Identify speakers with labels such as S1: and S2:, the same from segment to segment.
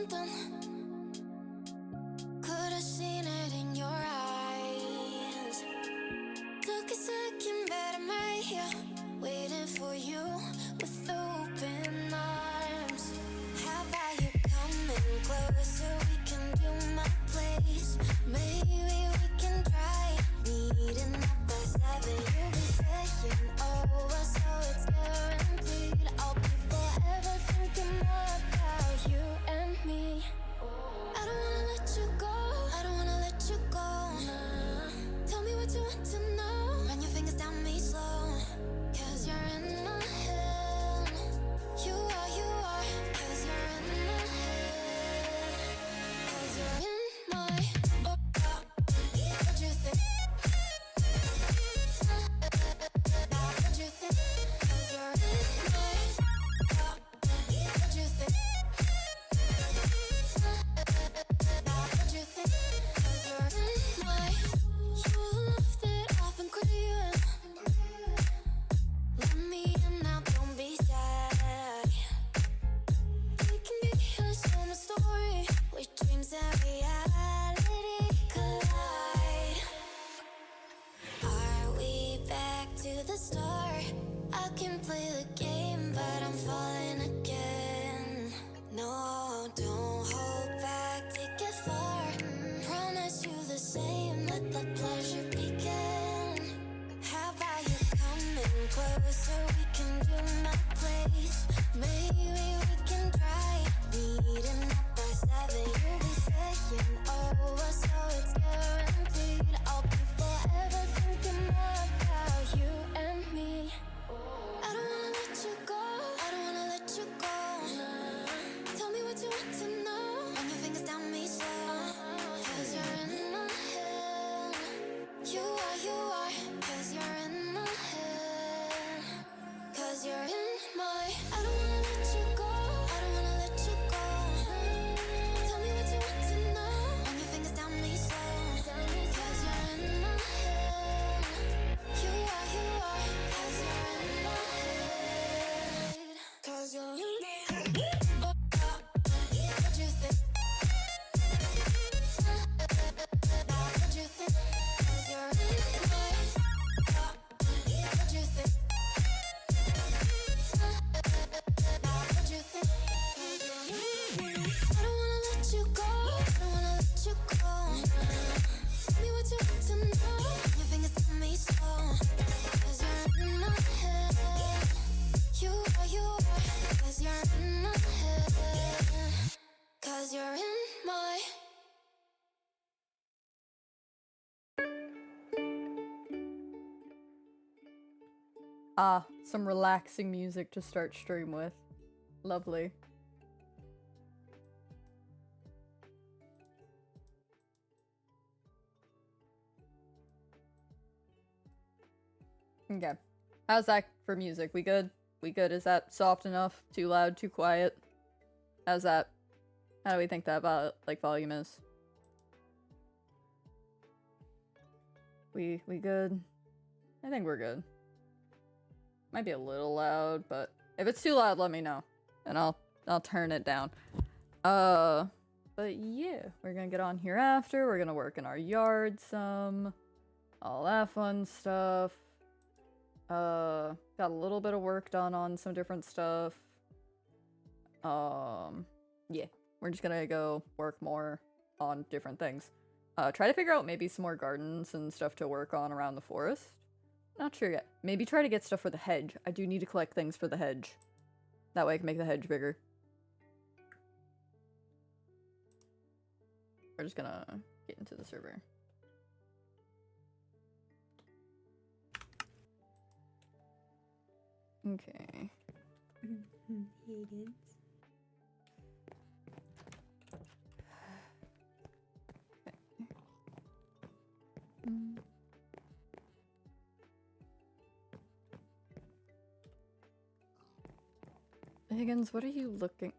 S1: something. Could have seen it in your eyes. Took a second, but I'm right here, waiting for you with open arms. How about you coming closer? We can do my place. Maybe we can try meeting up by 7. You'll be saying over, so it's guaranteed. I'll be forever thinking more about you and me. I don't wanna let you go. I don't wanna let you go. Nah. Tell me what you want to know. Run your fingers down me slow. 'Cause you're in my head. You are. 'Cause you're in my head. 'Cause you're in my. What you think? What you think? 'Cause you're in my. What you think? What you think? 'Cause you're in my. You love that I've been craving. Let me in now, don't be shy. We can be a summer story with dreams and reality collide. Are we back to the start? I can play the game, but I'm falling again. No, don't hold back, take it far. Promise you the same, let the pleasure begin. How about you coming closer? We can do my place. Maybe we can try meeting up by 7. You'll be saying over, so it's guaranteed. I'll be forever thinking more about you and me. I don't wanna let you go. I don't wanna let you go. Nah. Tell me what you want to know. Run your fingers down me slow. 'Cause you're in my head. You are. 'Cause you're in my head. 'Cause you're in my. I don't wanna let you go. I don't wanna let you go. Tell me what you want to know. Run your fingers down me slow. 'Cause you're in my head. You are. 'Cause you're in my head. 'Cause you're in my head. What you think? What you think? 'Cause you're in my. What you think? What you think? 'Cause you're in my. I don't wanna let you go. I don't wanna let you go. Tell me what you want to know. Your fingers on me slow. 'Cause you're in my head. You are. 'Cause you're in my head. 'Cause you're in my.
S2: Ah, some relaxing music to start stream with. Lovely. Okay. How's that for music? We good? We good? Is that soft enough? Too loud? Too quiet? How's that? How do we think that about, like, volume is? We good? I think we're good. Might be a little loud, but if it's too loud, let me know. And I'll turn it down. But yeah, we're gonna get on Hereafter. We're gonna work in our yard some. All that fun stuff. Got a little bit of work done on some different stuff. Yeah, we're just gonna go work more on different things. Try to figure out maybe some more gardens and stuff to work on around the forest. Not sure yet. Maybe try to get stuff for the hedge. I do need to collect things for the hedge. That way I can make the hedge bigger. We're just gonna get into the server. Okay.
S3: Hayden's.
S2: Higgins, what are you looking?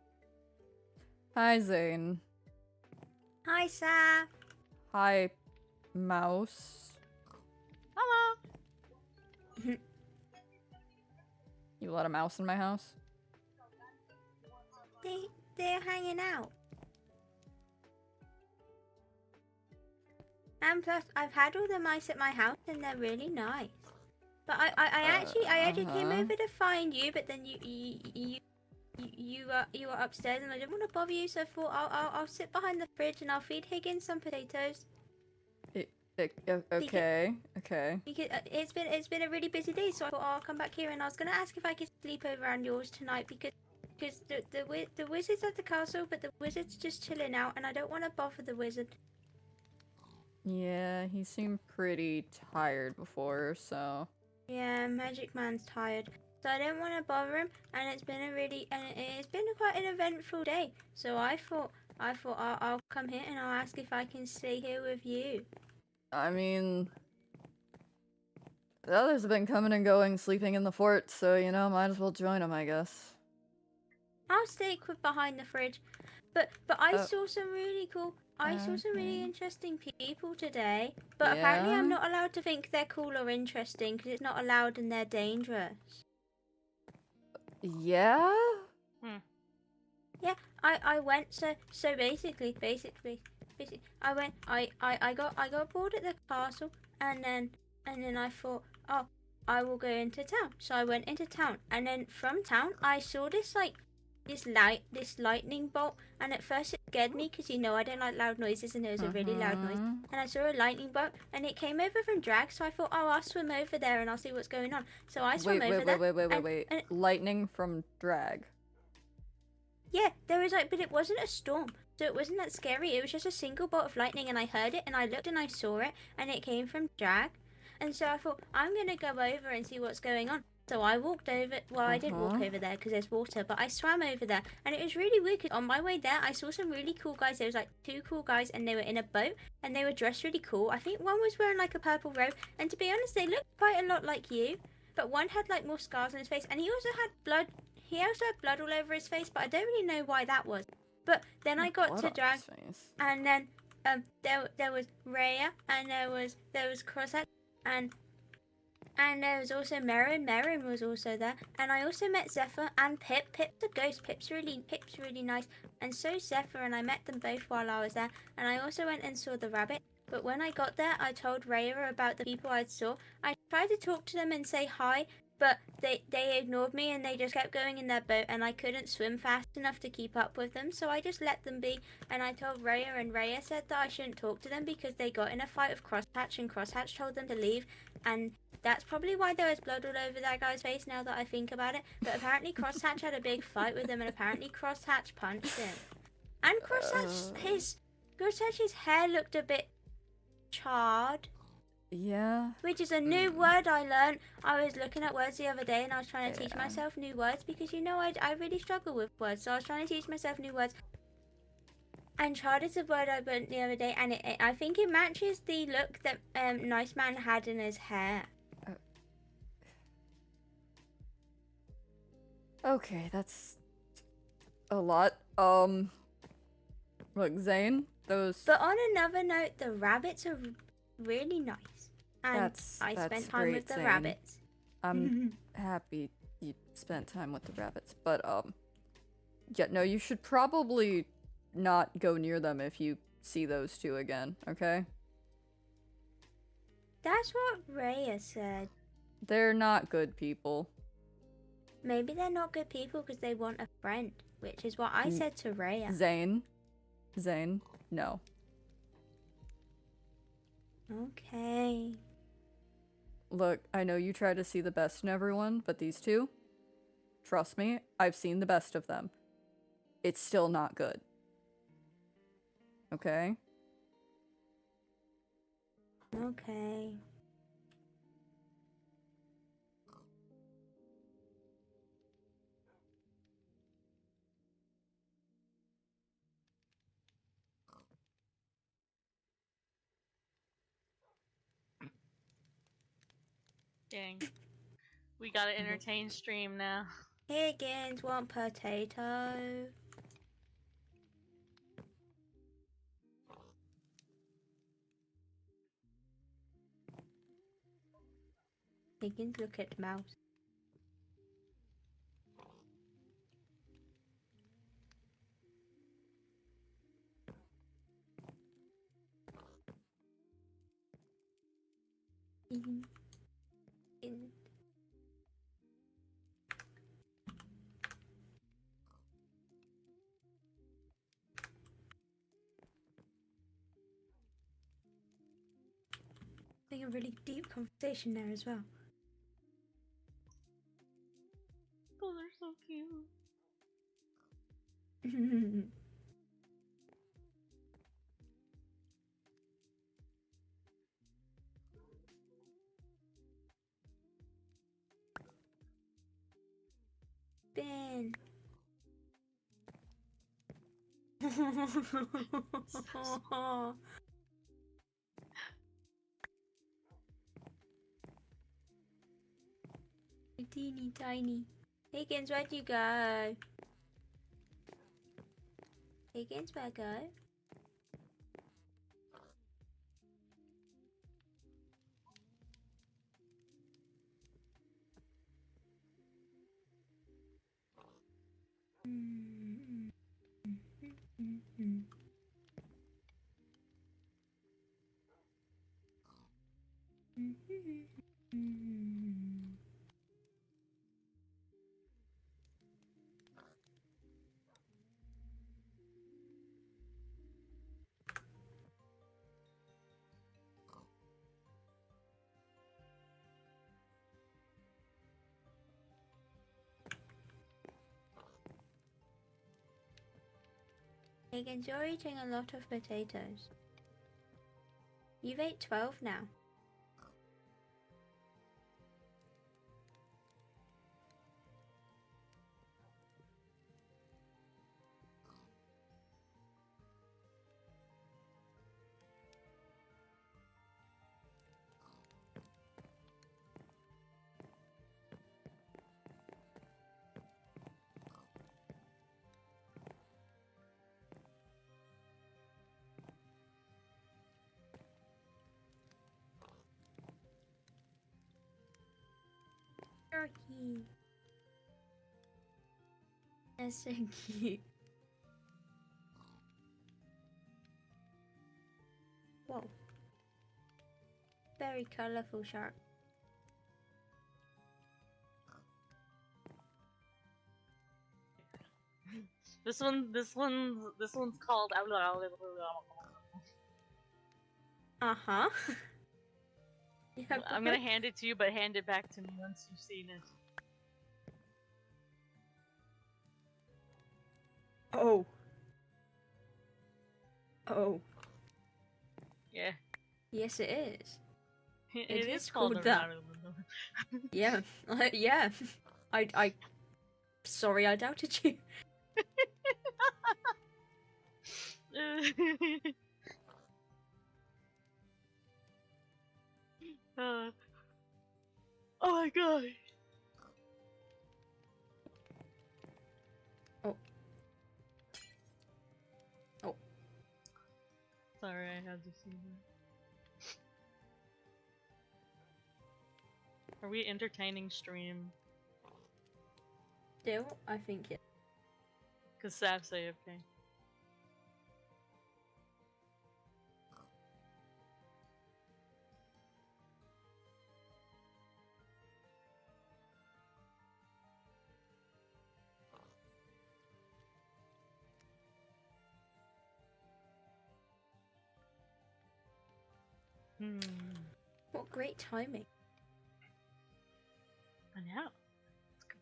S2: Hi, Zane.
S3: Hi, Saf.
S2: Hi, Mouse.
S3: Hello.
S2: You let a mouse in my house?
S3: They're hanging out. And plus, I've had all the mice at my house, and they're really nice. But I actually came over to find you, but then you were upstairs, and I didn't want to bother you, so I thought I'll sit behind the fridge and I'll feed Higgins some potatoes.
S2: Okay, okay.
S3: Because it's been a really busy day, so I thought I'll come back here, and I was gonna ask if I could sleep over on yours tonight because the wizard's at the castle, but the wizard's just chilling out, and I don't want to bother the wizard.
S2: Yeah, he seemed pretty tired before, so...
S3: Yeah, Magic Man's tired, so I didn't want to bother him, and it's been quite an eventful day. So I thought I'll come here and I'll ask if I can stay here with you.
S2: I mean... The others have been coming and going, sleeping in the fort, so, you know, might as well join them, I guess.
S3: I'll stay behind the fridge, but I saw some really cool. I saw some really interesting people today, but apparently I'm not allowed to think they're cool or interesting because it's not allowed and they're dangerous.
S2: Yeah?
S3: Yeah, I went so basically I went I got bored at the castle and then I thought, oh, I will go into town. So I went into town, and then from town I saw this this lightning bolt, and at first it scared me because, you know, I don't like loud noises, and it was a really loud noise. And I saw a lightning bolt, and it came over from drag, so I thought, oh, I'll swim over there and I'll see what's going on. So I swam over there.
S2: Wait. Lightning from drag.
S3: Yeah, there was but it wasn't a storm, so it wasn't that scary. It was just a single bolt of lightning, and I heard it, and I looked, and I saw it, and it came from drag. And so I thought, I'm gonna go over and see what's going on. So I walked over. Well, I didn't walk over there because there's water, but I swam over there, and it was really weird. 'Cause on my way there, I saw some really cool guys. There was like 2 cool guys, and they were in a boat, and they were dressed really cool. I think one was wearing like a purple robe, and to be honest, they looked quite a lot like you, but one had like more scars on his face, and he also had blood. He also had blood all over his face, but I don't really know why that was. But then I got to drag, and then there was Rhea, and there was Crosset, and there was also Merrin. Merrin was also there, and I also met Zephyr and Pip. Pip's a ghost. Pip's really nice, and so Zephyr, and I met them both while I was there. And I also went and saw the rabbit. But when I got there, I told Rhea about the people I saw. I tried to talk to them and say hi, but they ignored me, and they just kept going in their boat, and I couldn't swim fast enough to keep up with them, so I just let them be. And I told Rhea, and Rhea said that I shouldn't talk to them because they got in a fight with Crosshatch, and Crosshatch told them to leave, and that's probably why there was blood all over that guy's face now that I think about it. But apparently Crosshatch had a big fight with him, and apparently Crosshatch punched him. And Crosshatch's hair looked a bit charred.
S2: Yeah.
S3: Which is a new word I learned. I was looking at words the other day, and I was trying to teach myself new words because, you know, I really struggle with words. So I was trying to teach myself new words. And charred is a word I learned the other day, and I think it matches the look that Nice Man had in his hair.
S2: Okay, that's a lot. Look, Zane, those...
S3: But on another note, the rabbits are really nice. And I spent time with the rabbits.
S2: I'm happy you spent time with the rabbits, but, yeah, no, you should probably not go near them if you see those 2 again, okay?
S3: That's what Rhea said.
S2: They're not good people.
S3: Maybe they're not good people because they want a friend, which is what I said to Rhea.
S2: Zane, no.
S3: Okay.
S2: Look, I know you try to see the best in everyone, but these 2, trust me, I've seen the best of them. It's still not good. Okay?
S3: Okay.
S4: Dang. We gotta entertain stream now.
S3: Higgins want potato. Higgins, look at mouse. In. Having a really deep conversation there as well.
S4: Oh, they're so cute.
S3: Ben. Teeny tiny. Higgins, where'd you go? Higgins, where'd go? Higgins, you're eating a lot of potatoes. You've ate 12 now. Turkey. That's so cute. Whoa. Very colourful shark.
S4: This one's called.
S3: Uh-huh. Yeah,
S4: I'm gonna hand it to you, but hand it back to me once you've seen it.
S3: Oh. Oh.
S4: Yeah.
S3: Yes, it is.
S4: It
S3: is
S4: is called
S3: called that. Yeah. Yeah. I. Sorry, I doubted you.
S4: Oh my god.
S3: Oh. Oh.
S4: Sorry, I had to see that. Are we entertaining stream?
S3: Still, I think it.
S4: Cause Sav say okay.
S3: What great timing.
S4: I know.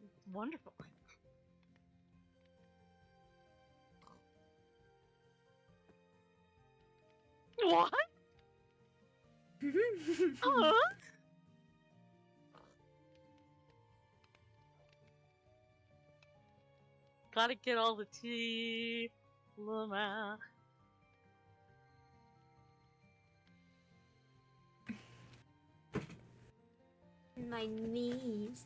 S4: It's wonderful. What? Huh? Gotta get all the teeth. Lama.
S3: My knees.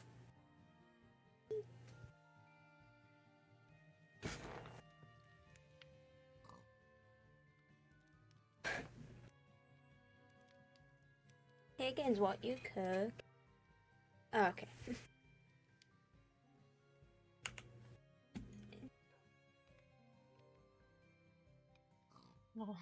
S3: Higgins, what you cook? Oh, okay.
S4: Oh.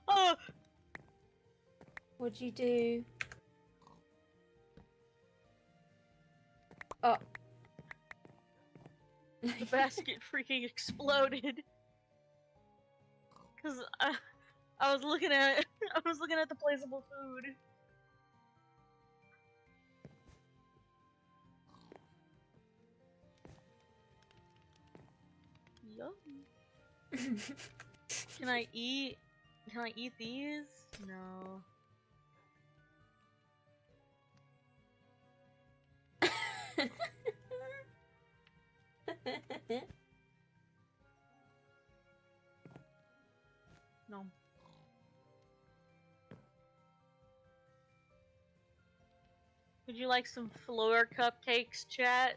S4: Oh!
S3: What'd you do? Oh.
S4: The basket freaking exploded. Cause I was looking at I was looking at the placeable food. Yum. Can I eat these? No. No. Would you like some floor cupcakes, chat?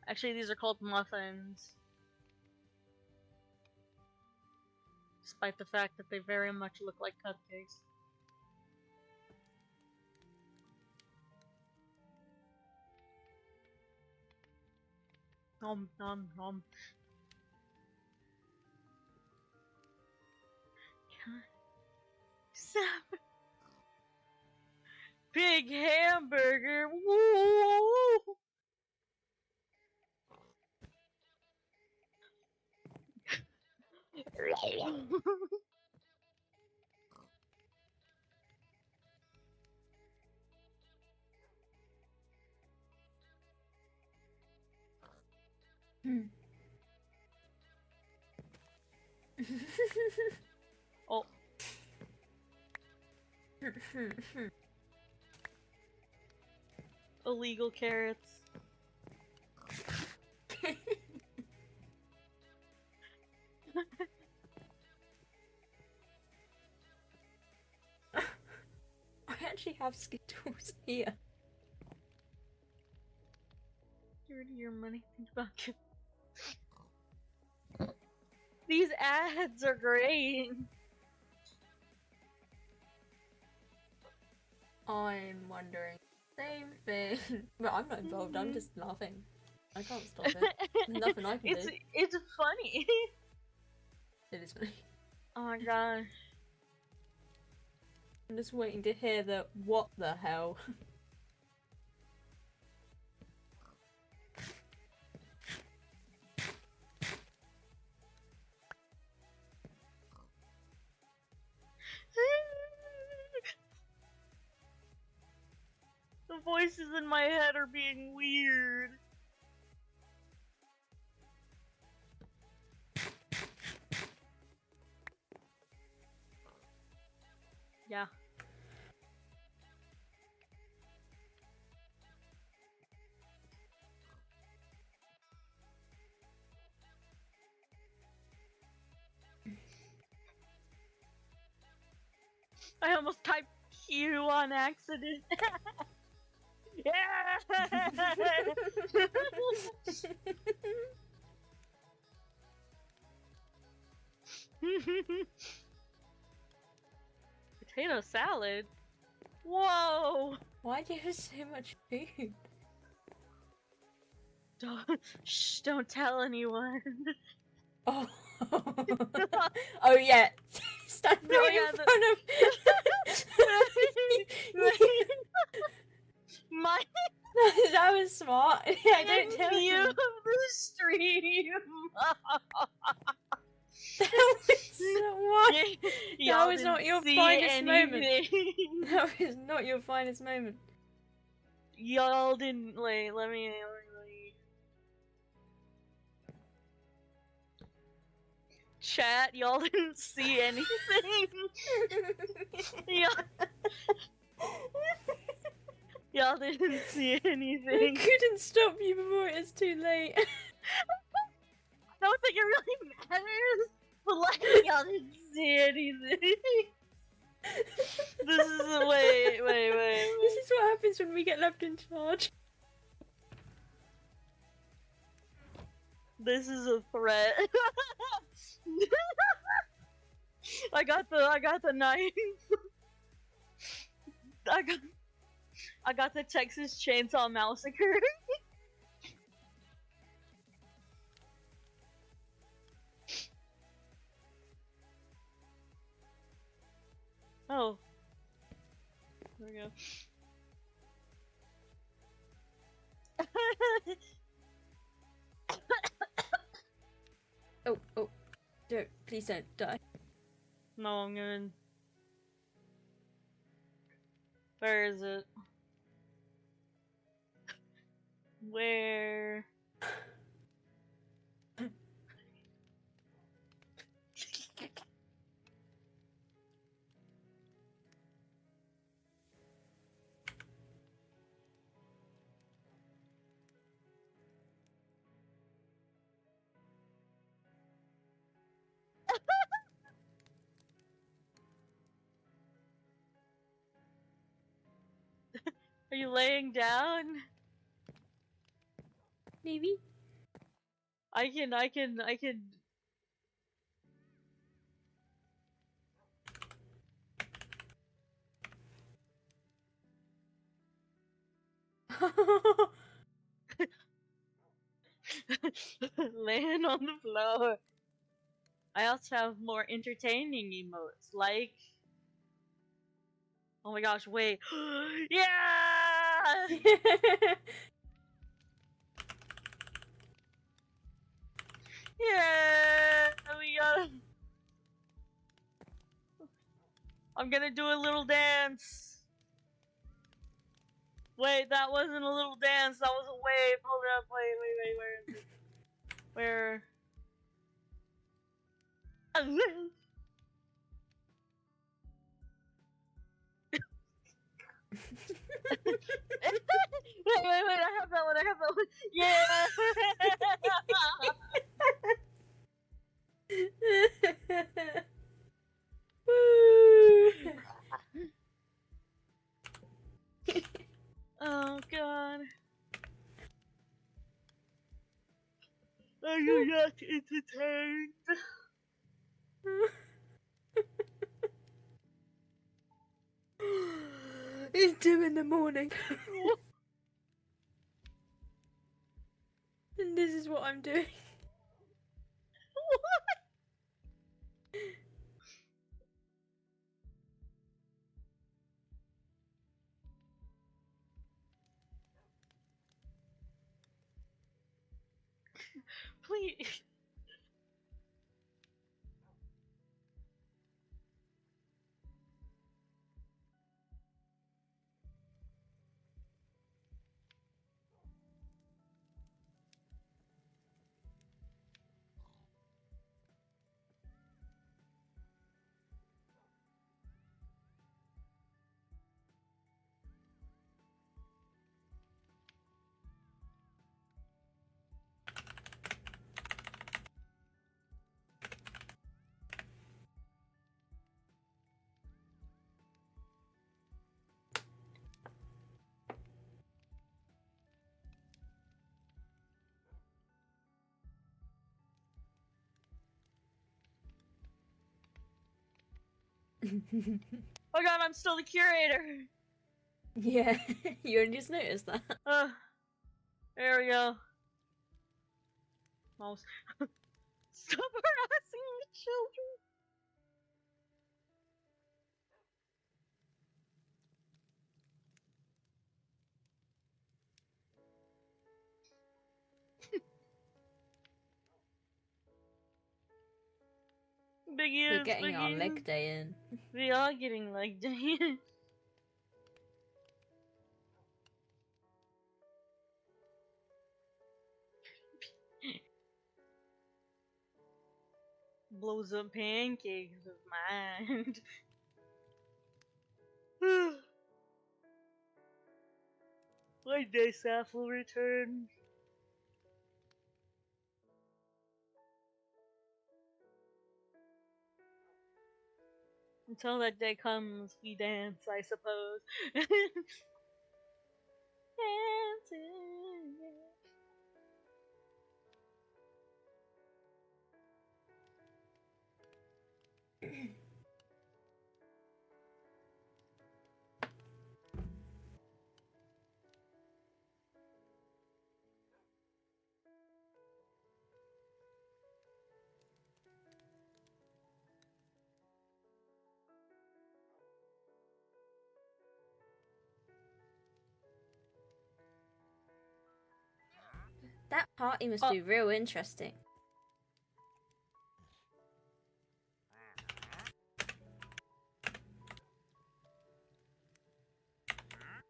S4: Actually, these are called muffins. Despite the fact that they very much look like cupcakes. Nom nom nom. Big hamburger. Woo! Oh. Illegal carrots.
S3: I actually have Skittles here.
S4: Get rid of your money. Think about you. These ads are great.
S3: I'm wondering. Same thing. But I'm not involved, I'm just laughing. I can't stop it. There's nothing I can do.
S4: It's funny.
S3: It is funny.
S4: Oh my gosh.
S3: I'm just waiting to hear the what the hell.
S4: The voices in my head are being weird. Yeah. I almost typed Q on accident. Yeah! Potato salad? Whoa!
S3: Why do you have so much food?
S4: Don't tell anyone.
S3: Oh, oh yeah. Stand
S4: No,
S3: right
S4: yeah,
S3: in front of.
S4: My
S3: That was smart. Yeah, don't tell
S4: view
S3: him.
S4: of the stream.
S3: That was what? That was
S4: Y'all
S3: not your
S4: didn't see
S3: finest moment.
S4: anything.
S3: That was not your finest moment.
S4: Y'all didn't. Wait, let me. Chat, y'all didn't see anything. Y'all didn't see
S3: I
S4: anything.
S3: couldn't stop you before it's too late.
S4: I don't think it really matters. But like, y'all didn't see anything. This is wait.
S3: This is what happens when we get left in charge.
S4: This is a threat. I got the knife. I got the Texas Chainsaw Massacre. Oh. There we go.
S3: Oh, don't, please don't die.
S4: No, I'm good. Where is it? Where? Are you laying down?
S3: Maybe?
S4: I can. Laying on the floor. I also have more entertaining emotes, like... Oh my gosh, wait. Yeah! Yeah! We got... I'm gonna do a little dance. Wait, that wasn't a little dance, that was a wave. Hold up, wait, where is it? Where? Wait, I have that one, Yeah!
S3: Woo!
S4: Oh god. Are you not entertained?
S3: It's 2 in the morning. And this is what I'm doing.
S4: Please. Oh god, I'm still the curator.
S3: Yeah, you only just noticed that.
S4: There we go. Mouse. Stop harassing the children. Big
S3: We're
S4: ears,
S3: getting
S4: big
S3: our
S4: ears.
S3: leg day in.
S4: We are getting leg day. Blows up pancakes of mind. One day Saf will return. Until that day comes, we dance, I suppose. Dancing.
S3: That party must be real interesting.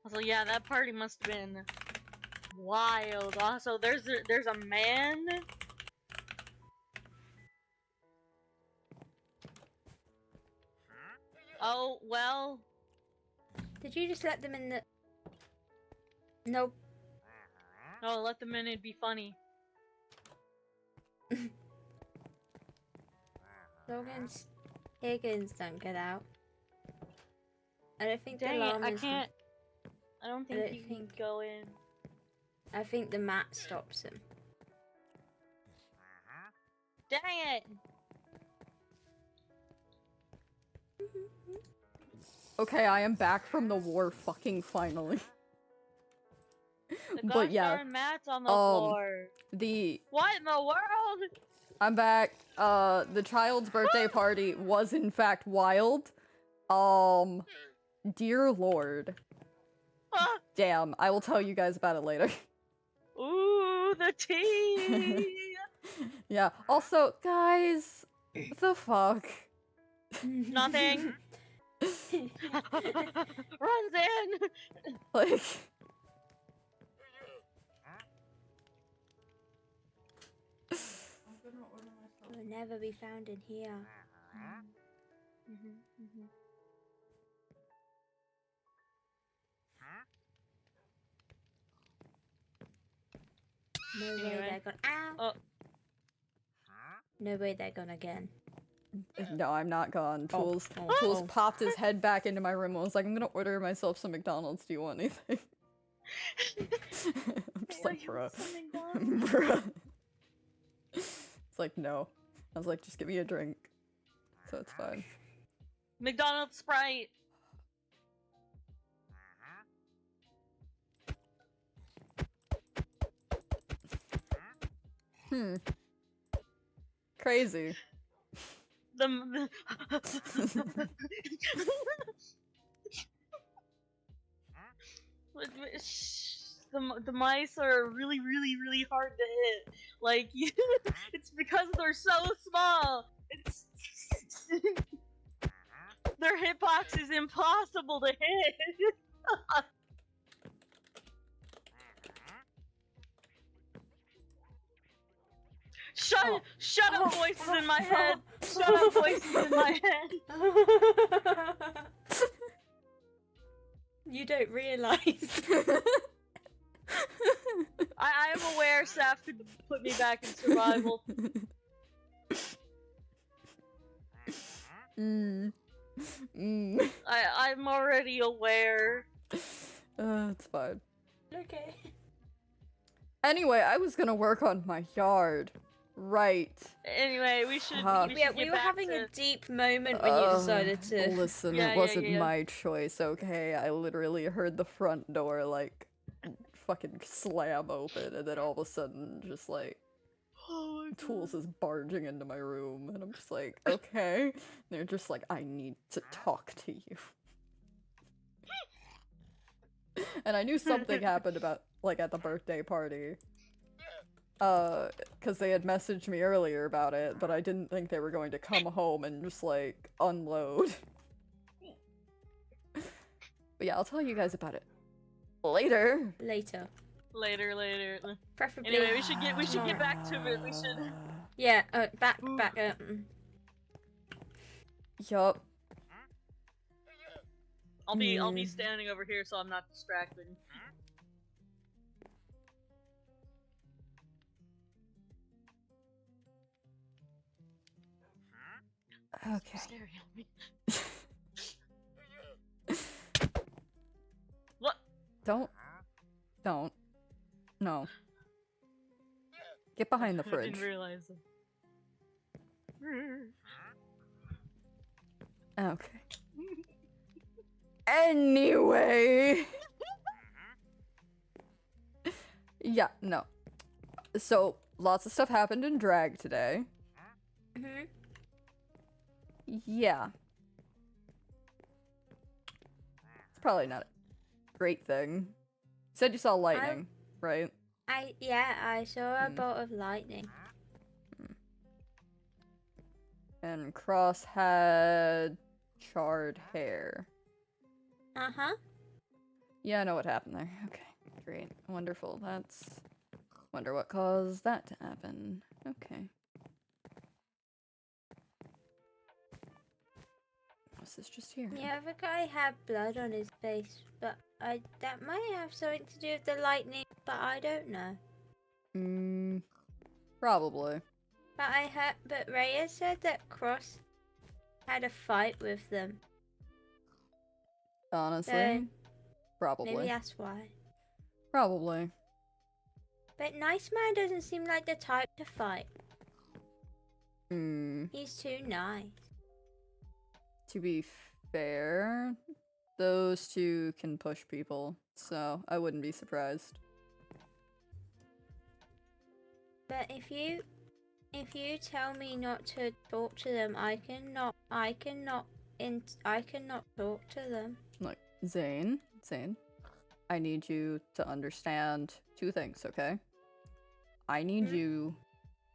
S4: So yeah, that party must have been wild. Also, there's a man. Oh well.
S3: Did you just let them in the... Nope.
S4: Oh, let them in. It'd be funny.
S3: Logan's... Higgins, don't get out. I don't think
S4: Dang
S3: the
S4: it!
S3: alarm
S4: I
S3: is...
S4: can't. I don't think
S3: don't
S4: you can
S3: think-
S4: go in.
S3: I think the mat stops him.
S4: Dang it!
S2: Okay, I am back from the war fucking finally.
S4: The
S2: But
S4: gosh
S2: yeah,
S4: darn mat's on the floor. What in the world?
S2: I'm back. The child's birthday party was in fact wild. Dear Lord.
S4: Ah,
S2: Damn, I will tell you guys about it later.
S4: ooh, the tea.
S2: Yeah, also, guys, what the fuck?
S4: Nothing. Runs in.
S2: Like...
S3: Will never be found in here. No way
S4: Anyway.
S3: they're gonna... Ow!
S4: Oh.
S3: No way they're gonna again.
S2: No, I'm not gone.
S3: Oh,
S2: Tools popped his head back into my room and was like, I'm gonna order myself some McDonald's. Do you want anything? I'm just like, bruh. Bruh. It's like, no. I was like, just give me a drink. So it's fine.
S4: McDonald's Sprite.
S2: Crazy.
S4: The the mice are really, really, really hard to hit. Like, it's because they're so small. It's their hitbox is impossible to hit. Shut up, voices in my head. Shut up, voices in my head.
S3: You don't realize.
S4: I am aware Saf could put me back in survival. I'm already aware.
S2: It's fine.
S3: Okay.
S2: Anyway, I was gonna work on my yard. Right.
S4: Anyway, we should.
S2: Fuck.
S3: Yeah, we were having a deep moment when you decided to.
S2: Listen,
S4: Yeah,
S2: it wasn't
S4: yeah.
S2: my choice, okay? I literally heard the front door, like, fucking slam open, and then all of a sudden, just like,
S4: Oh
S2: Tools is barging into my room, and I'm just like, okay. And they're just like, I need to talk to you. And I knew something happened about, like, at the birthday party. Cause they had messaged me earlier about it, but I didn't think they were going to come home and just, like, unload. But yeah, I'll tell you guup about it later.
S3: Later.
S4: Later.
S3: Preferably.
S4: Anyway, we should get back to it. We should.
S3: Yeah. Back.
S2: Yup.
S4: I'll be standing over here so I'm not distracted.
S2: Okay.
S4: Staring at me. What?
S2: Don't. No. Get behind the
S4: I
S2: fridge.
S4: didn't realize it.
S2: Okay. Anyway. Yeah, no. So, lots of stuff happened in drag today.
S3: Mhm.
S2: Yeah. It's probably not a great thing. You said you saw lightning, right?
S3: I saw a
S2: Hmm.
S3: bolt of lightning.
S2: And Cross had charred hair.
S3: Uh-huh.
S2: Yeah, I know what happened there. Okay, great. Wonderful. Wonder what caused that to happen. Okay. What's this just here?
S3: The other guy had blood on his face, but that might have something to do with the lightning, but I don't know.
S2: Probably.
S3: But Raya said that Cross had a fight with them.
S2: Honestly,
S3: So
S2: probably.
S3: maybe that's why.
S2: Probably.
S3: But Nice Man doesn't seem like the type to fight. He's too nice.
S2: To be fair, those two can push people, so I wouldn't be surprised.
S3: But if you tell me not to talk to them, I cannot talk to them.
S2: Look, Zane, I need you to understand two things, okay? I need you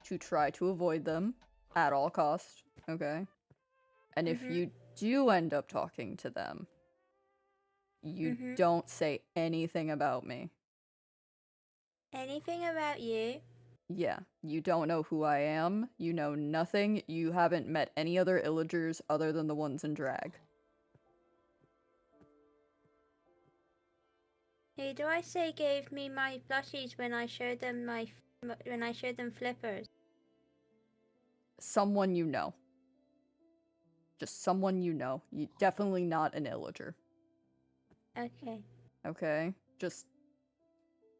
S2: to try to avoid them at all costs, okay? And if you do end up talking to them, you don't say anything about me.
S3: Anything about you?
S2: Yeah, you don't know who I am, you know nothing, you haven't met any other illagers other than the ones in drag.
S3: Who do I say gave me my plushies when I showed them flippers?
S2: Someone you know. Just someone you know. You definitely not an illager.
S3: Okay.
S2: Okay? Just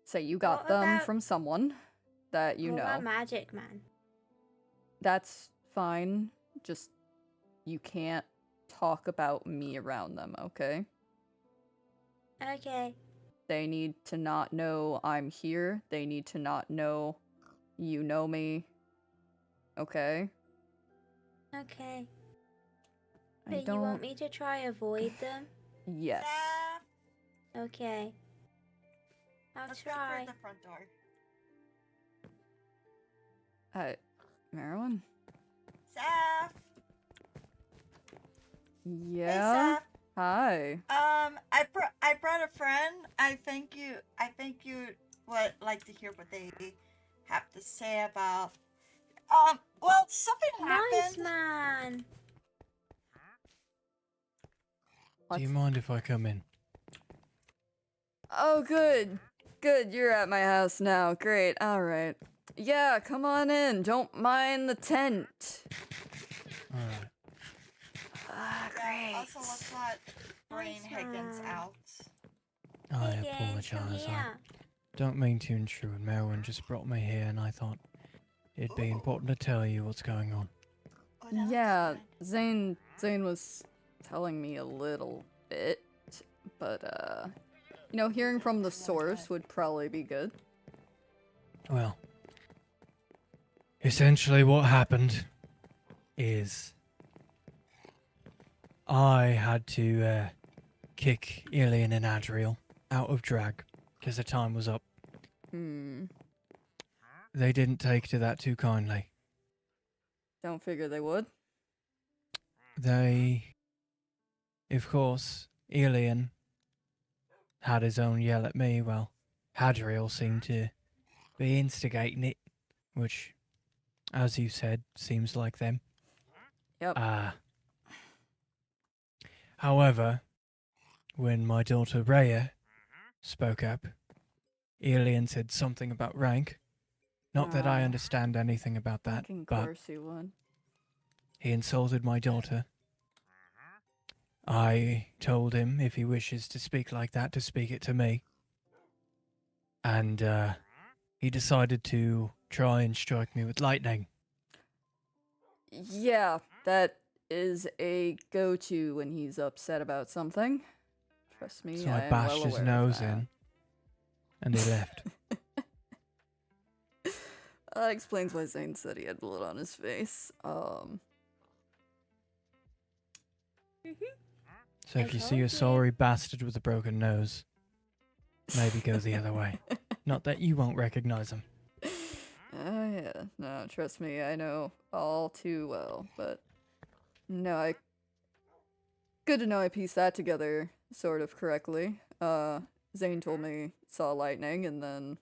S2: say you got
S3: What
S2: them
S3: about-
S2: from someone that you
S3: What
S2: know.
S3: about Magic Man?
S2: That's fine. Just you can't talk about me around them, okay?
S3: Okay.
S2: They need to not know I'm here. They need to not know you know me. Okay?
S3: Okay.
S2: I
S3: But
S2: don't...
S3: you want me to try avoid them?
S2: Yes.
S3: Okay. I'll
S5: Let's go
S3: try.
S5: through the front door.
S2: Marilyn?
S5: Saf!
S2: Yeah?
S5: Hey, Saf.
S2: Hi.
S5: I brought a friend. I think you would like to hear what they have to say about. Well, something
S3: Nice
S5: happened.
S3: Man.
S6: Do you mind if I come in?
S2: Oh, good. Good, you're at my house now. Great, alright. Yeah, come on in. Don't mind the tent.
S6: Alright.
S2: Ah,
S5: Yeah,
S2: great.
S5: also, let's not bring
S3: Nice
S5: Higgins
S3: one.
S5: out.
S6: I
S3: Higgins, come
S6: apologise. I
S3: here.
S6: don't mean to intrude. Marilyn just brought me here and I thought it'd be important to tell you what's going on.
S5: Oh, that's
S2: Yeah,
S5: fine.
S2: Zane was telling me a little bit, but you know, hearing from the source would probably be good.
S6: Well, essentially what happened is I had to kick Ilian and Adriel out of drag because the time was up. They didn't take to that too kindly.
S2: Don't figure they would.
S6: They, of course, Ilian had his own yell at me. Well, Hadriel seemed to be instigating it, which, as you said, seems like them.
S2: Yep.
S6: However, when my daughter Rhea spoke up, Ilian said something about rank. Not that I understand anything about that,
S2: Fucking
S6: but
S2: course he would.
S6: he insulted my daughter. I told him if he wishes to speak like that, to speak it to me. And he decided to try and strike me with lightning.
S2: Yeah, that is a go-to when he's upset about something. Trust me,
S6: So
S2: I
S6: I
S2: am
S6: bashed
S2: well
S6: his
S2: aware of
S6: nose
S2: that.
S6: in, and he left.
S2: That explains why Zane said he had blood on his face.
S6: So
S3: I
S6: if you see
S3: told
S6: a
S3: you.
S6: sorry bastard with a broken nose, maybe go the other way. Not that you won't recognize them.
S2: Oh yeah, no, trust me, I know all too well, but no, good to know I pieced that together sort of correctly. Zane told me saw lightning and then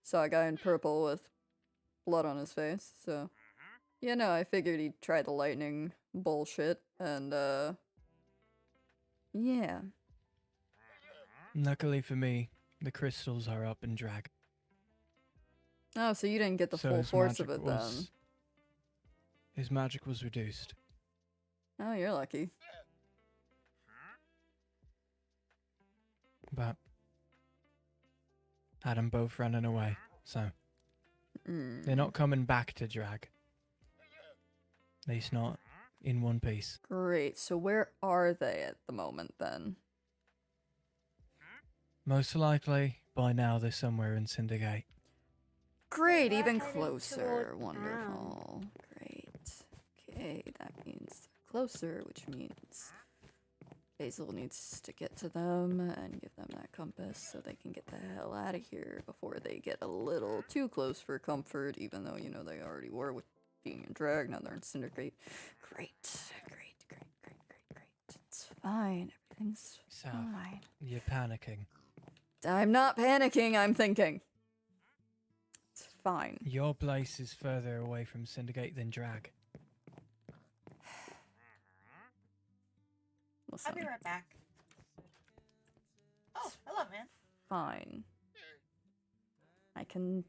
S2: saw a guy in purple with blood on his face, so yeah, no, I figured he'd try the lightning bullshit, and yeah.
S6: Luckily for me, the crystals are up and drag.
S2: Oh, so you didn't get the
S6: So
S2: full
S6: his
S2: force of
S6: magic
S2: it then.
S6: was... His magic was reduced.
S2: Oh, you're lucky.
S6: But... had them both running away, so... They're not coming back to drag. At least not in one piece.
S2: Great, so where are they at the moment then?
S6: Most likely, by now they're somewhere in Syndicate.
S2: Great,
S3: We're
S2: even
S3: heading
S2: closer.
S3: toward
S2: Wonderful. Great. Okay, that means closer, which means Basil needs to get to them and give them that compass so they can get the hell out of here before they get a little too close for comfort, even though, you know, they already were with being in drag, now they're in Syndicate. Great. It's fine. Everything's
S6: So,
S2: fine.
S6: you're panicking.
S2: I'm not panicking, I'm thinking. It's fine.
S6: Your place is further away from Syndicate than drag.
S2: Listen,
S5: I'll be right back. Oh, hello, man.
S2: fine. I can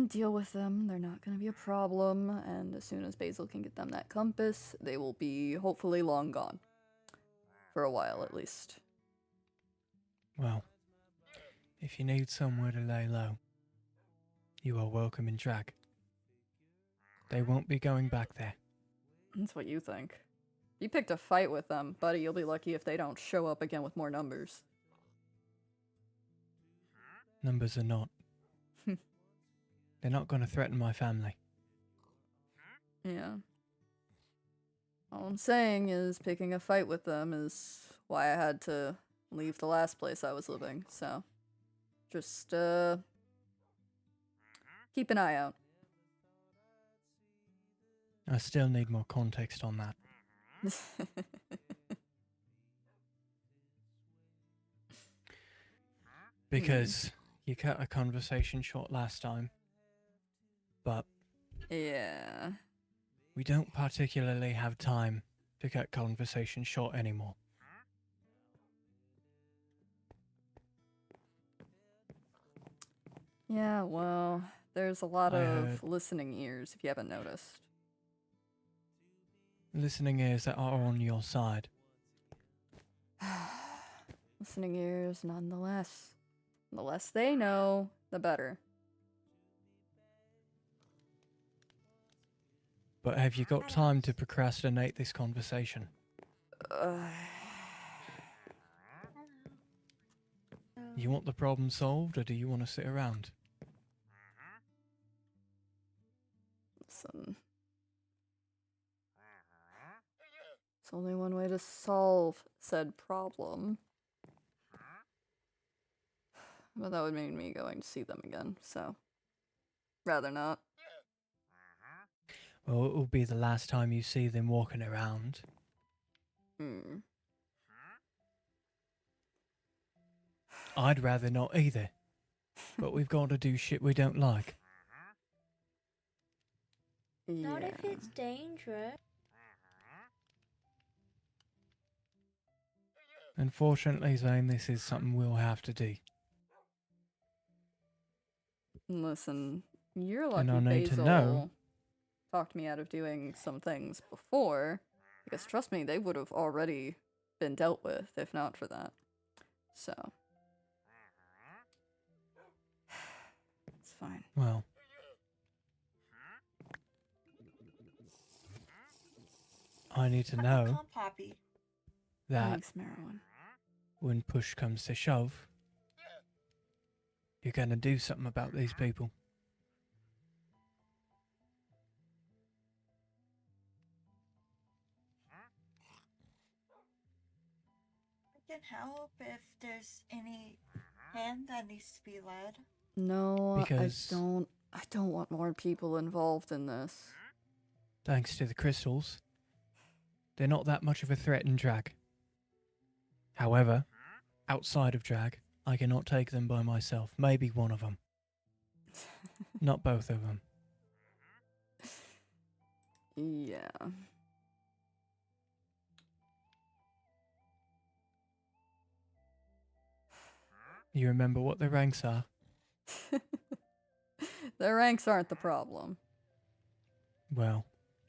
S2: deal with them. They're not gonna be a problem, and as soon as Basil can get them that compass, they will be hopefully long gone. For a while, at least.
S6: Well, if you need somewhere to lay low, you are welcome in drag. They won't be going back there.
S2: That's what you think. You picked a fight with them, buddy. You'll be lucky if they don't show up again with more numbers.
S6: Numbers are not. They're not going to threaten my family.
S2: Yeah. All I'm saying is picking a fight with them is why I had to leave the last place I was living, so just keep an eye out.
S6: I still need more context on that. Because you cut a conversation short last time. But
S2: Yeah.
S6: we don't particularly have time to cut conversation short anymore.
S2: Yeah, well, there's a lot
S6: I
S2: of
S6: heard.
S2: listening ears if you haven't noticed.
S6: Listening ears that are on your side.
S2: Listening ears, nonetheless. The less they know, the better.
S6: But have you got time to procrastinate this conversation? You want the problem solved, or do you want to sit around?
S2: Listen. There's only one way to solve said problem. But that would mean me going to see them again, so rather not.
S6: Well, it will be the last time you see them walking around. I'd rather not either. But we've got to do shit we don't like.
S3: Not
S2: Yeah.
S3: if it's dangerous.
S6: Unfortunately, Zane, this is something we'll have to do.
S2: Listen, you're lucky
S6: And I need to
S2: Basil
S6: know.
S2: talked me out of doing some things before, because trust me, they would have already been dealt with if not for that. So. It's fine.
S6: Well. I need to know
S5: Come, Poppy.
S6: that
S2: Thanks, Merowyn.
S6: when push comes to shove, you're going to do something about these people.
S5: I can help if there's any hand that needs to be led.
S2: No,
S6: Because-
S2: I don't want more people involved in this.
S6: Thanks to the crystals, they're not that much of a threat in drag. However, outside of drag, I cannot take them by myself. Maybe one of them. Not both of them.
S2: Yeah.
S6: You remember what the ranks are?
S2: Their ranks aren't the problem.
S6: Well,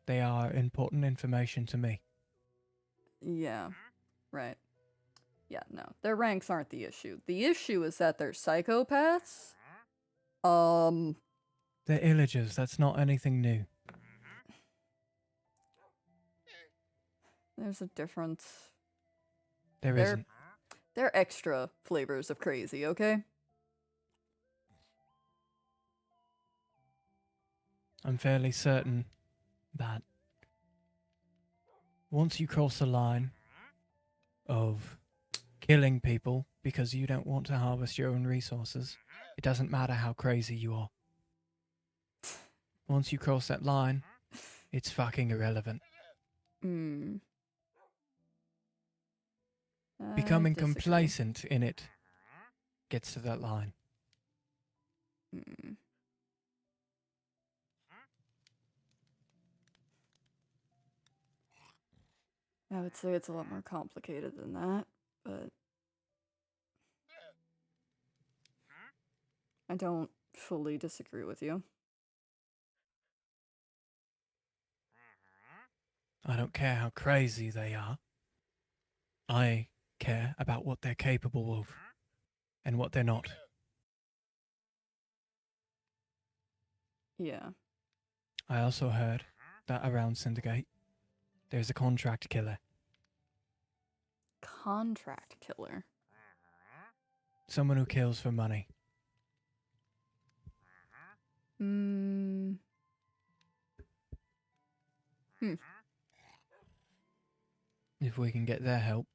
S6: they are important information to me.
S2: Yeah. Right. Yeah, no. Their ranks aren't the issue. The issue is that they're psychopaths.
S6: They're illagers, that's not anything new.
S2: There's a difference.
S6: There
S2: They're-
S6: isn't.
S2: They're extra flavors of crazy, okay?
S6: I'm fairly certain that once you cross the line of killing people because you don't want to harvest your own resources, it doesn't matter how crazy you are. Once you cross that line, it's fucking irrelevant.
S2: Hmm.
S6: Becoming complacent in it gets to that line.
S2: Hmm. I would say it's a lot more complicated than that, but I don't fully disagree with you.
S6: I don't care how crazy they are. I care about what they're capable of and what they're not.
S2: Yeah.
S6: I also heard that around Syndicate, there's a contract killer.
S2: Contract killer.
S6: Someone who kills for money.
S2: Hmm.
S6: If we can get their help,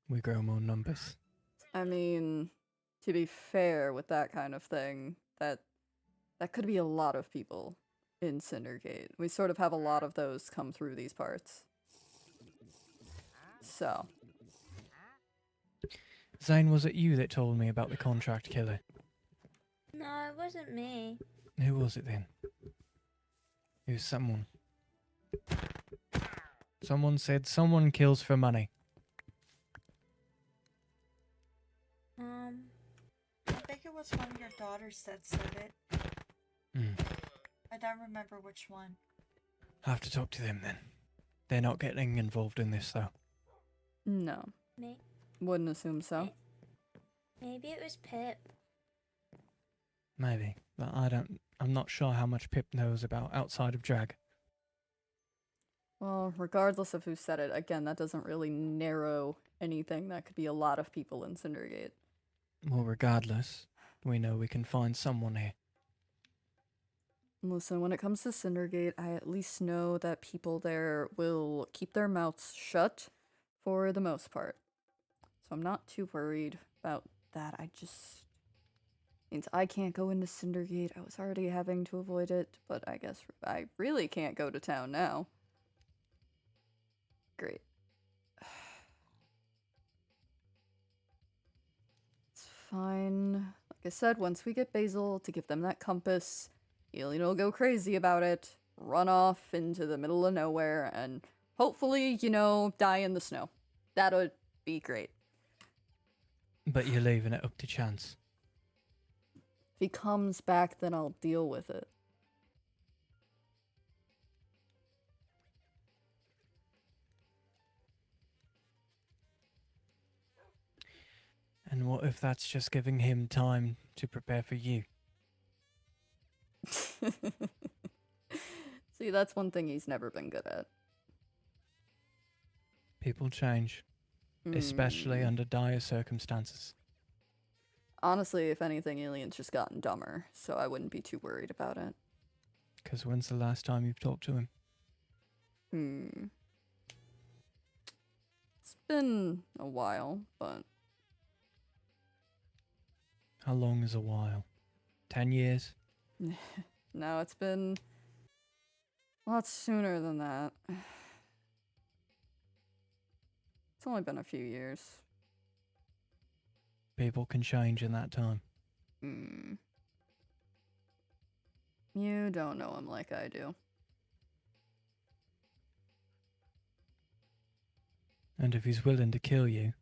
S6: we grow more numbers.
S2: I mean, to be fair with that kind of thing, that could be a lot of people in Cindergate. We sort of have a lot of those come through these parts. So,
S6: Zane, was it you that told me about the contract killer?
S3: No, it wasn't me.
S6: Who was it then? It was someone. Someone said someone kills for money.
S5: I think it was one of your daughters that said it. I don't remember which one.
S6: I'll have to talk to them then. They're not getting involved in this though.
S2: no.
S3: Me.
S2: Wouldn't assume so.
S3: Maybe it was Pip.
S6: Maybe, but I'm not sure how much Pip knows about outside of drag.
S2: Well, regardless of who said it, again, that doesn't really narrow anything. That could be a lot of people in Cindergate.
S6: Well, regardless, we know we can find someone here.
S2: Listen, when it comes to Cindergate, I at least know that people there will keep their mouths shut for the most part. So I'm not too worried about that. I just means I can't go into Cindergate. I was already having to avoid it, but I guess I really can't go to town now. Great. It's fine. Like I said, once we get Basil to give them that compass, Alien will go crazy about it, run off into the middle of nowhere, and hopefully, die in the snow. That would be great.
S6: But you're leaving it up to chance.
S2: If he comes back, then I'll deal with it.
S6: And what if that's just giving him time to prepare for you?
S2: See, that's one thing he's never been good at.
S6: People change, especially
S2: Hmm.
S6: under dire circumstances.
S2: Honestly, if anything, Alien's just gotten dumber, so I wouldn't be too worried about it.
S6: Because when's the last time you've talked to him?
S2: It's been a while, but
S6: How long is a while? 10 years?
S2: No, it's been lots sooner than that. It's only been a few years.
S6: People can change in that time.
S2: Hmm. You don't know him like I do.
S6: And if he's willing to kill you,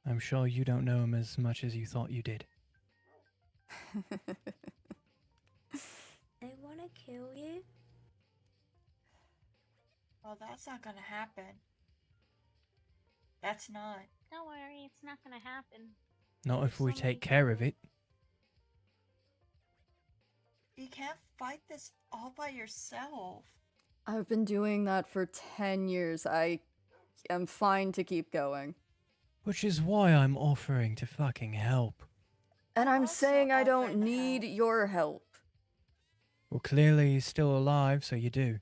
S6: I'm sure you don't know him as much as you thought you did.
S3: They want to kill you?
S5: Well, that's not gonna happen. That's not.
S4: Don't worry, it's not gonna happen.
S6: Not
S5: There's
S6: if we
S5: so
S6: take
S5: many
S6: care of
S5: people.
S6: it.
S5: You can't fight this all by yourself.
S2: I've been doing that for 10 years. I am fine to keep going.
S6: Which is why I'm offering to fucking help.
S2: And I'm
S5: Also
S2: saying I don't
S5: offering to
S2: need
S5: help.
S2: your help.
S6: Well, clearly he's still alive, so you do.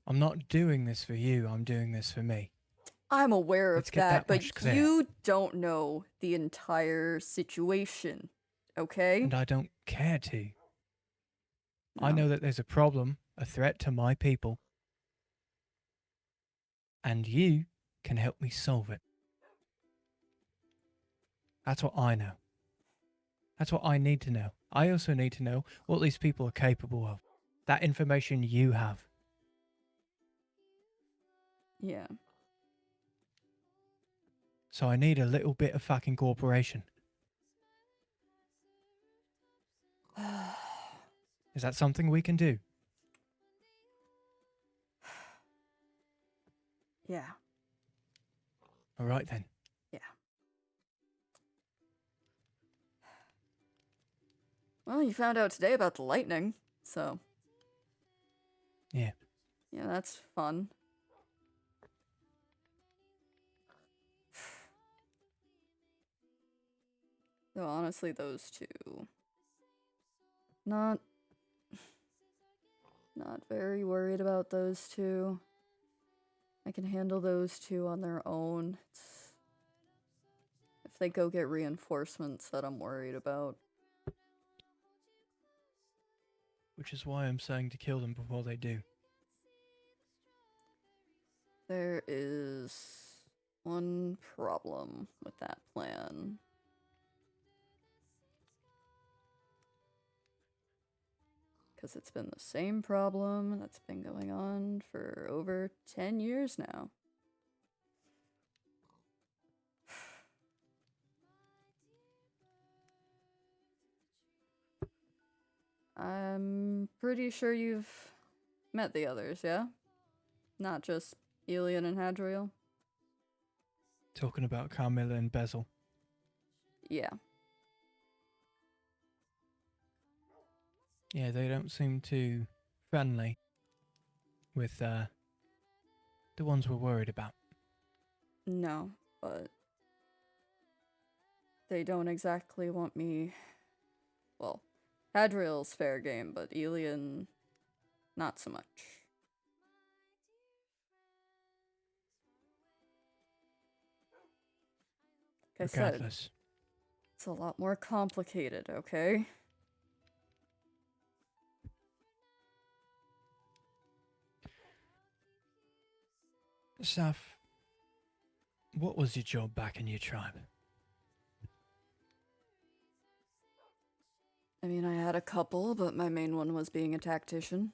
S6: I'm not doing this for you, I'm doing this for me.
S2: I'm aware
S6: Let's
S2: of
S6: get
S2: that,
S6: that much
S2: but
S6: clear.
S2: you don't know the entire situation, okay?
S6: And I don't care to. I
S2: No.
S6: know that there's a problem, a threat to my people. And you can help me solve it. That's what I know. That's what I need to know. I also need to know what these people are capable of. That information you have.
S2: Yeah.
S6: So I need a little bit of fucking cooperation. Is that something we can do?
S2: Yeah.
S6: All right then.
S2: Yeah. Well, you found out today about the lightning, so.
S6: Yeah.
S2: Yeah, that's fun. Though honestly, those two. Not very worried about those two. I can handle those two on their own. If they go get reinforcements that I'm worried about.
S6: Which is why I'm saying to kill them before they do.
S2: There is one problem with that plan. Because it's been the same problem that's been going on for over 10 years now. I'm pretty sure you've met the others, yeah? Not just Elian and Hadriel?
S6: Talking about Carmilla and Bezel.
S2: Yeah.
S6: Yeah, they don't seem too friendly with the ones we're worried about.
S2: No, but they don't exactly want me. Well, Hadriel's fair game, but Elian, not so much. Like I said,
S6: Regardless.
S2: it's a lot more complicated, okay?
S6: Saf, what was your job back in your tribe?
S2: I mean, I had a couple, but my main one was being a tactician.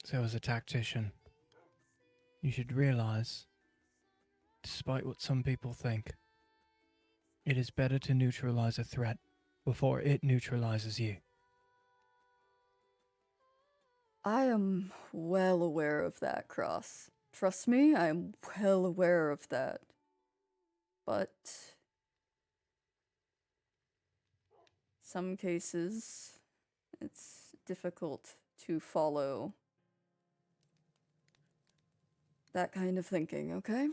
S6: So as a tactician, you should realize, despite what some people think, it is better to neutralize a threat before it neutralizes you.
S2: I am well aware of that, Cross. Trust me, I am well aware of that. But some cases, it's difficult to follow that kind of thinking, okay?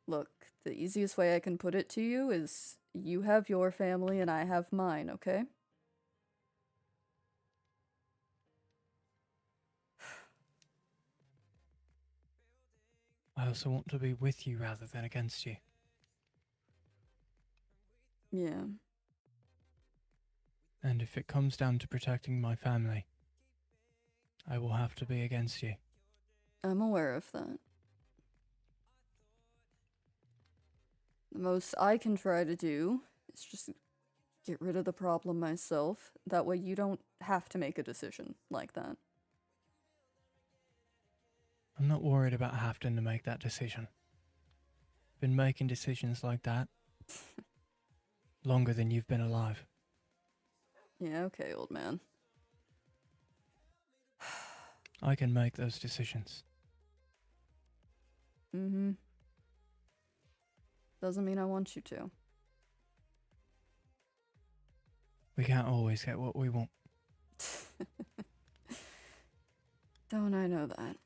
S2: Look, the easiest way I can put it to you is you have your family and I have mine, okay?
S6: I also want to be with you rather than against you.
S2: Yeah.
S6: And if it comes down to protecting my family, I will have to be against you.
S2: I'm aware of that. The most I can try to do is just get rid of the problem myself. That way you don't have to make a decision like that.
S6: I'm not worried about having to make that decision. Been making decisions like that longer than you've been alive.
S2: Yeah, okay, old man.
S6: I can make those decisions.
S2: Mm-hmm. Doesn't mean I want you to.
S6: We can't always get what we want.
S2: Don't I know that?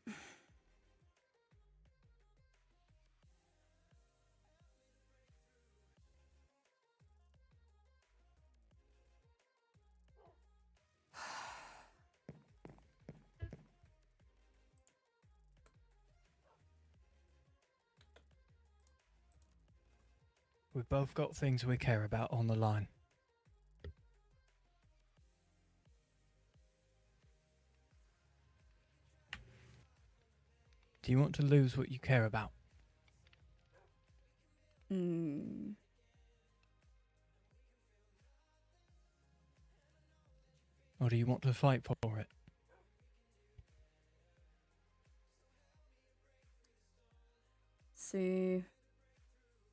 S6: We've both got things we care about on the line. Do you want to lose what you care about?
S2: Hmm.
S6: Or do you want to fight for it?
S2: See,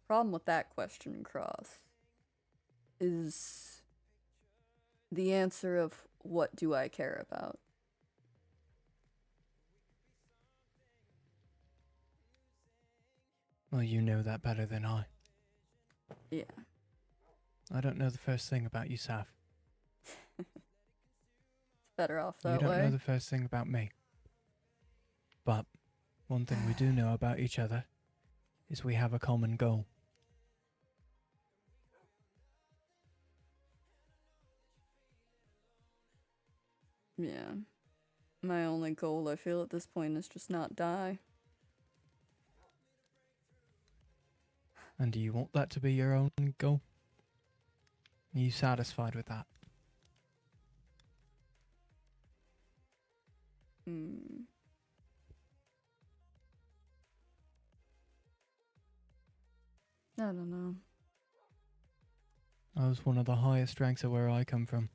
S2: problem with that question, Cross, is the answer of what do I care about?
S6: Well, you know that better than I.
S2: Yeah.
S6: I don't know the first thing about you, Saf.
S2: It's better off
S6: You
S2: that
S6: don't
S2: way.
S6: know the first thing about me. But one thing we do know about each other is we have a common goal.
S2: Yeah. My only goal, I feel, at this point is just not die.
S6: And do you want that to be your own goal? Are you satisfied with that?
S2: Hmm. I don't know.
S6: I was one of the highest ranks of where I come from.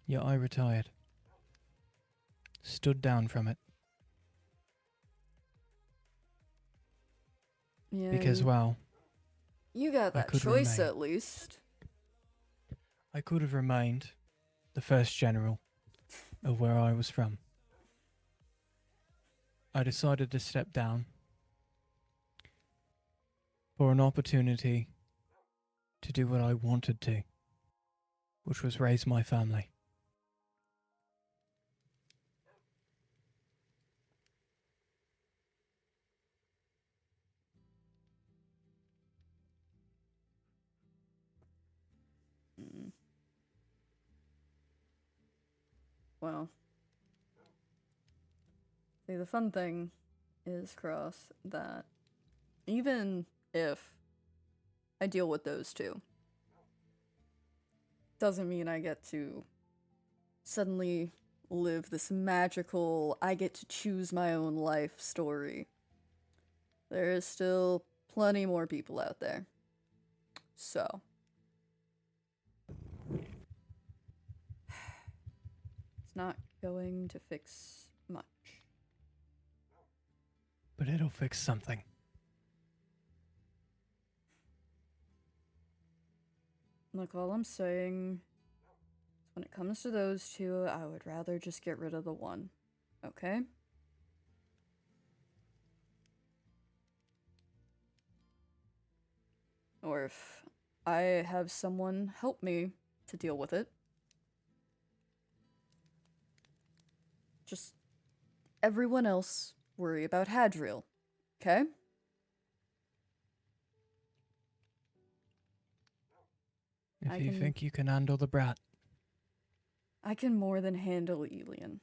S6: Yet I retired. Stood down from it.
S2: Yeah.
S6: Because, well,
S2: you got
S6: I
S2: that
S6: could
S2: choice
S6: remain.
S2: at least.
S6: I could have remained the first general of where I was from. I decided to step down for an opportunity to do what I wanted to, which was raise my family.
S2: Mm. Well. See, the fun thing is, Cross, that even if I deal with those two, doesn't mean I get to suddenly live this magical, I get to choose my own life story. There is still plenty more people out there. So. It's not going to fix much.
S6: But it'll fix something.
S2: Look, all I'm saying is when it comes to those two, I would rather just get rid of the one. Okay? Or if I have someone help me to deal with it. Just everyone else worry about Hadriel. Okay?
S6: If
S2: I
S6: you
S2: can-
S6: think you can handle the brat,
S2: I can more than handle Elian.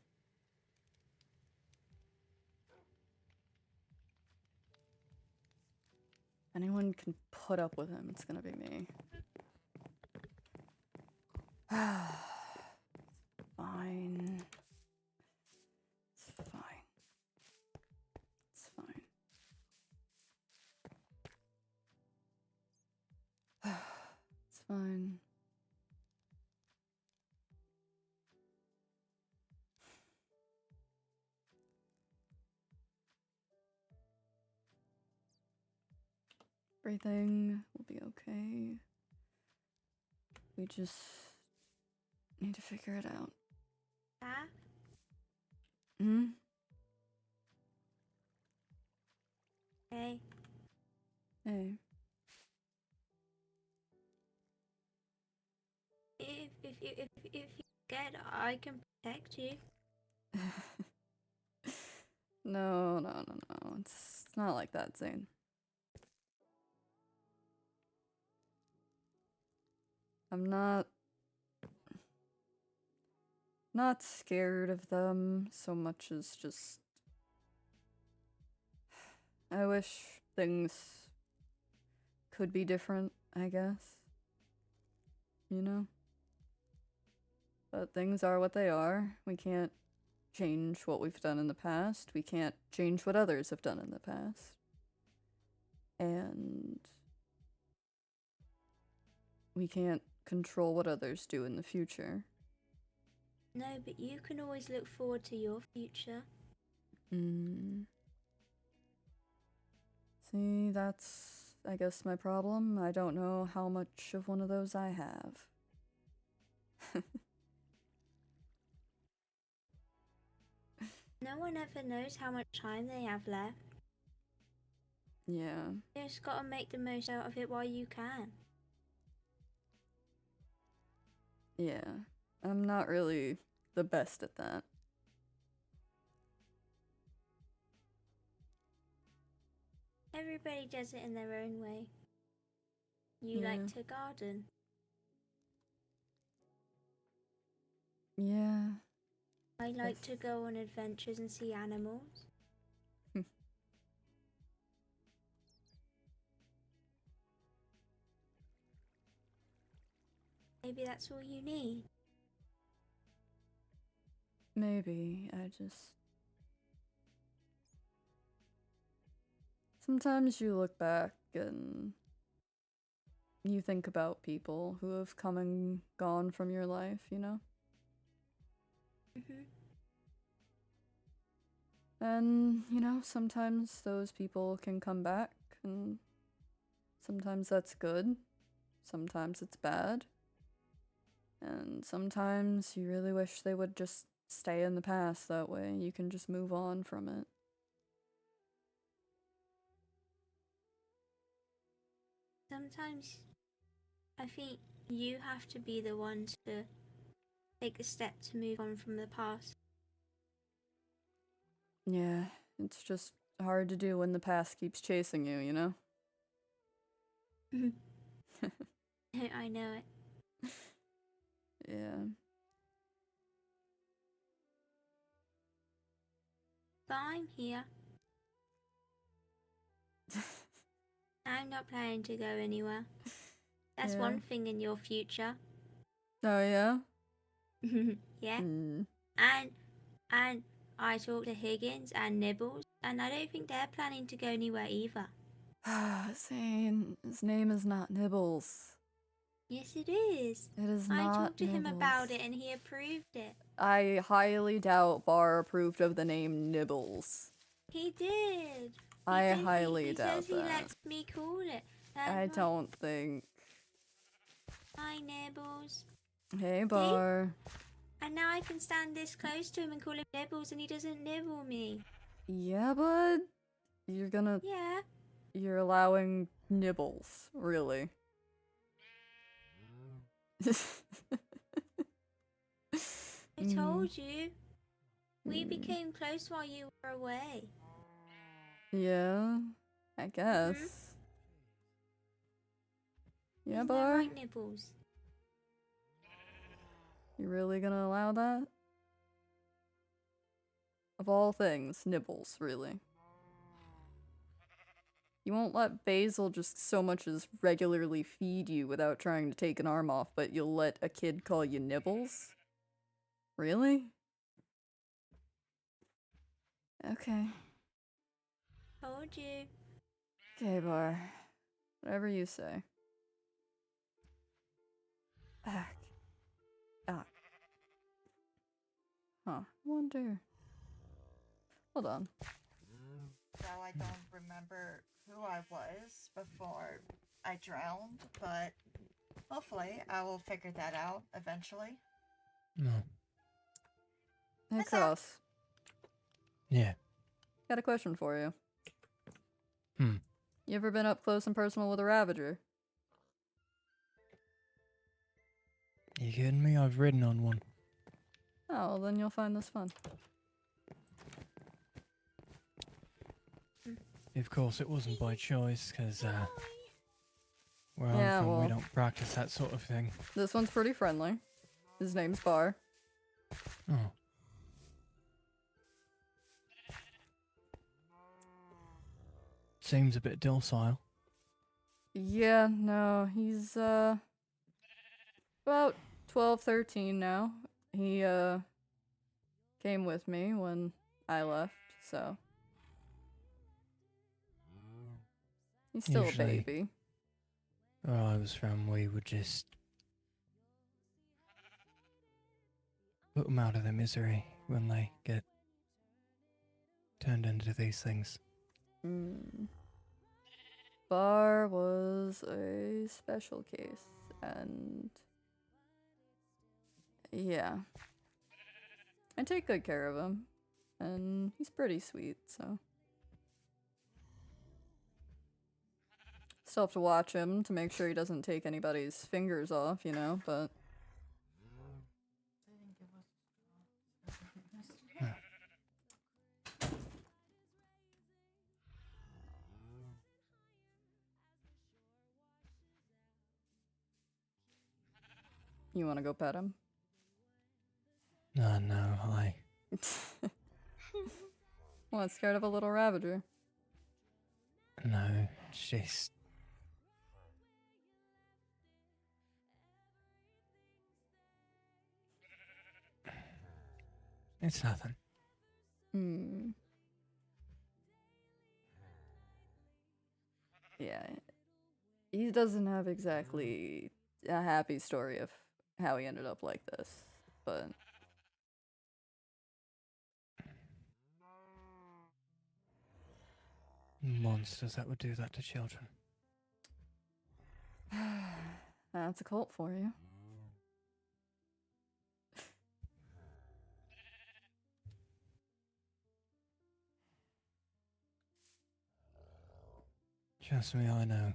S2: anyone can put up with him, it's gonna be me. Fine. It's fine. It's fine. It's fine. Everything will be okay. We just need to figure it out.
S3: Dad?
S2: Hmm?
S3: Hey.
S2: Hey.
S3: If you get, I can protect you.
S2: No. It's not like that, Zane. I'm not scared of them so much as just I wish things could be different, I guess. You know? But things are what they are. We can't change what we've done in the past. We can't change what others have done in the past. And we can't control what others do in the future.
S3: No, but you can always look forward to your future.
S2: See, that's, I guess, my problem. I don't know how much of one of those I have.
S3: No one ever knows how much time they have left.
S2: Yeah.
S3: You just gotta make the most out of it while you can.
S2: Yeah. I'm not really the best at that.
S3: Everybody does it in their own way. You
S2: Yeah.
S3: like to garden.
S2: Yeah.
S3: I like
S2: Yes.
S3: to go on adventures and see animals. Maybe that's all you need.
S2: Maybe. I just... Sometimes you look back and you think about people who have come and gone from your life, you know? And, you know, sometimes those people can come back, and sometimes that's good, sometimes it's bad, and sometimes you really wish they would just stay in the past, that way you can just move on from it.
S3: Sometimes I think you have to be the one to take the step to move on from the past.
S2: Yeah, it's just hard to do when the past keeps chasing you, you know?
S3: I know it.
S2: Yeah.
S3: But I'm here. I'm not planning to go anywhere. That's
S2: Yeah.
S3: one thing in your future.
S2: Oh, yeah?
S3: Yeah.
S2: Mm.
S3: And I talked to Higgins and Nibbles, and I don't think they're planning to go anywhere either.
S2: Zane, his name is not Nibbles.
S3: Yes, it is.
S2: It is
S3: I
S2: not
S3: talked to him about
S2: Nibbles.
S3: it, and he approved it.
S2: I highly doubt Bar approved of the name Nibbles.
S3: He did.
S2: I
S3: He
S2: highly doubt
S3: says he
S2: that.
S3: lets me call it. That's
S2: I
S3: why-
S2: don't think.
S3: Hi, Nibbles.
S2: Hey, Bar.
S3: And now I can stand this close to him and call him Nibbles, and he doesn't nibble me.
S2: Yeah, bud.
S3: Yeah.
S2: You're allowing nibbles, really.
S3: I told you. We became close while you were away.
S2: Yeah, I guess. Yeah,
S3: Isn't that
S2: Bar.
S3: right, Nibbles?
S2: You really gonna allow that? Of all things, nibbles, really. You won't let Basil just so much as regularly feed you without trying to take an arm off, but you'll let a kid call you Nibbles? Really? Okay.
S3: Told you.
S2: Okay, Bar. Whatever you say. Back. Ah. Huh. Wonder. Hold on.
S5: So I don't remember who I was before I drowned, but hopefully I will figure that out eventually.
S6: No.
S2: Hey,
S5: What's that?
S2: Cross.
S6: Yeah.
S2: Got a question for you.
S6: Hmm.
S2: You ever been up close and personal with a Ravager?
S6: You kidding me? I've ridden on one.
S2: Oh, well, then you'll find this fun.
S6: Of course, it wasn't by choice, because where
S2: Yeah,
S6: I'm from, we
S2: well-
S6: don't practice that sort of thing.
S2: This one's pretty friendly. His name's Bar.
S6: Oh. Seems a bit docile.
S2: Yeah, no, he's, about 12, 13 now. He, came with me when I left, so. He's still
S6: Usually-
S2: a baby.
S6: Where I was from, we would just put them out of their misery when they get turned into these things.
S2: Bar was a special case, and yeah. I take good care of him, and he's pretty sweet, so. Still have to watch him to make sure he doesn't take anybody's fingers off, you know, but. You want to go pet him?
S6: No,
S2: What, scared of a little Ravager?
S6: no, it's just... It's nothing.
S2: Yeah. He doesn't have exactly a happy story of how he ended up like this, but.
S6: Monsters that would do that to children.
S2: That's a cult for you.
S6: Trust me, I know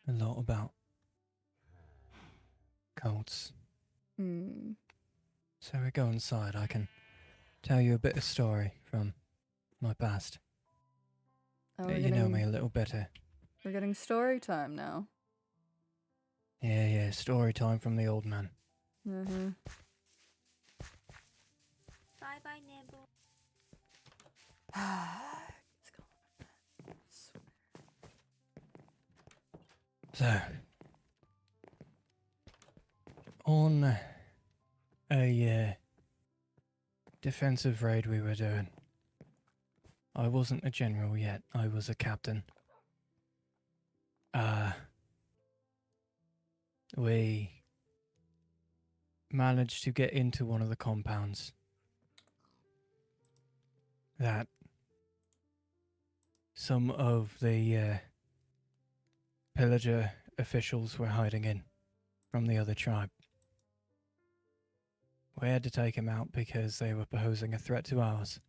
S6: a lot about cults. So we go inside, I can tell you a bit of story from my past.
S2: Oh,
S6: Let you know me a little better.
S2: We're getting story time now.
S6: Yeah, story time from the old man.
S2: Mm-hmm.
S3: Bye bye, Nibble.
S2: It's
S6: So, on a defensive raid we were doing, I wasn't a general yet, I was a captain. We managed to get into one of the compounds that some of the pillager officials were hiding in from the other tribe. We had to take him out because they were posing a threat to ours.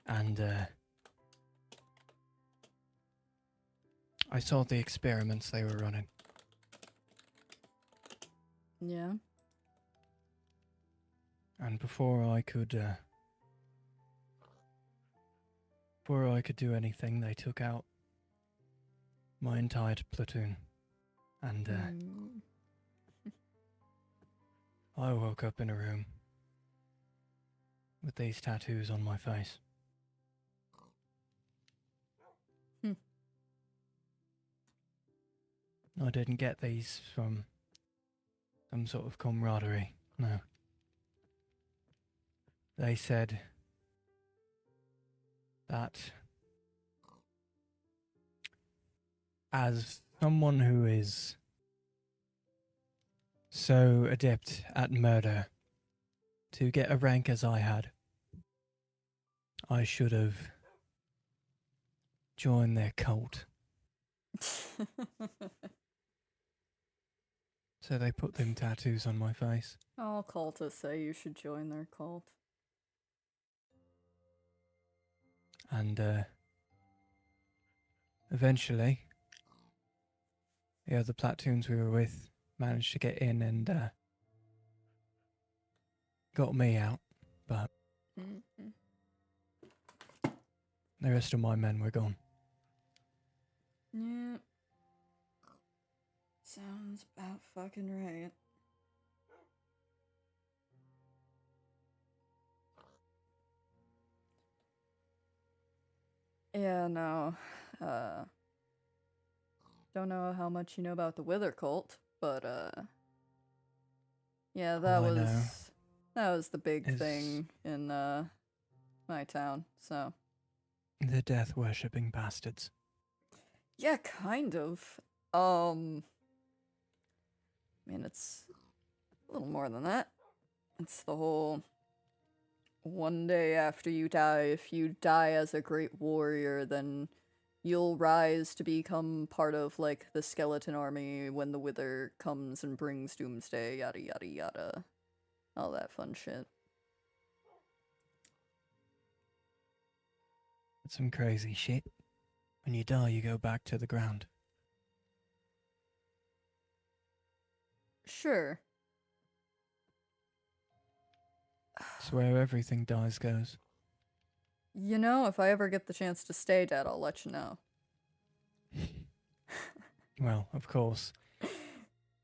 S6: And I saw the experiments they were running.
S2: Yeah.
S6: And before I could do anything, they took out my entire platoon. And I woke up in a room with these tattoos on my face. I didn't get these from some sort of camaraderie, no. They said that as someone who is so adept at murder, to get a rank as I had, I should have joined their cult. So they put them tattoos on my face.
S2: All cultists say you should join their cult.
S6: And eventually, the other platoons we were with managed to get in and got me out, but
S2: Mm-hmm.
S6: the rest of my men were gone.
S2: Yeah. Sounds about fucking right. Yeah, no. Don't know how much you know about the Wither cult, but yeah, that
S6: All I know
S2: was the big
S6: is-
S2: thing in my town. So
S6: The death worshipping bastards.
S2: yeah, kind of. I mean, it's a little more than that. It's the whole one day after you die, if you die as a great warrior, then you'll rise to become part of, like, the skeleton army when the Wither comes and brings doomsday, yada yada yada. All that fun shit.
S6: It's some crazy shit. When you die, you go back to the ground.
S2: Sure.
S6: It's where everything dies goes.
S2: You know, if I ever get the chance to stay dead, I'll let you know.
S6: Well, of course,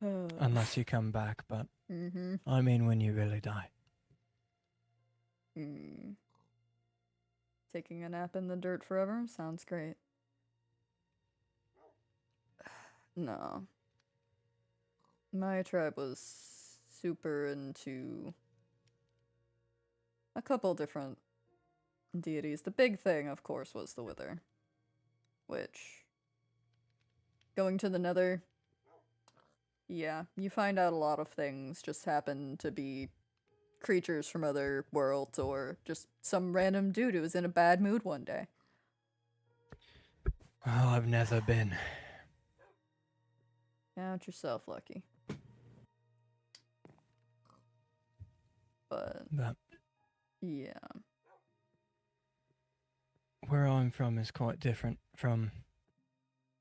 S6: unless you come back, but
S2: Mm-hmm.
S6: I mean when you really die.
S2: Taking a nap in the dirt forever? Sounds great. No. My tribe was super into a couple different deities. The big thing, of course, was the Wither. Which, going to the Nether, yeah, you find out a lot of things just happen to be creatures from other worlds or just some random dude who was in a bad mood one day.
S6: Oh, I've never been.
S2: Count yourself lucky. But,
S6: But
S2: yeah.
S6: where I'm from is quite different from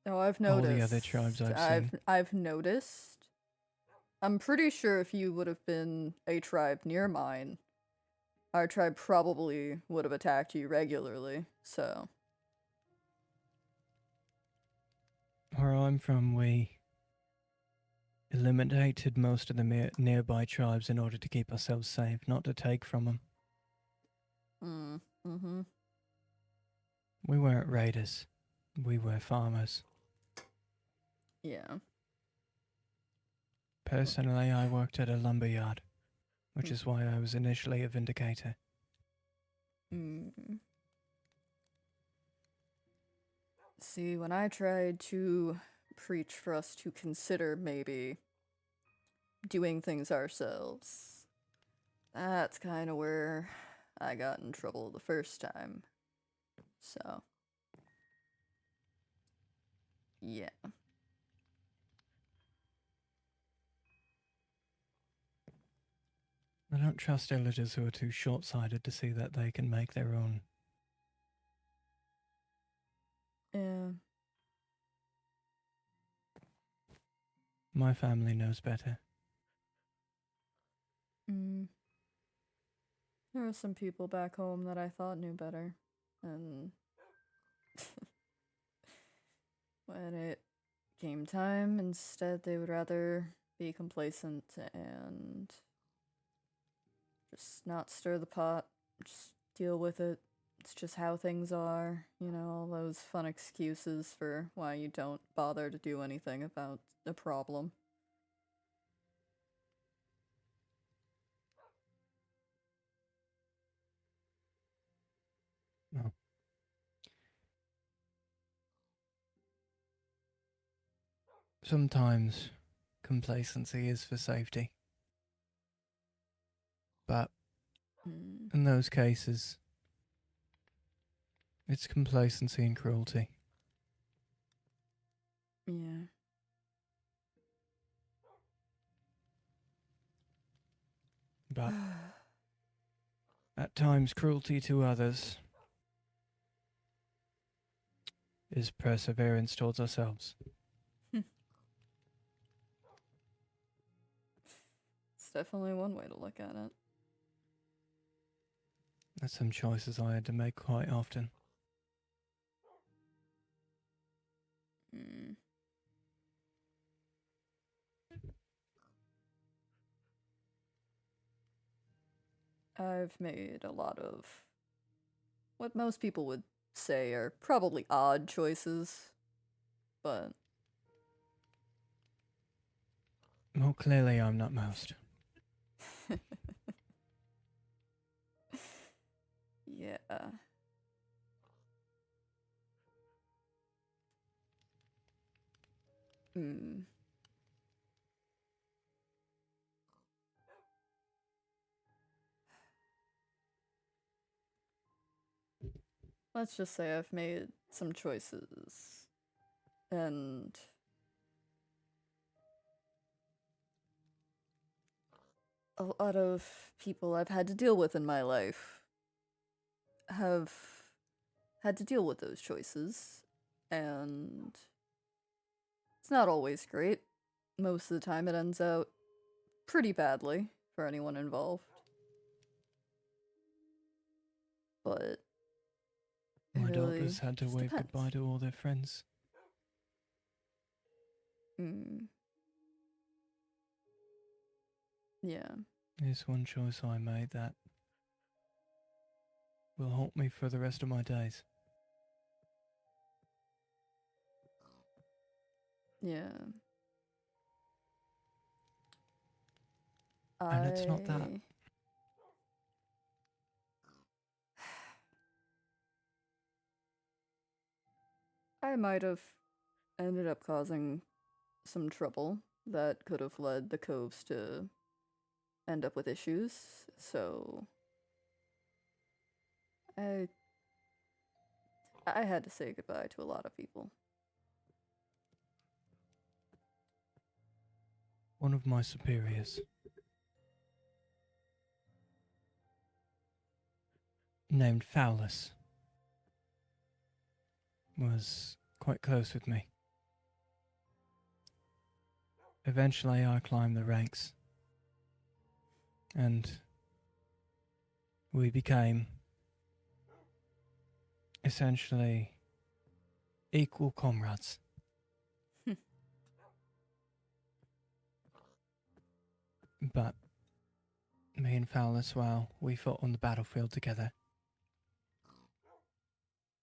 S2: Oh, I've
S6: all
S2: noticed.
S6: the other tribes I've seen.
S2: I've noticed. I'm pretty sure if you would have been a tribe near mine, our tribe probably would have attacked you regularly, so.
S6: Where I'm from, we eliminated most of the nearby tribes in order to keep ourselves safe, not to take from them.
S2: Mm-hmm.
S6: We weren't raiders. We were farmers.
S2: Yeah.
S6: Personally, I worked at a lumber yard, which is why I was initially a vindicator.
S2: See, when I tried to preach for us to consider maybe doing things ourselves, that's kind of where I got in trouble the first time. So, yeah.
S6: I don't trust villagers who are too short-sighted to see that they can make their own.
S2: Yeah.
S6: My family knows better.
S2: There were some people back home that I thought knew better, and when it came time, instead they would rather be complacent and just not stir the pot, just deal with it, it's just how things are, you know, all those fun excuses for why you don't bother to do anything about a problem.
S6: No. Sometimes complacency is for safety. But
S2: Mm,
S6: in those cases, it's complacency and cruelty.
S2: yeah.
S6: But at times, cruelty to others is perseverance towards ourselves.
S2: It's definitely one way to look at it.
S6: That's some choices I had to make quite often.
S2: Mm. I've made a lot of what most people would say are probably odd choices, but
S6: Well, clearly I'm not most.
S2: yeah. Hmm. Let's just say I've made some choices, and a lot of people I've had to deal with in my life have had to deal with those choices, and it's not always great. Most of the time, it ends out pretty badly for anyone involved. But it
S6: My
S2: really
S6: daughters had to
S2: just
S6: wave
S2: depends.
S6: goodbye to all their friends.
S2: Mm. Yeah.
S6: There's one choice I made that will haunt me for the rest of my days.
S2: Yeah.
S6: And it's not that.
S2: I might have ended up causing some trouble that could have led the Coves to end up with issues, so I I had to say goodbye to a lot of people.
S6: One of my superiors, named Fowlus, was quite close with me. Eventually, I climbed the ranks, and we became essentially equal comrades. But me and Fowlus, while we fought on the battlefield together,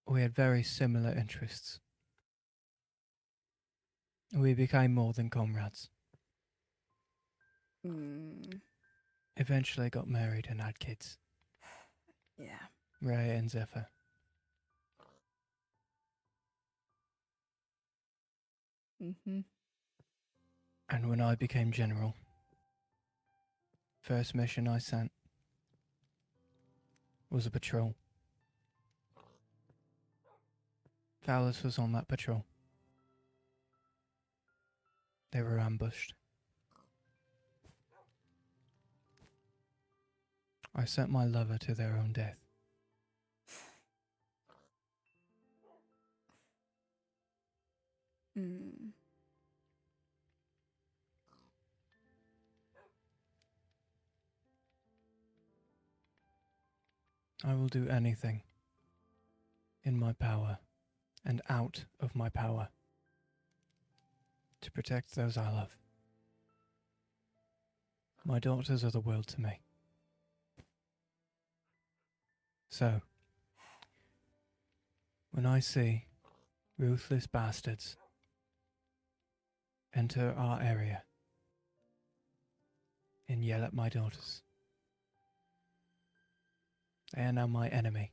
S6: we had very similar interests. We became more than comrades.
S2: Mm.
S6: Eventually got married and had kids.
S2: Yeah.
S6: Ray and Zephyr.
S2: Mm-hmm.
S6: And when I became general, first mission I sent was a patrol. Fowlus was on that patrol. They were ambushed. I sent my lover to their own death.
S2: Mm.
S6: I will do anything in my power and out of my power to protect those I love. My daughters are the world to me. So, when I see ruthless bastards enter our area and yell at my daughters. They are now my enemy.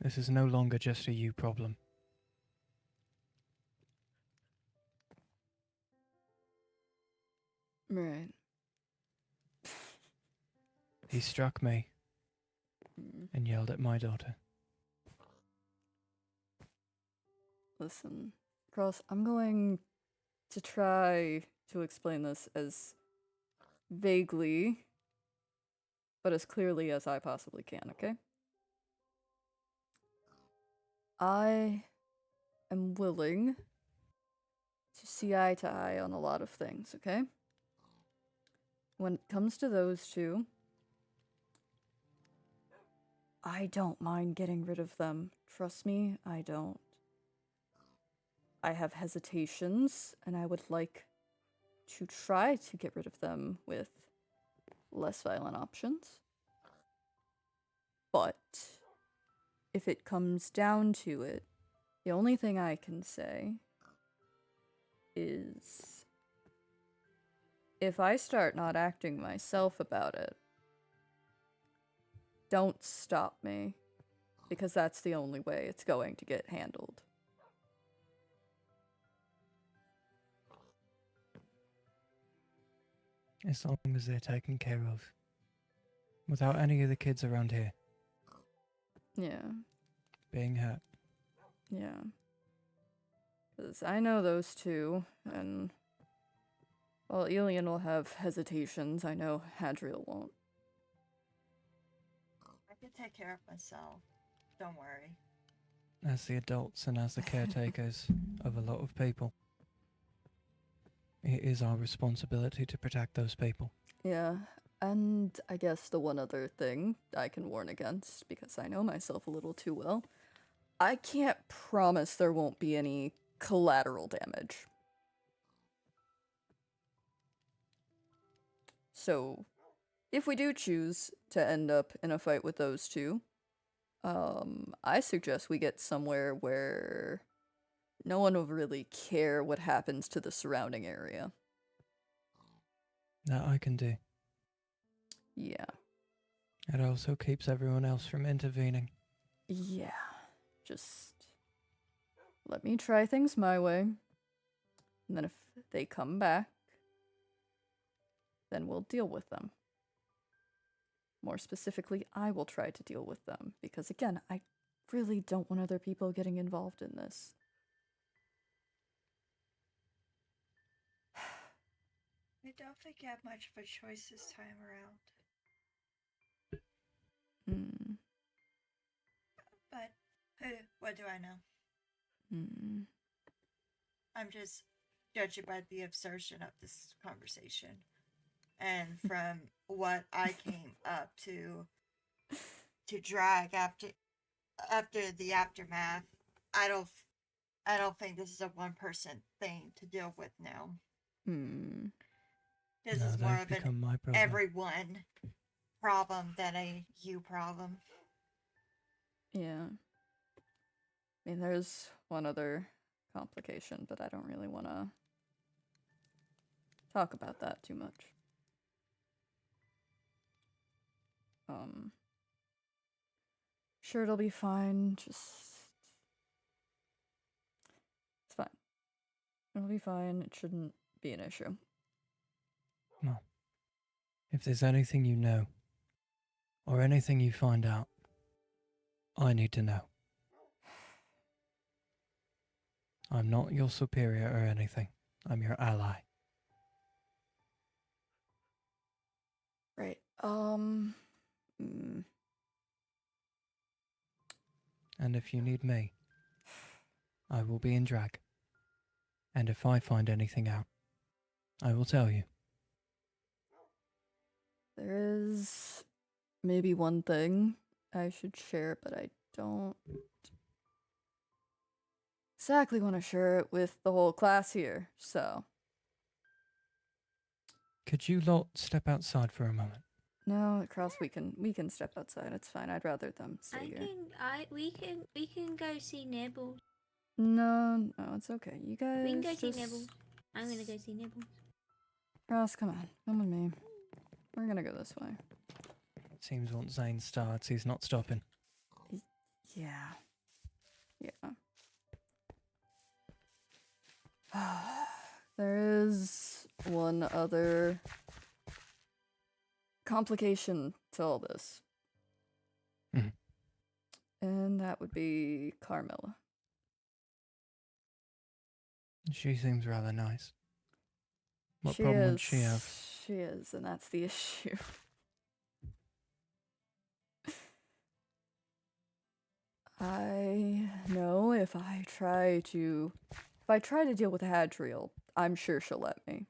S6: This is no longer just a you problem.
S2: Right.
S6: He struck me
S2: Mm.
S6: and yelled at my daughter.
S2: Listen, Cross, I'm going to try to explain this as vaguely, but as clearly as I possibly can, okay? I am willing to see eye to eye on a lot of things, okay? When it comes to those two, I don't mind getting rid of them. Trust me, I don't. I have hesitations, and I would like to try to get rid of them with less violent options. But if it comes down to it, the only thing I can say is if I start not acting myself about it, don't stop me, because that's the only way it's going to get handled.
S6: As long as they're taken care of. Without any of the kids around here
S2: Yeah,
S6: being hurt.
S2: yeah. Because I know those two, and while Elian will have hesitations, I know Hadriel won't.
S5: I can take care of myself. Don't worry.
S6: As the adults and as the caretakers of a lot of people, it is our responsibility to protect those people.
S2: Yeah, and I guess the one other thing I can warn against, because I know myself a little too well, I can't promise there won't be any collateral damage. So, if we do choose to end up in a fight with those two, I suggest we get somewhere where no one will really care what happens to the surrounding area.
S6: That I can do.
S2: Yeah.
S6: It also keeps everyone else from intervening.
S2: Yeah. Just let me try things my way. And then if they come back, then we'll deal with them. More specifically, I will try to deal with them. Because again, I really don't want other people getting involved in this.
S5: I don't think you have much of a choice this time around.
S2: Hmm.
S5: But, what do I know?
S2: Hmm.
S5: I'm just judging by the absorption of this conversation. And from what I came up to drag after the aftermath, I don't think this is a one person thing to deal with now.
S2: Hmm.
S5: This
S6: No,
S5: is more
S6: they've
S5: of an
S6: become my problem.
S5: everyone problem than a you problem.
S2: Yeah. I mean, there's one other complication, but I don't really want to talk about that too much. Sure, it'll be fine. Just it's fine. It'll be fine. It shouldn't be an issue.
S6: Well, if there's anything you know, or anything you find out, I need to know. I'm not your superior or anything. I'm your ally.
S2: Right.
S6: And if you need me, I will be in drag. And if I find anything out, I will tell you.
S2: There is maybe one thing I should share, but I don't exactly want to share it with the whole class here, so.
S6: Could you lot step outside for a moment?
S2: No, Cross, we can step outside. It's fine. I'd rather them stay here.
S3: We can go see Nibbles.
S2: No, it's okay. You guys
S3: We can go see
S2: just...
S3: Nibbles. I'm gonna go see Nibbles.
S2: Cross, come on. Come with me. We're gonna go this way.
S6: Seems once Zane starts, he's not stopping.
S2: Yeah. Yeah. There is one other complication to all this.
S6: Mhm.
S2: And that would be Carmilla.
S6: She seems rather nice. What
S2: She
S6: problem
S2: is,
S6: would she have?
S2: She is, and that's the issue. I know if I try to deal with Hadriel, I'm sure she'll let me.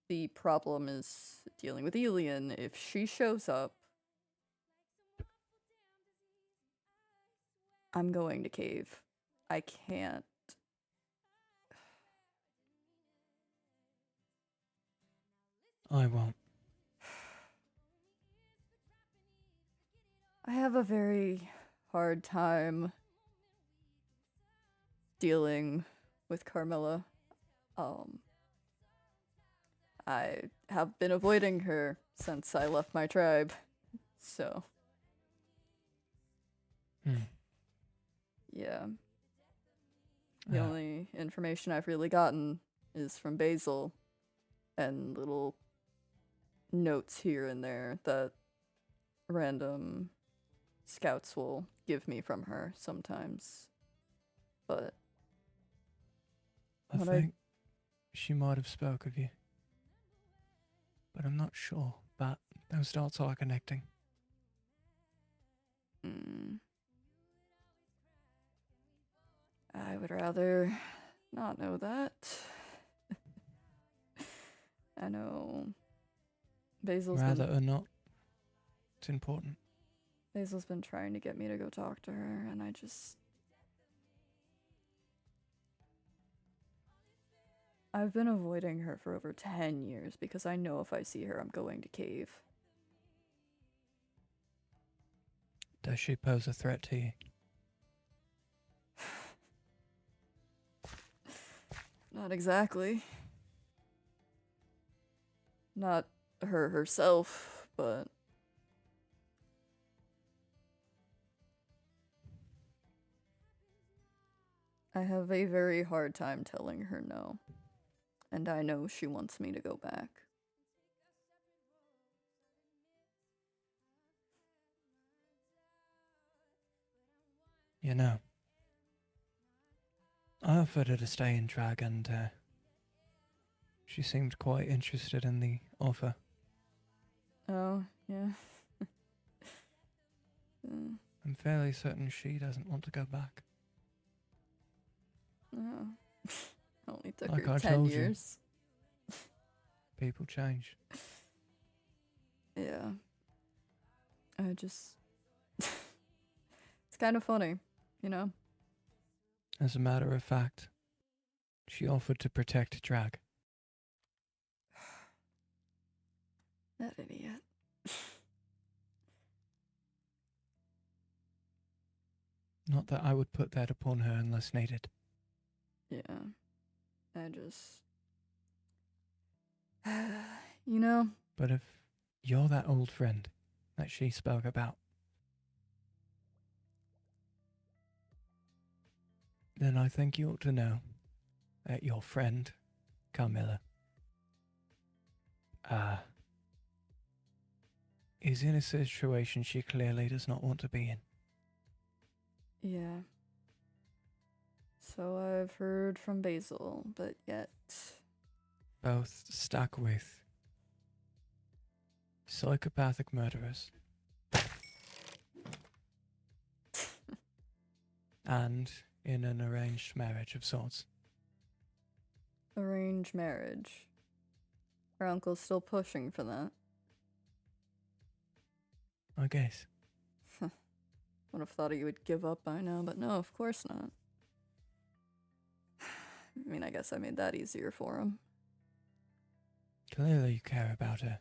S2: The problem is dealing with Elian. If she shows up, I'm going to cave. I can't.
S6: I won't.
S2: I have a very hard time dealing with Carmilla. I have been avoiding her since I left my tribe, so yeah. The only information I've really gotten is from Basil and little notes here and there that random scouts will give me from her sometimes. But
S6: I think she might have spoke of you. But I'm not sure, but those dots are connecting.
S2: I would rather not know that. I know Basil's
S6: Rather or not, it's important.
S2: Basil's been trying to get me to go talk to her, and I've been avoiding her for over 10 years because I know if I see her, I'm going to cave.
S6: Does she pose a threat to you?
S2: Not exactly. Not her herself, but I have a very hard time telling her no. And I know she wants me to go back.
S6: You know, I offered her to stay in drag and she seemed quite interested in the offer.
S2: Oh, yeah.
S6: I'm fairly certain she doesn't want to go back.
S2: Oh. Only took
S6: Like
S2: her
S6: I
S2: 10
S6: told you.
S2: years.
S6: People change.
S2: Yeah. I just... It's kind of funny, you know?
S6: As a matter of fact, she offered to protect Drag.
S2: That idiot.
S6: Not that I would put that upon her unless needed.
S2: Yeah. I just... You know?
S6: But if you're that old friend that she spoke about, then I think you ought to know that your friend, Carmilla, is in a situation she clearly does not want to be in.
S2: Yeah. So I've heard from Basil, but yet...
S6: Both stuck with psychopathic murderers and in an arranged marriage of sorts.
S2: Arranged marriage. Her uncle's still pushing for that.
S6: I guess.
S2: Would have thought he would give up by now, but no, of course not. I mean, I guess I made that easier for him.
S6: Clearly you care about her.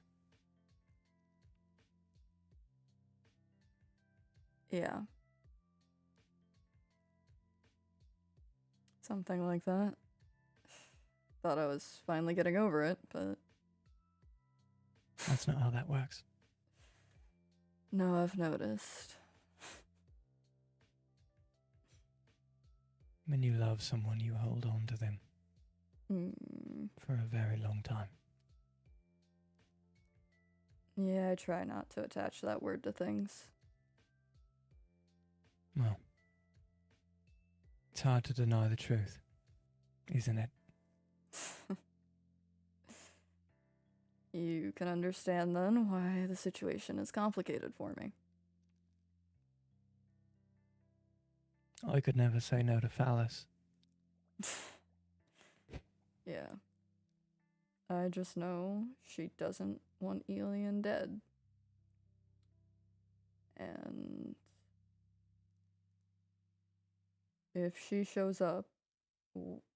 S2: Yeah. Something like that. Thought I was finally getting over it, but
S6: That's not how that works.
S2: no, I've noticed.
S6: When you love someone, you hold on to them
S2: Hmm.
S6: for a very long time.
S2: Yeah, I try not to attach that word to things.
S6: Well, it's hard to deny the truth, isn't it?
S2: You can understand then why the situation is complicated for me.
S6: I could never say no to Phallus.
S2: Yeah. I just know she doesn't want Elian dead. And if she shows up,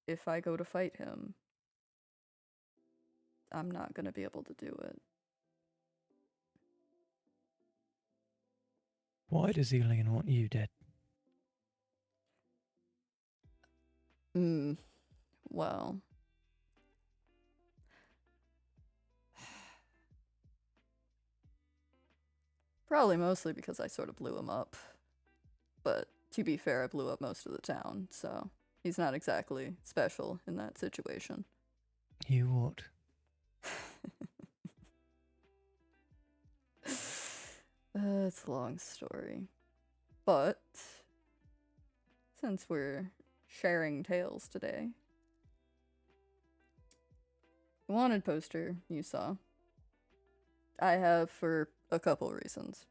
S2: if I go to fight him, I'm not gonna be able to do it.
S6: Why does Elian want you dead?
S2: Well. Probably mostly because I sort of blew him up. But to be fair, I blew up most of the town, so he's not exactly special in that situation.
S6: You what?
S2: It's a long story. But since we're sharing tales today, the wanted poster you saw, I have for a couple reasons.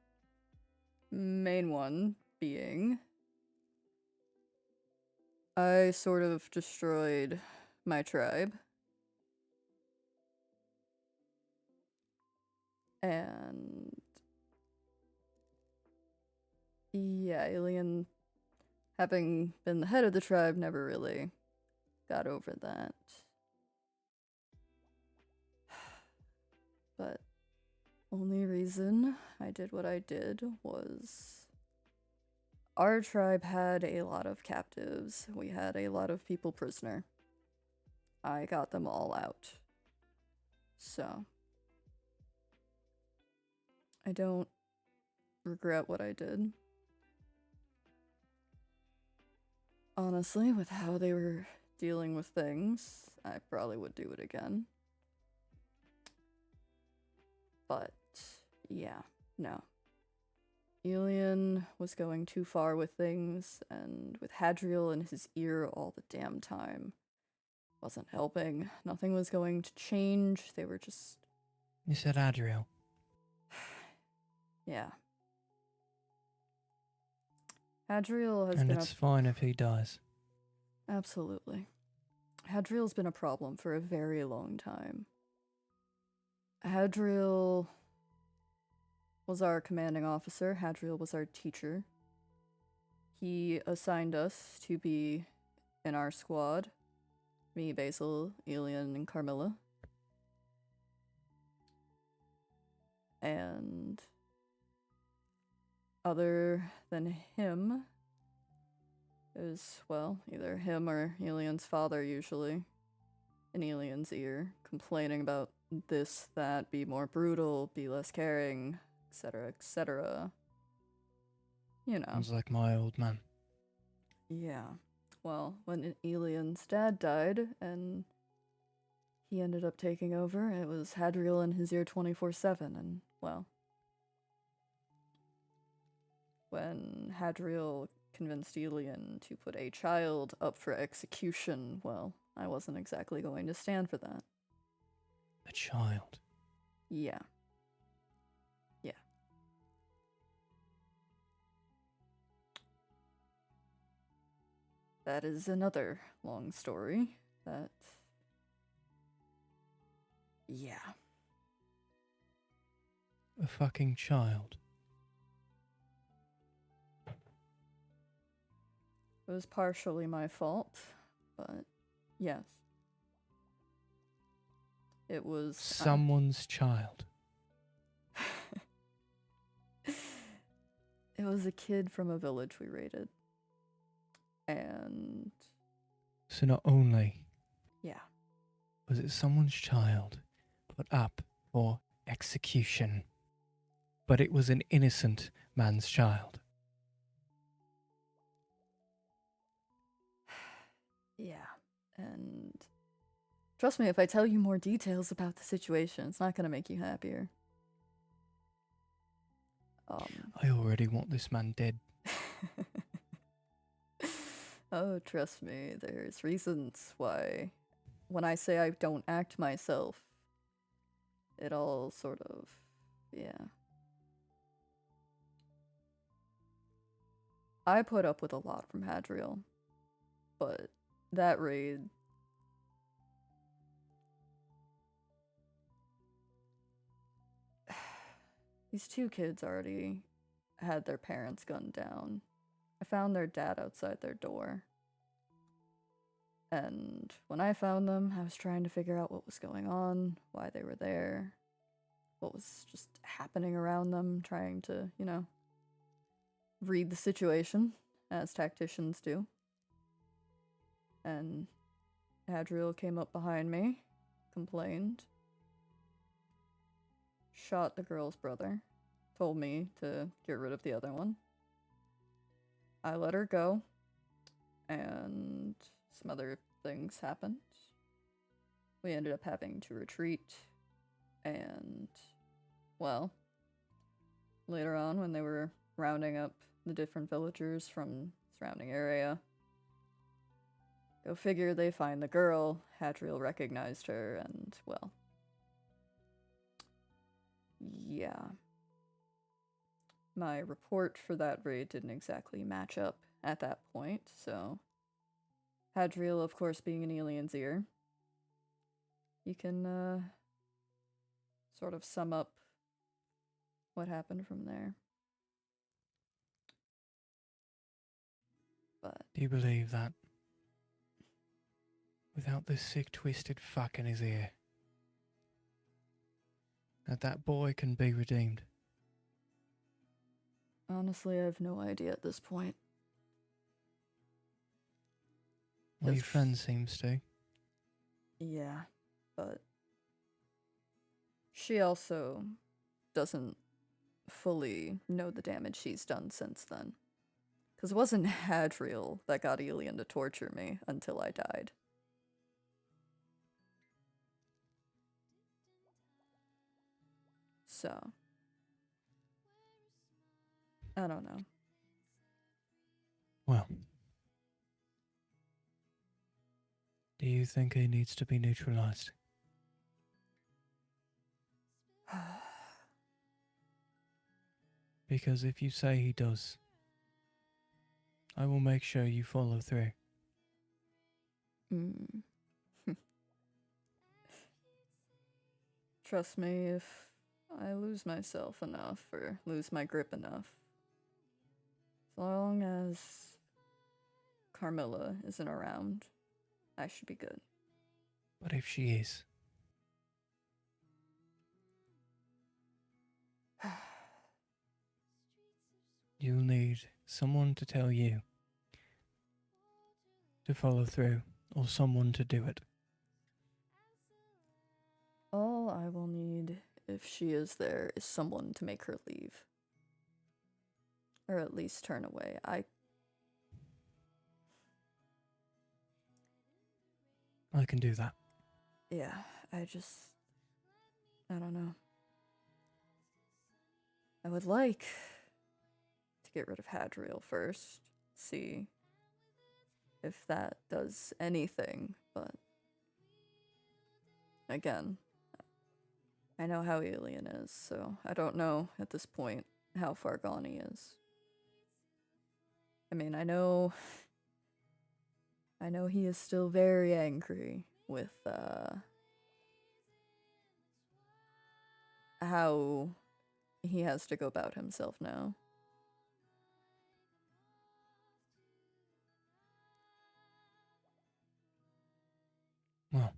S2: Main one being I sort of destroyed my tribe. And yeah, Alien, having been the head of the tribe, never really got over that. But only reason I did what I did was our tribe had a lot of captives. We had a lot of people prisoner. I got them all out. So I don't regret what I did. Honestly, with how they were dealing with things, I probably would do it again. But yeah, no. Elian was going too far with things, and with Hadriel in his ear all the damn time wasn't helping. Nothing was going to change. They were just...
S6: You said Adriel.
S2: Yeah. Hadriel has
S6: And
S2: been
S6: it's fine if he dies.
S2: Absolutely. Hadriel's been a problem for a very long time. Hadriel was our commanding officer. Hadriel was our teacher. He assigned us to be in our squad. Me, Basil, Elian, and Carmilla. And other than him, it was, well, either him or Elian's father usually in Elian's ear, complaining about this, that, be more brutal, be less caring, etc., etc. You know.
S6: Sounds like my old man.
S2: Yeah. Well, when Elian's dad died and he ended up taking over, it was Hadriel in his ear 24/7, and, well, when Hadriel convinced Elian to put a child up for execution, well, I wasn't exactly going to stand for that.
S6: A child.
S2: Yeah. Yeah. That is another long story that... Yeah.
S6: A fucking child.
S2: It was partially my fault, but yes. It was...
S6: Someone's child.
S2: It was a kid from a village we raided. And
S6: So not only
S2: yeah.
S6: was it someone's child put up for execution, but it was an innocent man's child.
S2: Yeah. And trust me, if I tell you more details about the situation, it's not going to make you happier.
S6: I already want this man dead.
S2: Oh, trust me, there's reasons why when I say I don't act myself, it all sort of, yeah. I put up with a lot from Hadriel, but that raid... These two kids already had their parents gunned down. I found their dad outside their door. And when I found them, I was trying to figure out what was going on, why they were there, what was just happening around them, trying to, you know, read the situation, as tacticians do. And Hadriel came up behind me, complained, shot the girl's brother, told me to get rid of the other one. I let her go, and some other things happened. We ended up having to retreat, and, well, later on when they were rounding up the different villagers from surrounding area, go figure, they find the girl. Hadriel recognized her, and, well, yeah. My report for that raid didn't exactly match up at that point, so Hadriel, of course, being an alien's ear, you can, sort of sum up what happened from there. But
S6: Do you believe that? Without this sick, twisted fuck in his ear, that boy can be redeemed?
S2: honestly, I have no idea at this point.
S6: Well, your
S2: It's-
S6: friend seems to.
S2: Yeah, but she also doesn't fully know the damage she's done since then. Because it wasn't Hadriel that got Elian to torture me until I died. So, I don't know.
S6: Well, do you think he needs to be neutralized? Because if you say he does, I will make sure you follow through.
S2: Mm. Trust me, if I lose myself enough or lose my grip enough, as long as Carmilla isn't around, I should be good.
S6: But if she is, you'll need someone to tell you to follow through, or someone to do it.
S2: All I will need, if she is there, is someone to make her leave. Or at least turn away.
S6: I can do that.
S2: Yeah, I don't know. I would like to get rid of Hadriel first, see if that does anything, but again, I know how Alien is, so I don't know at this point how far gone he is. I mean, I know he is still very angry with how he has to go about himself now.
S6: Well,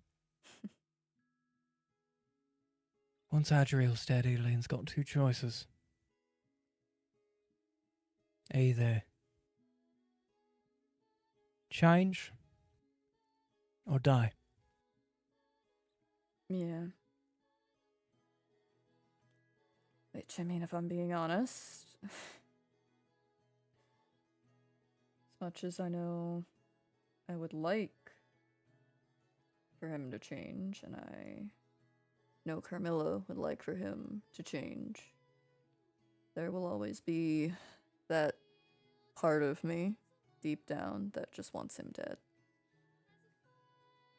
S6: once Adriel's dead, Alien's got two choices. either change or die.
S2: Yeah. Which, I mean, if I'm being honest, as much as I know I would like for him to change, and I know Carmilla would like for him to change, there will always be that part of me deep down that just wants him dead.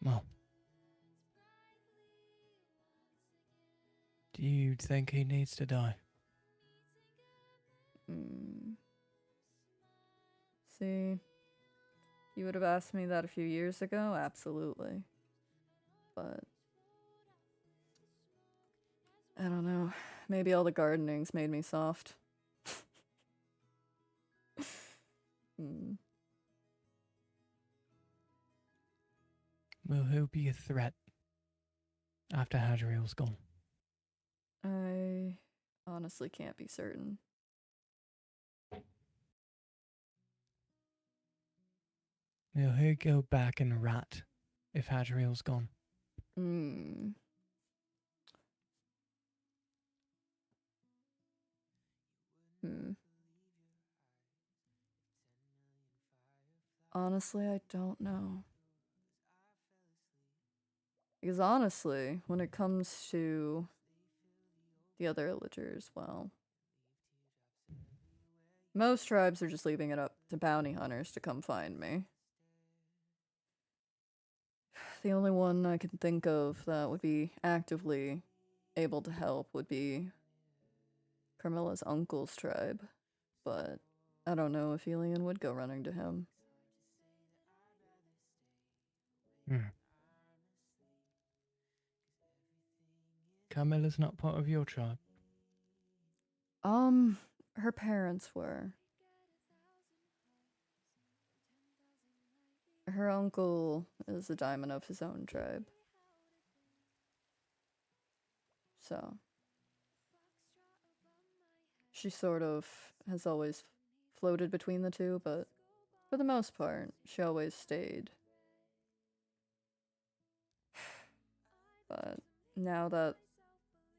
S6: Well, do you think he needs to die?
S2: See, you would have asked me that a few years ago, absolutely. But I don't know. Maybe all the gardening's made me soft.
S6: Will who be a threat after Hadriel's gone?
S2: I honestly can't be certain.
S6: Will who go back and rat if Hadriel's gone?
S2: Honestly, I don't know. Because honestly, when it comes to the other illagers, well, most tribes are just leaving it up to bounty hunters to come find me. The only one I can think of that would be actively able to help would be Carmilla's uncle's tribe, but I don't know if Elian would go running to him.
S6: Carmilla's not part of your tribe.
S2: Her parents were. Her uncle is a diamond of his own tribe. So, she sort of has always floated between the two, but for the most part, she always stayed. But now that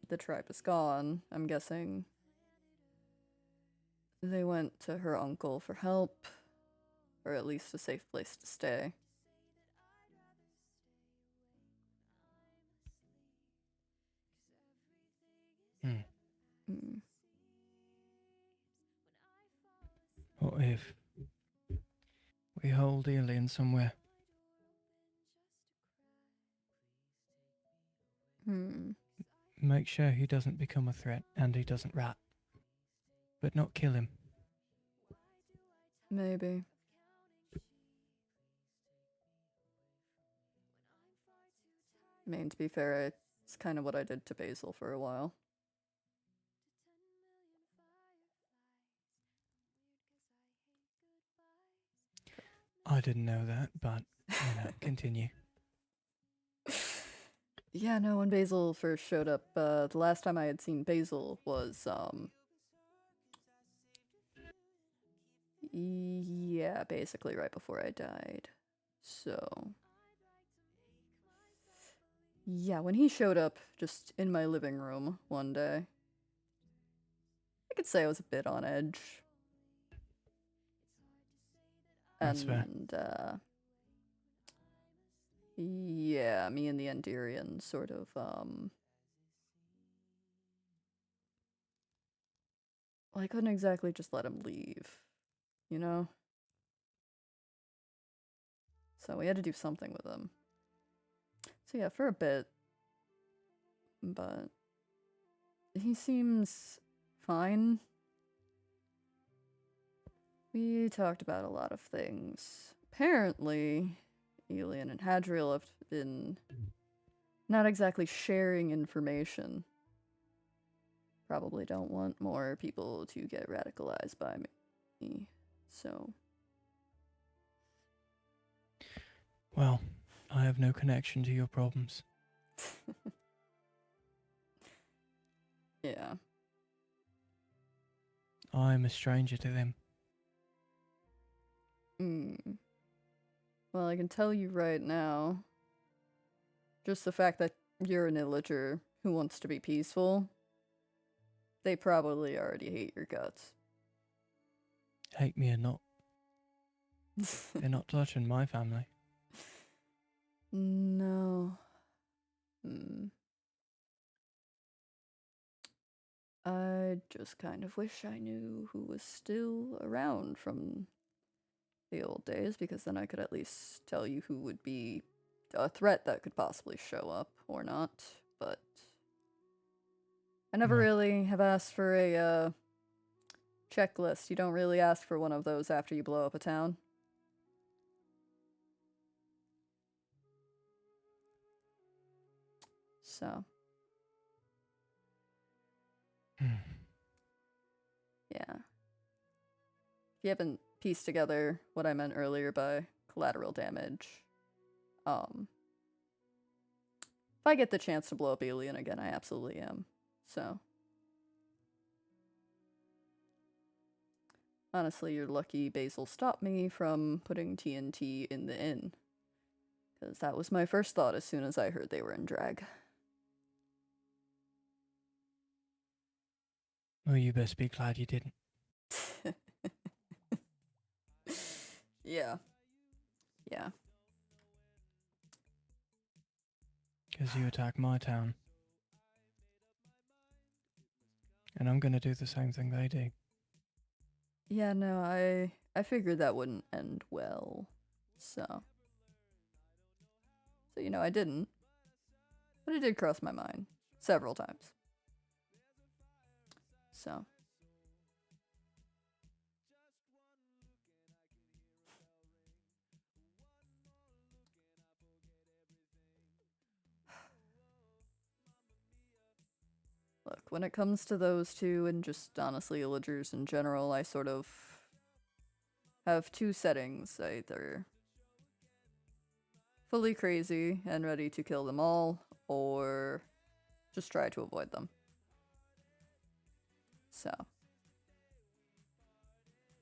S2: the tribe is gone, I'm guessing they went to her uncle for help, or at least a safe place to stay.
S6: What if we hold Alien somewhere? Make sure he doesn't become a threat and he doesn't rat. But not kill him.
S2: Maybe. I mean, to be fair, it's kind of what I did to Basil for a while.
S6: I didn't know that, but, continue.
S2: Yeah, no, when Basil first showed up, the last time I had seen Basil was, yeah, basically right before I died. So, yeah, when he showed up just in my living room one day, I could say I was a bit on edge.
S6: That's fair.
S2: And, yeah, me and the Endirian sort of, well, I couldn't exactly just let him leave, you know? So we had to do something with him. So yeah, for a bit. But he seems fine. We talked about a lot of things. Apparently, Elian and Hadriel have been not exactly sharing information. Probably don't want more people to get radicalized by me. So.
S6: Well, I have no connection to your problems.
S2: Yeah.
S6: I'm a stranger to them.
S2: Well, I can tell you right now, just the fact that you're an illager who wants to be peaceful, they probably already hate your guts.
S6: Hate me or not, they're not touching my family.
S2: No. I just kind of wish I knew who was still around from the old days, because then I could at least tell you who would be a threat that could possibly show up or not, but I never
S6: No.
S2: really have asked for a checklist. You don't really ask for one of those after you blow up a town. So, yeah. If you haven't pieced together what I meant earlier by collateral damage, if I get the chance to blow up Alien again, I absolutely am. So, honestly, you're lucky Basil stopped me from putting TNT in the inn, because that was my first thought as soon as I heard they were in drag.
S6: Well, you best be glad you didn't.
S2: Yeah. Yeah.
S6: Because you attacked my town. And I'm gonna do the same thing they do.
S2: Yeah, no, I figured that wouldn't end well. So, you know, I didn't. But it did cross my mind several times. So, look, when it comes to those two, and just honestly illagers in general, I sort of have two settings. Either fully crazy and ready to kill them all, or just try to avoid them. So.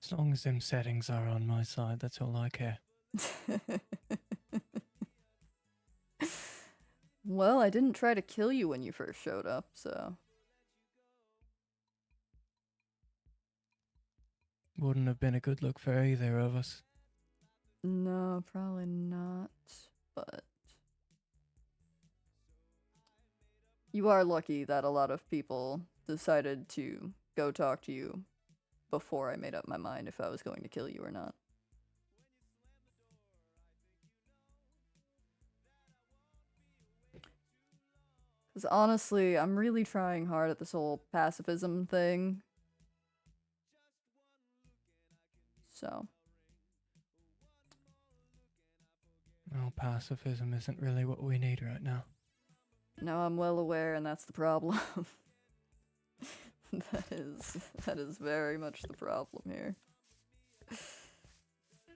S6: As long as them settings are on my side, that's all I care.
S2: Well, I didn't try to kill you when you first showed up, so.
S6: Wouldn't have been a good look for either of us.
S2: No, probably not, but you are lucky that a lot of people decided to go talk to you before I made up my mind if I was going to kill you or not. Because honestly, I'm really trying hard at this whole pacifism thing. So.
S6: Well, pacifism isn't really what we need right now.
S2: No, I'm well aware, and that's the problem. that is very much the problem here.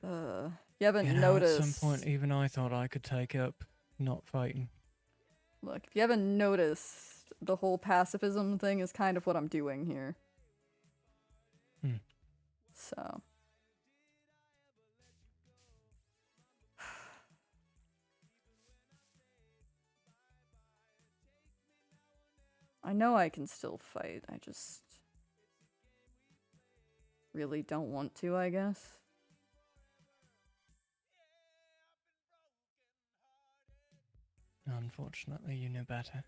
S2: You haven't noticed.
S6: At some point, even I thought I could take up not fighting.
S2: Look, if you haven't noticed, the whole pacifism thing is kind of what I'm doing here. So. I know I can still fight, I just really don't want to, I guess.
S6: Unfortunately, you know better.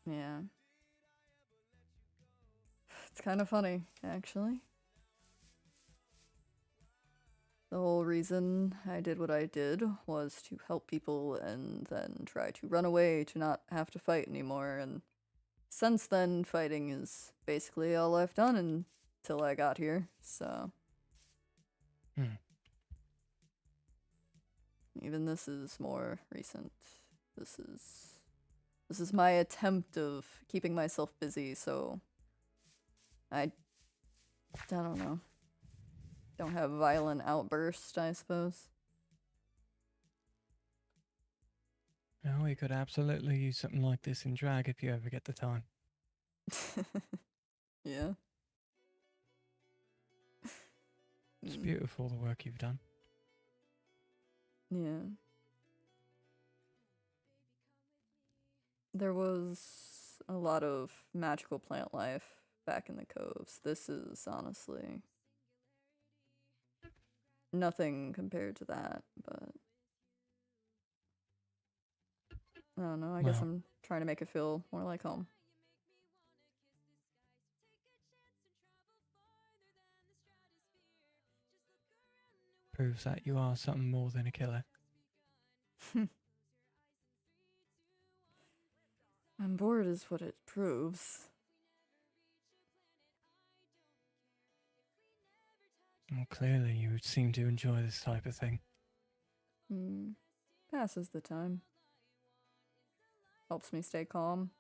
S2: Yeah. It's kind of funny, actually. The whole reason I did what I did was to help people and then try to run away to not have to fight anymore, and since then, fighting is basically all I've done until I got here, so. Even this is more recent. This is my attempt of keeping myself busy, so I don't know. Don't have violent outbursts, I suppose.
S6: Well, we could absolutely use something like this in drag if you ever get the time.
S2: Yeah.
S6: It's
S2: Mm,
S6: beautiful, the work you've done.
S2: yeah. There was a lot of magical plant life back in the coves. This is honestly nothing compared to that, but I don't know. I guess
S6: Well,
S2: I'm trying to make it feel more like home.
S6: proves that you are something more than a killer.
S2: I'm bored is what it proves.
S6: Well, clearly you seem to enjoy this type of thing.
S2: Hmm. Passes the time. Helps me stay calm.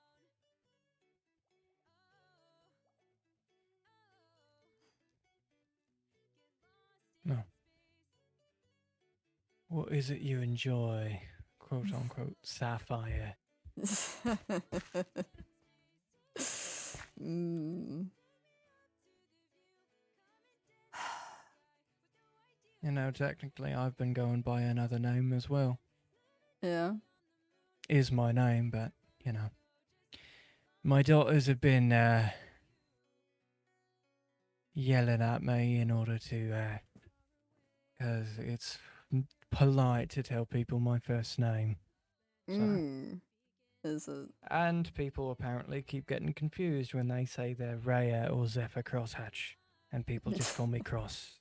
S6: No. What is it you enjoy, quote unquote, Sapphire?
S2: mm.
S6: You know, technically I've been going by another name as well.
S2: Yeah.
S6: Is my name, but, you know. My daughters have been yelling at me in order to, because it's polite to tell people my first name. So.
S2: Mm. Is it?
S6: And people apparently keep getting confused when they say they're Raya or Zephyr Crosshatch, and people just call me Cross.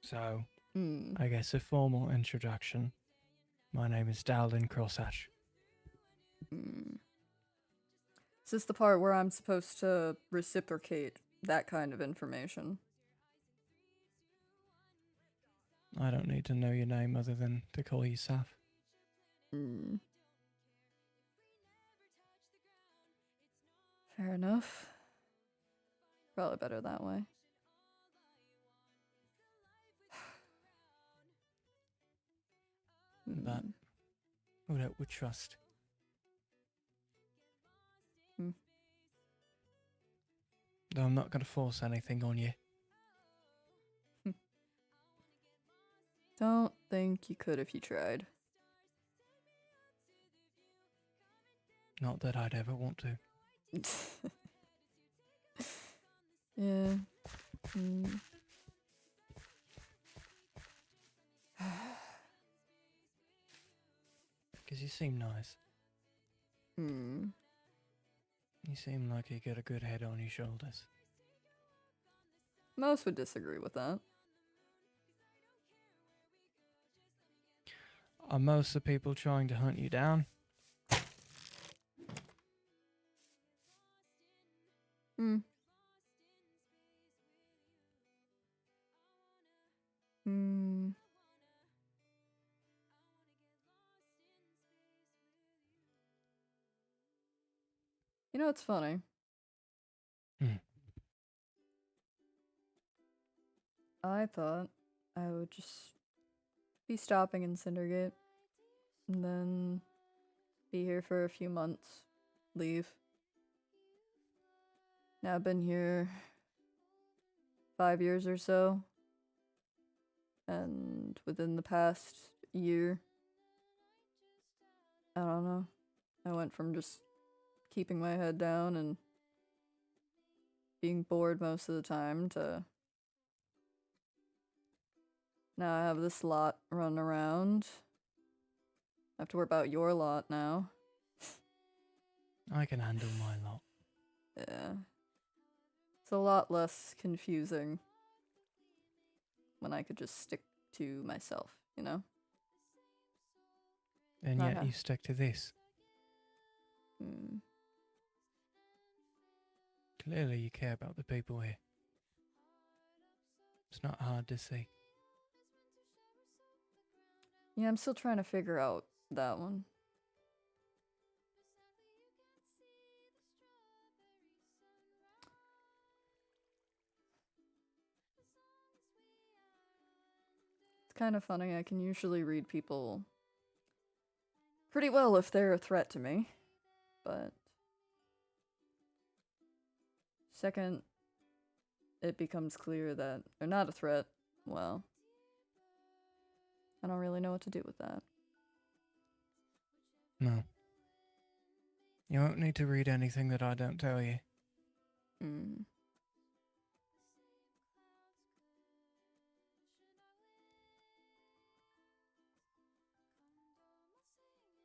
S6: So,
S2: Mm.
S6: I guess a formal introduction. My name is Dowlin Crosshatch.
S2: Mm. Is this the part where I'm supposed to reciprocate that kind of information?
S6: I don't need to know your name other than to call you Saf.
S2: Mm. Fair enough. Probably better that way.
S6: But
S2: Mm.
S6: without with trust.
S2: Mm.
S6: Though I'm not going to force anything on you.
S2: Don't think you could if you tried.
S6: Not that I'd ever want to.
S2: Yeah. Mm.
S6: Because you seem nice.
S2: Hmm.
S6: You seem like you got a good head on your shoulders.
S2: Most would disagree with that.
S6: Are most of the people trying to hunt you down?
S2: Hmm. Hmm. You know what's funny?
S6: Hmm.
S2: I thought I would just be stopping in Cindergate and then be here for a few months, leave. Now I've been here 5 years or so, and within the past year, I don't know, I went from just keeping my head down and being bored most of the time to now I have this lot running around. I have to worry about your lot now.
S6: I can handle my lot.
S2: Yeah. It's a lot less confusing when I could just stick to myself, you know?
S6: And
S2: Not
S6: yet
S2: ha-
S6: you stick to this.
S2: Hmm.
S6: Clearly you care about the people here. It's not hard to see.
S2: Yeah, I'm still trying to figure out that one. It's kind of funny. I can usually read people pretty well if they're a threat to me, but second it becomes clear that they're not a threat, well, I don't really know what to do with that.
S6: No. You won't need to read anything that I don't tell you.
S2: Hmm.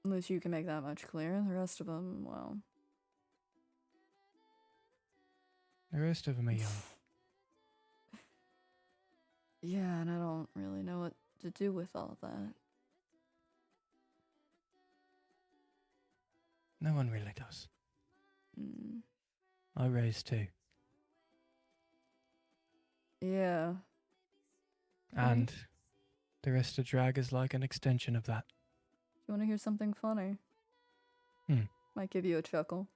S2: Unless you can make that much clearer. The rest of them, well.
S6: The rest of them are young.
S2: Yeah, and I don't really know what to do with all that.
S6: No one really does.
S2: Mm.
S6: I raised two.
S2: Yeah.
S6: And the rest of Drag is like an extension of that.
S2: You want to hear something funny?
S6: Hmm.
S2: Might give you a chuckle.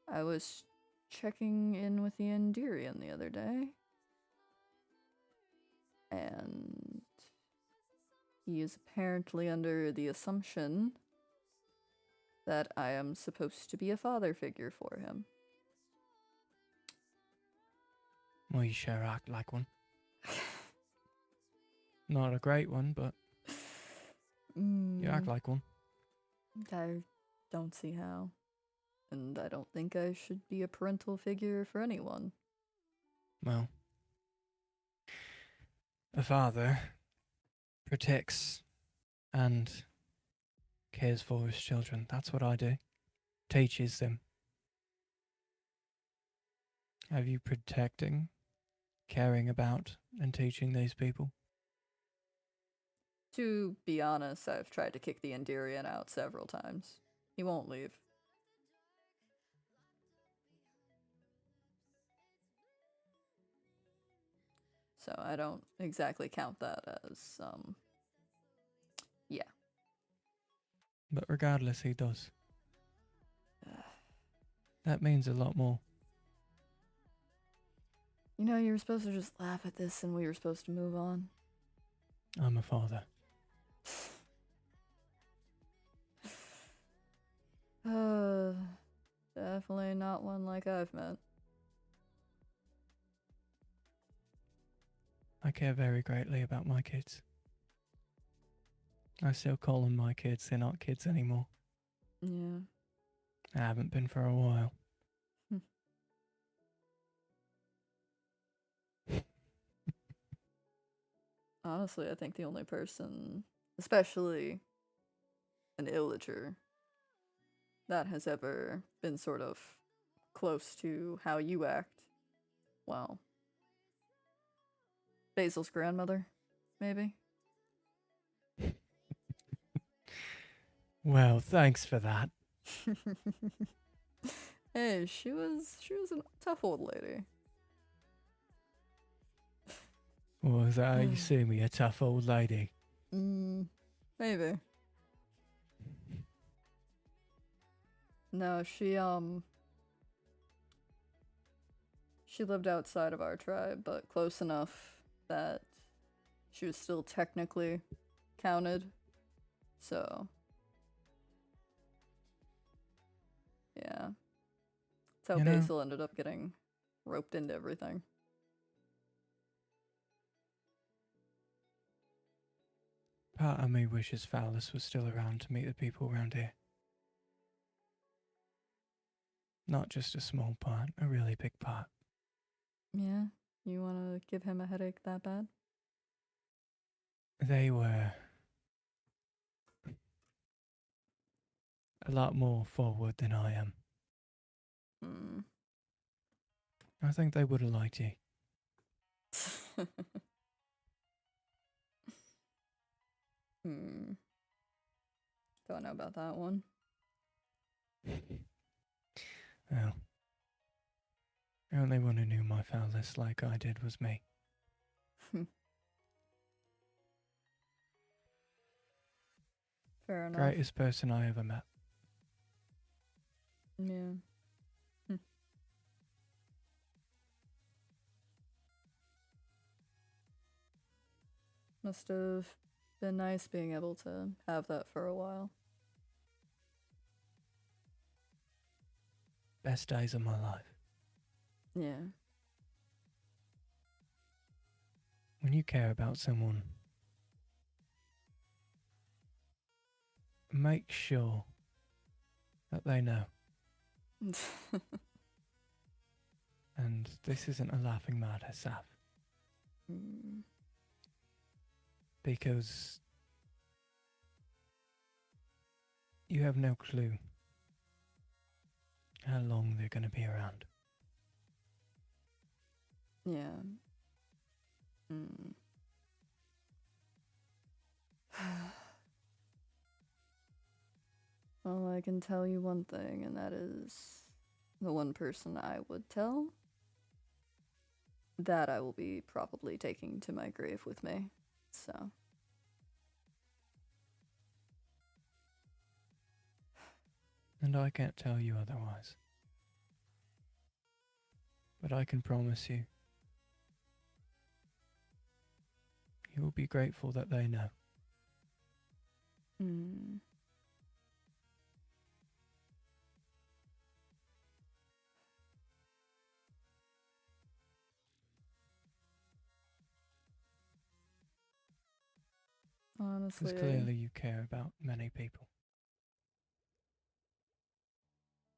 S2: I was checking in with the Endirian the other day. And he is apparently under the assumption that I am supposed to be a father figure for him.
S6: Well, you sure act like one. Not a great one, but you act like one.
S2: I don't see how. And I don't think I should be a parental figure for anyone.
S6: Well, a father protects and cares for his children. That's what I do. Teaches them. Have you protecting, caring about, and teaching these people?
S2: To be honest, I've tried to kick the Endirian out several times. He won't leave. So I don't exactly count that as, yeah.
S6: But regardless, he does. That means a lot more.
S2: You know, you were supposed to just laugh at this and we were supposed to move on.
S6: I'm a father.
S2: Definitely not one like I've met.
S6: I care very greatly about my kids. I still call them my kids. They're not kids anymore.
S2: Yeah.
S6: I haven't been for a while.
S2: Honestly, I think the only person, especially an illager, that has ever been sort of close to how you act, well, Basil's grandmother, maybe?
S6: Well, thanks for that.
S2: Hey, she was a tough old lady.
S6: Or is that how you see me, a tough old lady?
S2: Maybe. No, she lived outside of our tribe, but close enough that she was still technically counted. So, yeah. That's how
S6: You know-
S2: Basil ended up getting roped into everything.
S6: Part of me wishes Phallus was still around to meet the people around here. Not just a small part, a really big part.
S2: Yeah? You want to give him a headache that bad?
S6: They were a lot more forward than I am. I think they would have liked you.
S2: Don't know about that one.
S6: Well, the only one who knew my Phallus like I did was me.
S2: Fair enough.
S6: Greatest person I ever met.
S2: Yeah. Must have been nice being able to have that for a while.
S6: Best days of my life.
S2: Yeah.
S6: When you care about someone, make sure that they know. And this isn't a laughing matter, Saf,
S2: Mm.
S6: because you have no clue how long they're going to be around.
S2: Yeah. Mm. Well, I can tell you one thing, and that is the one person I would tell that I will be probably taking to my grave with me. So.
S6: And I can't tell you otherwise. But I can promise you, you will be grateful that they know.
S2: Mm. Honestly,
S6: Because clearly you care about many people.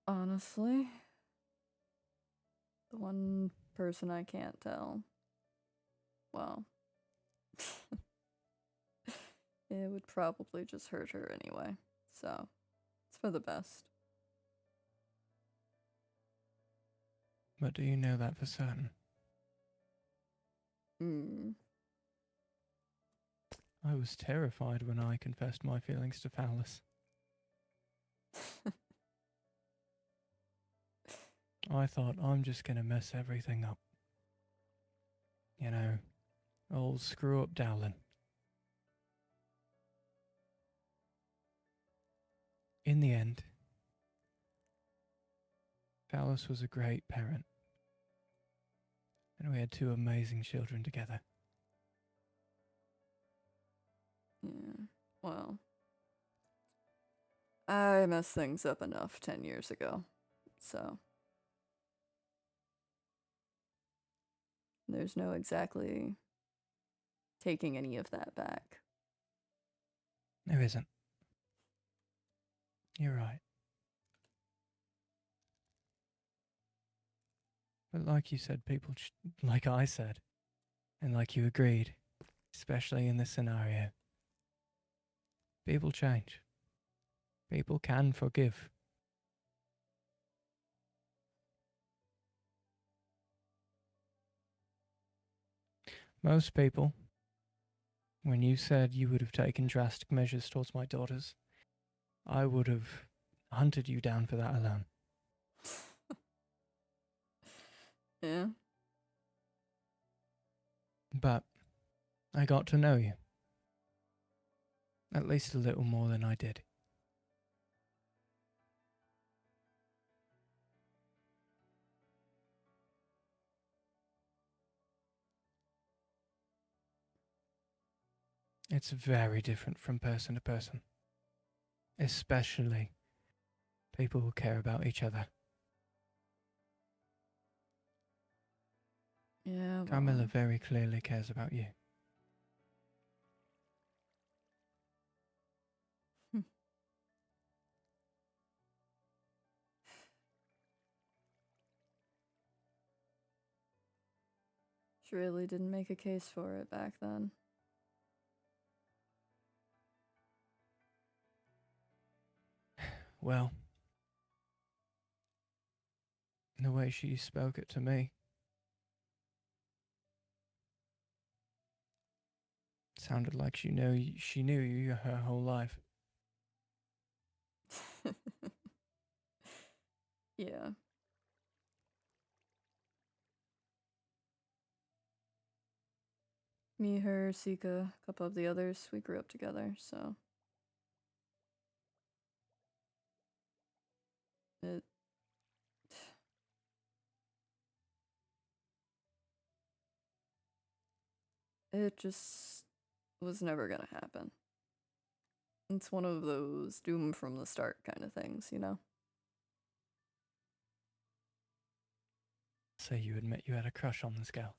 S2: honestly, the one person I can't tell, well, it would probably just hurt her anyway. So, it's for the best.
S6: But do you know that for certain?
S2: Mm.
S6: I was terrified when I confessed my feelings to Phallus. I thought, I'm just going to mess everything up. You know, old screw up Dowlin. In the end, Phallus was a great parent. And we had 2 amazing children together.
S2: Yeah, well, I messed things up enough 10 years ago, so. There's no exactly taking any of that back.
S6: There isn't. You're right. But like you said, like I said, and like you agreed, especially in this scenario, people change. People can forgive. Most people, when you said you would have taken drastic measures towards my daughters, I would have hunted you down for that alone.
S2: Yeah?
S6: But I got to know you. At least a little more than I did. It's very different from person to person. Especially people who care about each other.
S2: Yeah, well.
S6: Camilla very clearly cares about you.
S2: She really didn't make a case for it back then.
S6: Well, the way she spoke it to me sounded like she knew you her whole life.
S2: Yeah. Me, her, Sika, a couple of the others, we grew up together, so. It. It just was never gonna happen. It's one of those doom from the start kind of things, you know?
S6: say you admit you had a crush on this girl.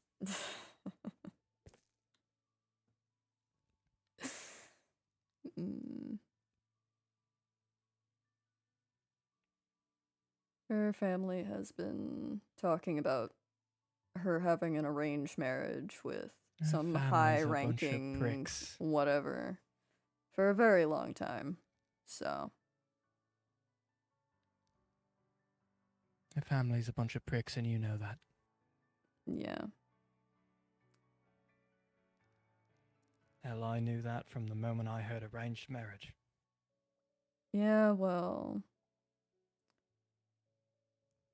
S2: Mm. Her family has been talking about her having an arranged marriage with
S6: Her
S2: some
S6: family's a bunch of
S2: high-ranking
S6: pricks.
S2: whatever for a very long time. So,
S6: Her family's a bunch of pricks, and you know that.
S2: yeah.
S6: Hell, I knew that from the moment I heard arranged marriage.
S2: Yeah, well,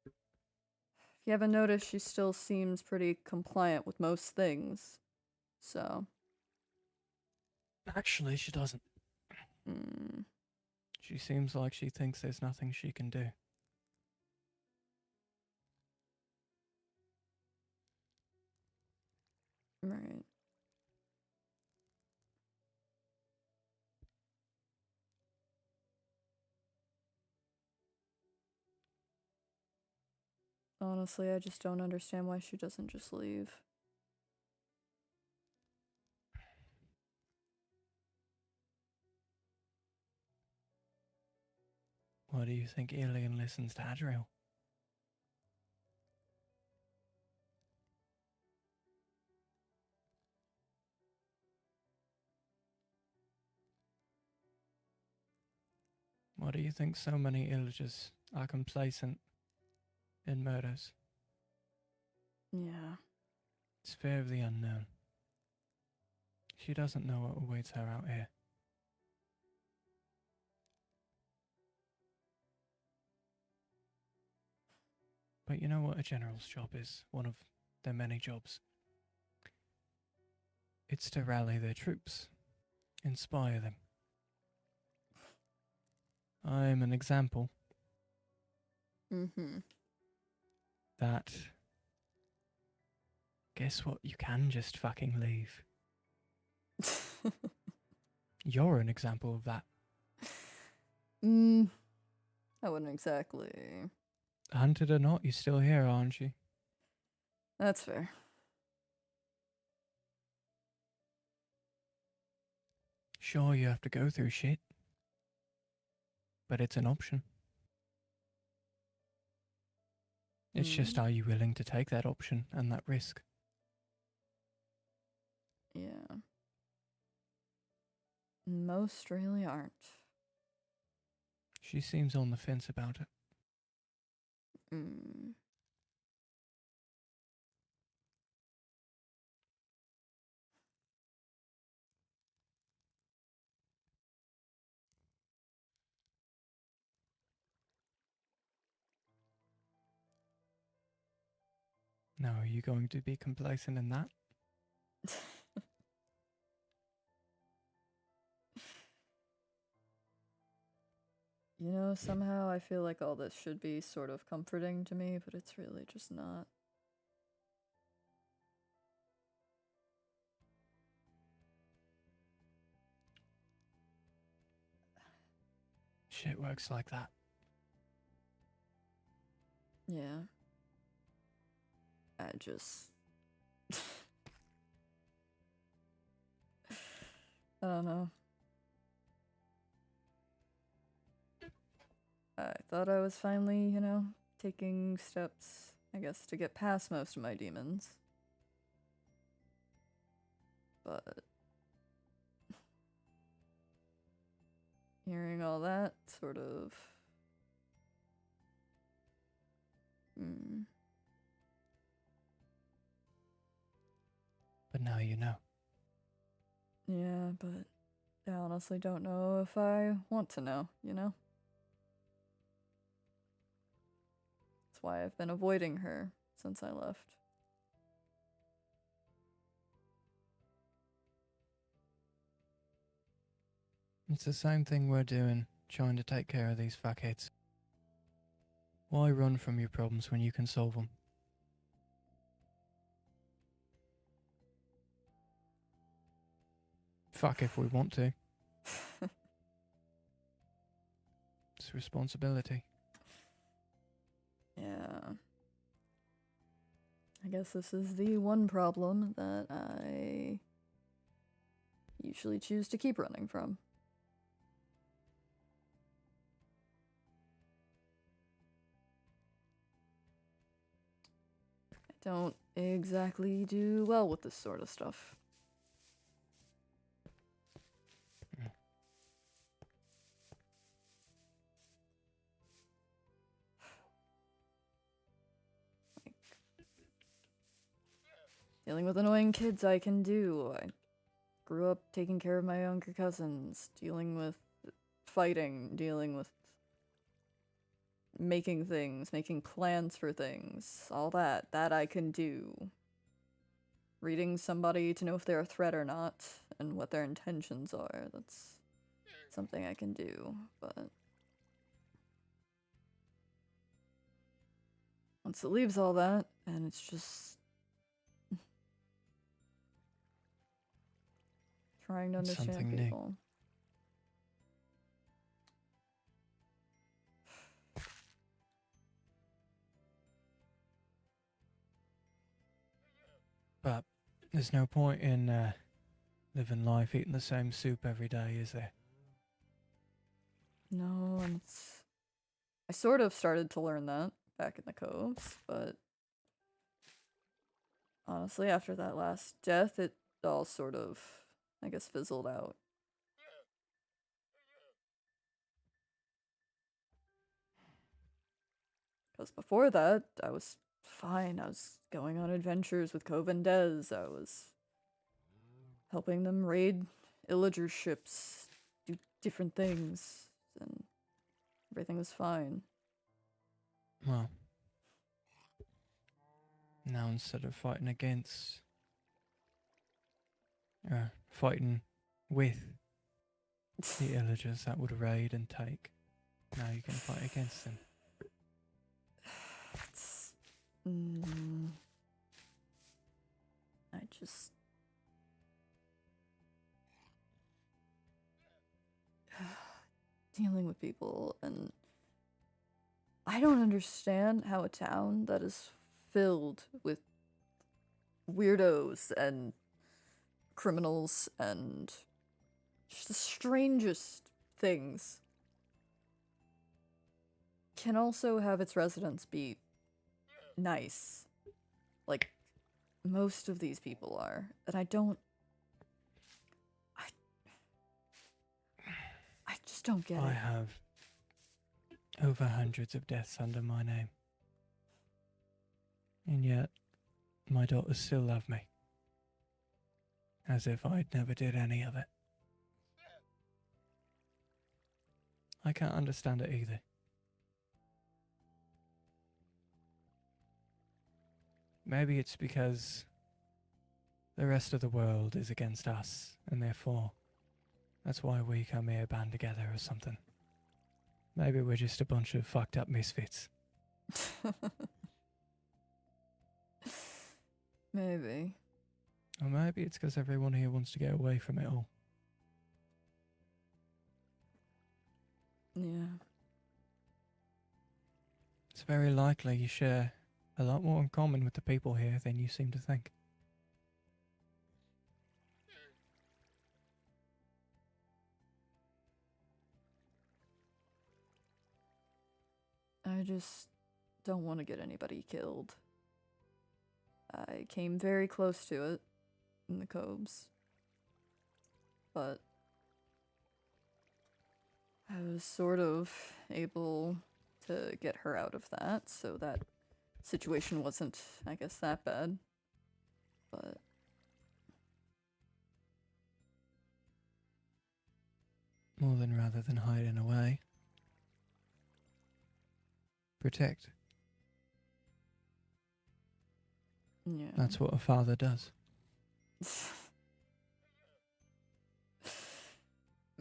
S2: if you haven't noticed, she still seems pretty compliant with most things. So,
S6: Actually, she doesn't.
S2: mm,
S6: She seems like she thinks there's nothing she can do.
S2: right. Honestly, I just don't understand why she doesn't just leave.
S6: Why do you think Alien listens to Adriel? Why do you think so many illagers are complacent in murders?
S2: Yeah.
S6: It's fear of the unknown. She doesn't know what awaits her out here. But you know what a general's job is? One of their many jobs. It's to rally their troops, inspire them. I'm an example
S2: Mm-hmm.
S6: that. Guess what? You can just fucking leave. You're an example of that.
S2: I wouldn't exactly.
S6: Hunted or not, you're still here, aren't you?
S2: That's fair.
S6: Sure, you have to go through shit. But it's an option. It's just, are you willing to take that option and that risk?
S2: Yeah. Most really aren't.
S6: She seems on the fence about it.
S2: Mm.
S6: Now, are you going to be complacent in that?
S2: You know, somehow I feel like all this should be sort of comforting to me, but it's really just not.
S6: Shit works like that.
S2: Yeah. I just. I don't know. I thought I was finally, you know, taking steps, I guess, to get past most of my demons. But hearing all that sort of.
S6: But now you know.
S2: Yeah, but I honestly don't know if I want to know, you know? That's why I've been avoiding her since I left.
S6: It's the same thing we're doing, trying to take care of these fuckheads. Why run from your problems when you can solve them? Fuck if we want to. It's responsibility.
S2: Yeah. I guess this is the one problem that I usually choose to keep running from. I don't exactly do well with this sort of stuff. Dealing with annoying kids I can do. I grew up taking care of my younger cousins, dealing with fighting, dealing with making things, making plans for things, all that. That I can do. Reading somebody to know if they're a threat or not, and what their intentions are, that's something I can do, but once it leaves all that, and it's just trying to
S6: It's
S2: understand
S6: something new.
S2: people.
S6: But there's no point in living life eating the same soup every day, is there?
S2: No, and I sort of started to learn that back in the coves, but honestly, after that last death, it all sort of, I guess, fizzled out. Because before that, I was fine. I was going on adventures with Cove and Dez. I was helping them raid illager ships, do different things, and everything was fine.
S6: Well, now instead of fighting against, fighting with the illagers that would raid and take, now you can fight against them.
S2: It's, I just dealing with people, and I don't understand how a town that is filled with weirdos and criminals and just the strangest things can also have its residents be nice. Like most of these people are. And I just don't get
S6: I
S2: it.
S6: have over hundreds of deaths under my name. And yet, my daughters still love me. As if I'd never did any of it. I can't understand it either. Maybe it's because the rest of the world is against us, and therefore, that's why we come here band together or something. Maybe we're just a bunch of fucked up misfits.
S2: Maybe.
S6: Or maybe it's because everyone here wants to get away from it all.
S2: Yeah.
S6: It's very likely you share a lot more in common with the people here than you seem to think.
S2: I just don't want to get anybody killed. I came very close to it in the Cobes. But I was sort of able to get her out of that, so that situation wasn't, I guess, that bad. But
S6: More than rather than hiding away. Protect.
S2: yeah.
S6: That's what a father does.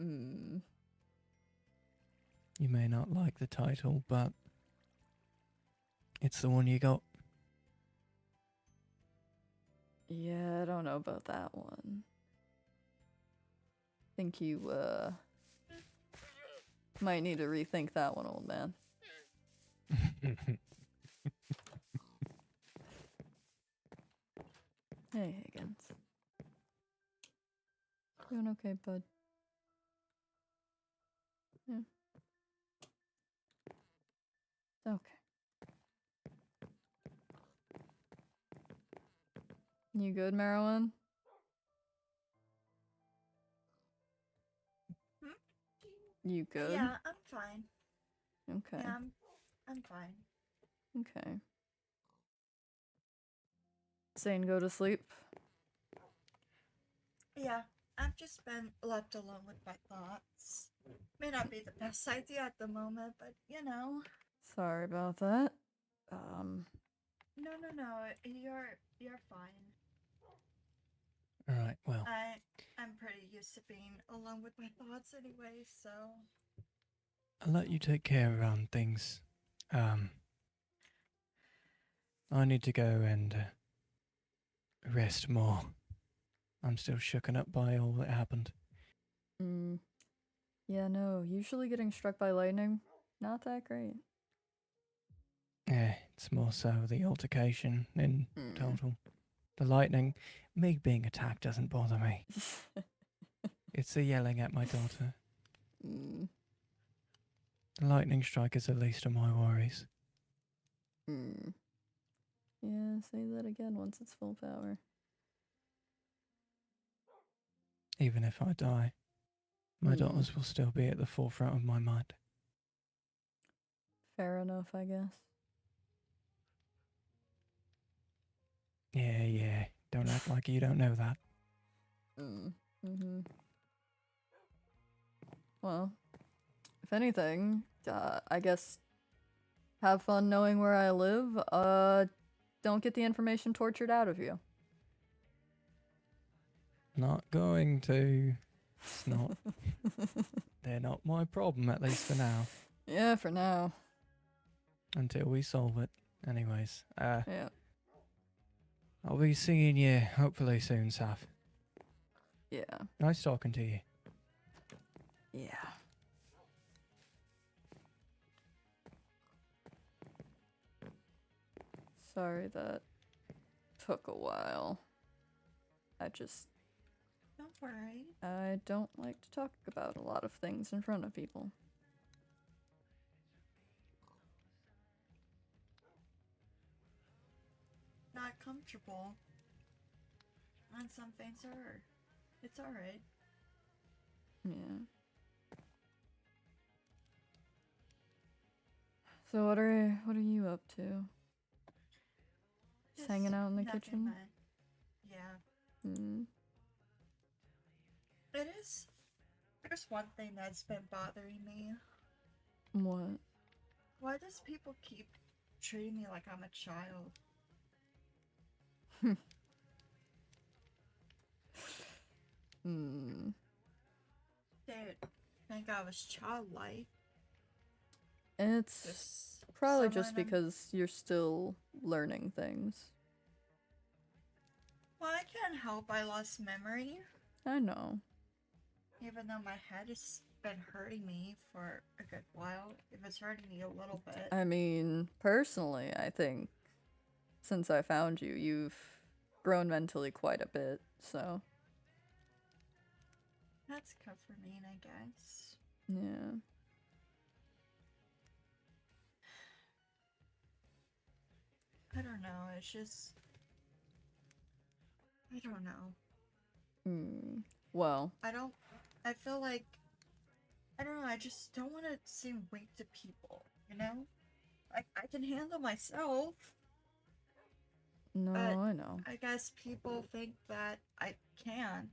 S2: mm.
S6: You may not like the title, but it's the one you got.
S2: Yeah, I don't know about that one. Think you, might need to rethink that one, old man. Hey, Higgins. Doing okay, bud? Yeah. It's okay. You good, Marilyn?
S5: Hmm?
S2: You good?
S5: Yeah, I'm fine.
S2: Okay.
S5: Yeah, I'm fine.
S2: Okay. Saying go to sleep?
S5: Yeah, I've just been left alone with my thoughts. May not be the best idea at the moment, but you know.
S2: Sorry about that.
S5: No, you're fine.
S6: Alright, well,
S5: I'm pretty used to being alone with my thoughts anyway, so
S6: I'll let you take care of things. I need to go and rest more. I'm still shooken up by all that happened.
S2: Yeah, no, usually getting struck by lightning, not that great.
S6: Yeah, it's more so the altercation in
S2: Mm.
S6: total. The lightning, me being attacked doesn't bother me. It's the yelling at my daughter.
S2: Mm.
S6: The lightning strike is the least of my worries.
S2: Mm. Yeah, say that again once it's full power.
S6: Even if I die, my daughters will still be at the forefront of my mind.
S2: Fair enough, I guess.
S6: Yeah, don't act like you don't know that.
S2: Mm-hmm. Well, if anything, I guess have fun knowing where I live. Don't get the information tortured out of you.
S6: Not going to. It's not. They're not my problem, at least for now.
S2: Yeah, for now.
S6: Until we solve it. Anyways,
S2: Yeah.
S6: I'll be seeing you hopefully soon, Saf.
S2: Yeah.
S6: Nice talking to you.
S2: Yeah. Sorry that took a while.
S5: don't worry.
S2: I don't like to talk about a lot of things in front of people.
S5: Not comfortable. And some things are. It's alright.
S2: Yeah. So what are you up to? Just hanging out in the
S5: nothing
S2: kitchen?
S5: much. Yeah. It is. There's one thing that's been bothering me.
S2: What?
S5: Why does people keep treating me like I'm a child? They think I was childlike.
S2: It's probably just
S5: someone I'm-
S2: because you're still learning things.
S5: Well, I can't help I lost memory.
S2: I know.
S5: Even though my head has been hurting me for a good while. If it's hurting me a little bit.
S2: I mean, personally, I think since I found you, you've grown mentally quite a bit, so.
S5: That's comforting, I guess.
S2: Yeah.
S5: I don't know, it's just... I don't know.
S2: Well.
S5: I feel like... I don't know, I just don't want to seem weak to people, you know? I can handle myself.
S2: No,
S5: But
S2: I know.
S5: I guess people think that I can't.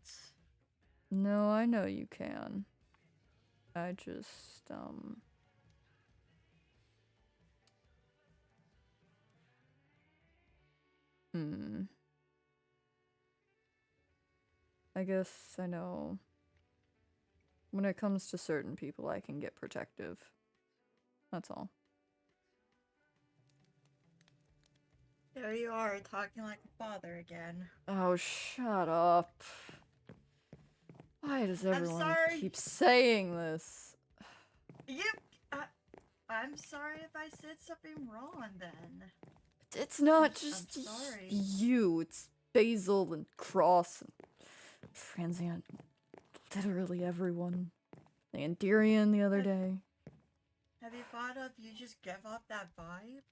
S2: No, I know you can. I just, I guess I know. When it comes to certain people, I can get protective. That's all.
S5: There you are, talking like a father again.
S2: Oh, shut up. Why does everyone
S5: sorry.
S2: keep saying this?
S5: I'm sorry if I said something wrong then.
S2: It's not
S5: I'm
S2: just
S5: sorry.
S2: you. It's Basil and Cross and Franzian. Literally everyone. The Andirian the other day.
S5: Have you thought of you just give off that vibe?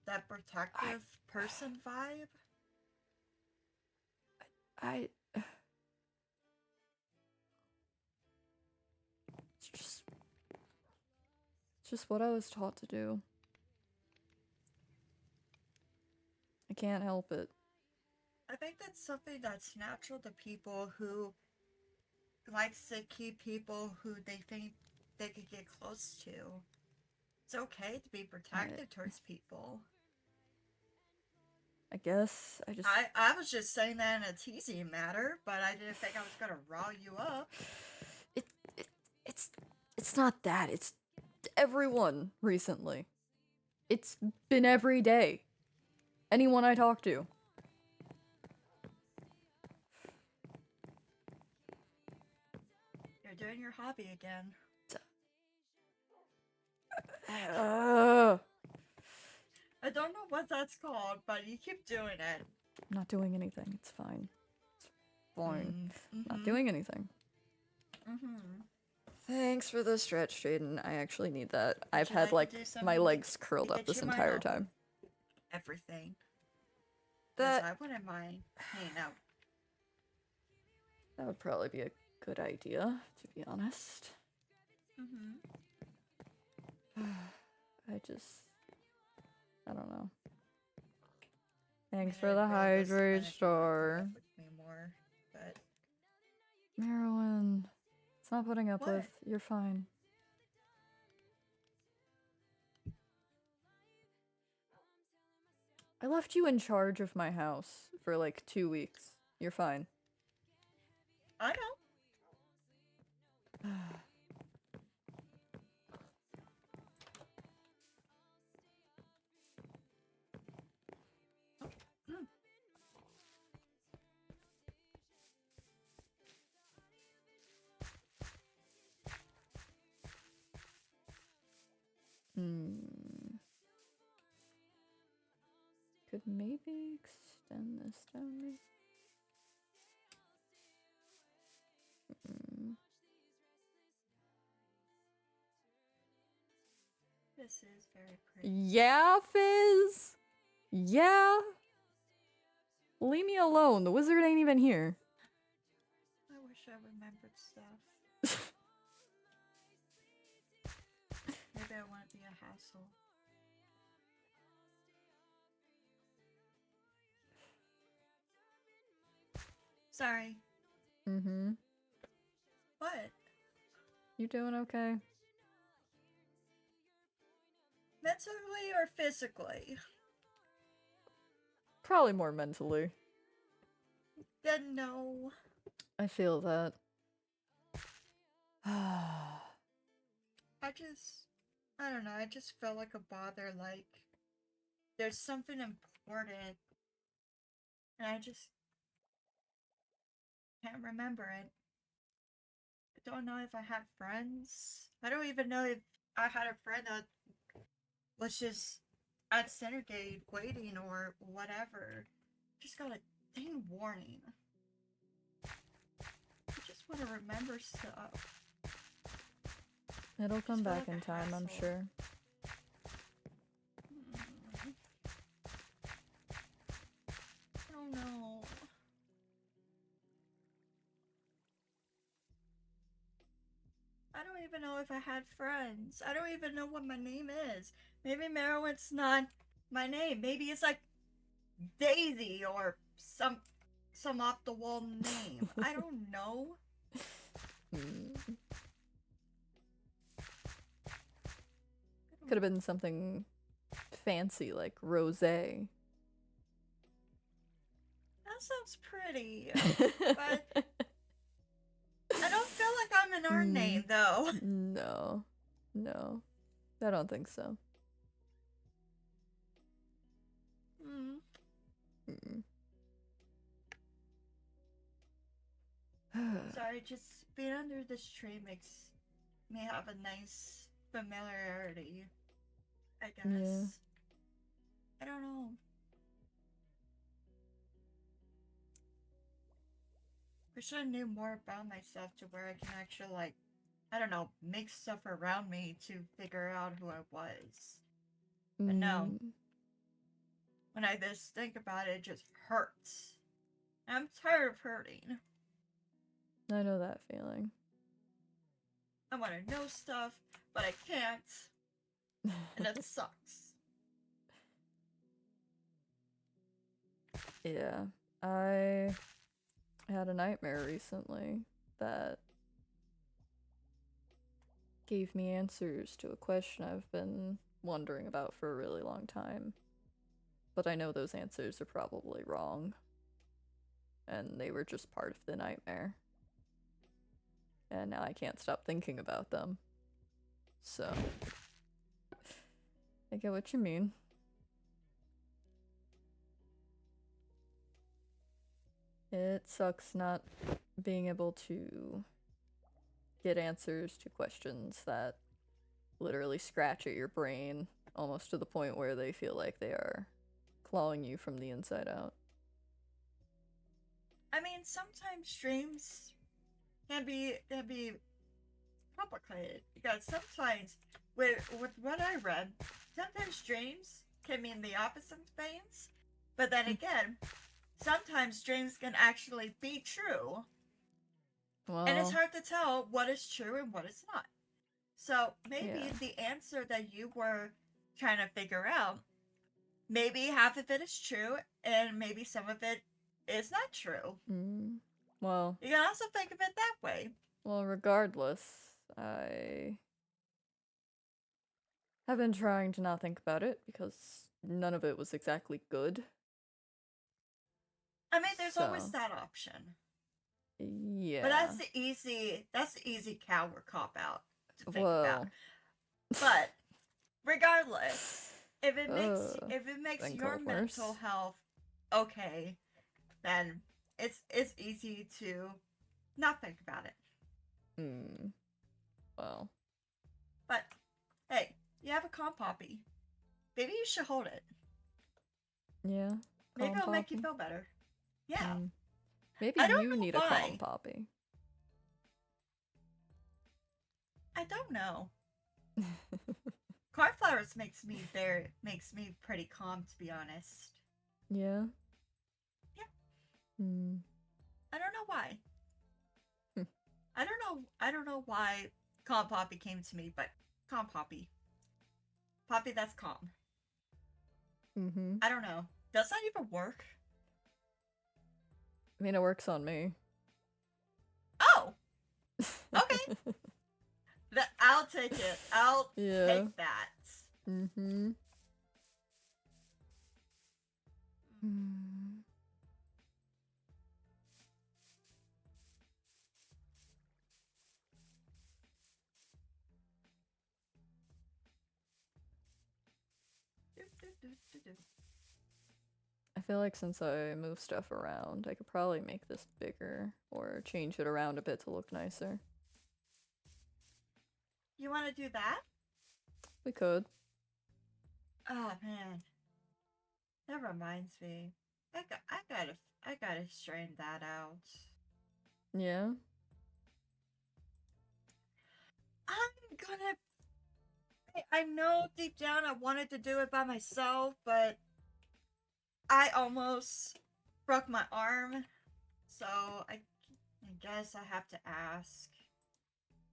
S5: That protective person vibe?
S2: I it's just what I was taught to do. I can't help it.
S5: I think that's something that's natural to people who likes to keep people who they think they could get close to. It's okay to be protective towards people.
S2: I guess I just
S5: I was just saying that in a teasing matter, but I didn't think I was gonna rile you up.
S2: it's not that. It's everyone recently. It's been every day. Anyone I talk to.
S5: You're doing your hobby again. I don't know what that's called, but you keep doing it.
S2: I'm not doing anything. It's fine. It's fine.
S5: Mm-hmm.
S2: Not doing anything.
S5: Mm-hmm.
S2: Thanks for the stretch, Jaden. I actually need that. I've
S5: you
S2: had
S5: like to
S2: like
S5: do something
S2: my
S5: to
S2: legs curled up
S5: get
S2: this
S5: you my
S2: entire
S5: elbow?
S2: time.
S5: Everything. 'Cause
S2: That
S5: I wouldn't mind hanging out.
S2: would probably be a good idea, to be honest.
S5: Mm-hmm.
S2: I don't know. Thanks
S5: I
S2: for
S5: mean,
S2: the
S5: it really does
S2: hydrate
S5: depend if you want to put
S2: star.
S5: up with me more, but
S2: Merowyn. It's not putting up
S5: What?
S2: with. You're fine. I left you in charge of my house for like 2 weeks. You're fine.
S5: I know.
S2: Could maybe extend this down there.
S5: This is very pretty.
S2: Yeah, Fizz? Yeah? Leave me alone. The wizard ain't even here.
S5: I wish I remembered stuff. Maybe I wouldn't be a hassle. Sorry.
S2: Mm-hmm.
S5: What?
S2: You doing okay?
S5: Mentally or physically?
S2: Probably more mentally.
S5: Then no.
S2: I feel that.
S5: I don't know, I just felt like a bother, like, there's something important, and I just can't remember it. I don't know if I had friends. I don't even know if I had a friend that was just at Centergate waiting or whatever. Just got a dang warning. I just want to remember stuff.
S2: It'll come
S5: Just feel
S2: back
S5: like
S2: in
S5: a
S2: time, I'm
S5: hassle.
S2: sure.
S5: I don't know. I don't even know if I had friends. I don't even know what my name is. Maybe Merowyn's not my name. Maybe it's like Daisy or some off the wall name. I don't know.
S2: Could have been something fancy like Rose.
S5: That sounds pretty. But I don't feel like I'm in our name though.
S2: No. No. I don't think so. Mm.
S5: Sorry, just being under this tree makes me have a nice familiarity, I guess.
S2: Yeah.
S5: I don't know. wish I knew more about myself to where I can actually, like, I don't know, make stuff around me to figure out who I was. But no,
S2: Mm,
S5: when I just think about it, it just hurts. I'm tired of hurting.
S2: I know that feeling.
S5: I want to know stuff, but I can't, and it sucks.
S2: Yeah, I had a nightmare recently that gave me answers to a question I've been wondering about for a really long time. But I know those answers are probably wrong. And they were just part of the nightmare. And now I can't stop thinking about them. So, I get what you mean. It sucks not being able to get answers to questions that literally scratch at your brain almost to the point where they feel like they are clawing you from the inside out.
S5: I mean, sometimes dreams can be complicated because sometimes with what I read, sometimes dreams can mean the opposite things, but then again, sometimes dreams can actually be true, and it's
S2: Well,
S5: hard to tell what is true and what is not. So maybe
S2: yeah.
S5: the answer that you were trying to figure out, maybe half of it is true, and maybe some of it is not true.
S2: Well,
S5: You can also think of it that way.
S2: well, regardless, I have been trying to not think about it because none of it was exactly good.
S5: I mean, there's always
S2: So,
S5: that option.
S2: yeah.
S5: But that's the easy coward cop out to think about.
S2: Well,
S5: But regardless, if it
S2: uh,
S5: makes
S2: been
S5: your
S2: called
S5: mental
S2: worse.
S5: health okay, then it's easy to not think about it.
S2: Well,
S5: But hey, you have a comp poppy. Maybe you should hold it.
S2: yeah.
S5: Maybe
S2: Calm
S5: it'll make you
S2: poppy.
S5: feel better. Yeah.
S2: Maybe
S5: I don't
S2: you
S5: know
S2: need a calm
S5: why.
S2: poppy.
S5: I don't know. Cornflowers makes me pretty calm, to be honest.
S2: Yeah?
S5: Yeah.
S2: Hmm.
S5: I don't know why. I don't know why calm poppy came to me, but calm poppy. Poppy that's calm.
S2: Mm-hmm.
S5: I don't know. Does that even work?
S2: I mean, it works on me.
S5: Oh! Okay. I'll take it. I'll
S2: Yeah.
S5: take that.
S2: Mm-hmm. Hmm. I feel like since I move stuff around, I could probably make this bigger or change it around a bit to look nicer.
S5: You want to do that?
S2: We could.
S5: Oh man, that reminds me. I gotta straighten that out.
S2: Yeah?
S5: I'm gonna. I know deep down I wanted to do it by myself, but I almost broke my arm, so I guess I have to ask.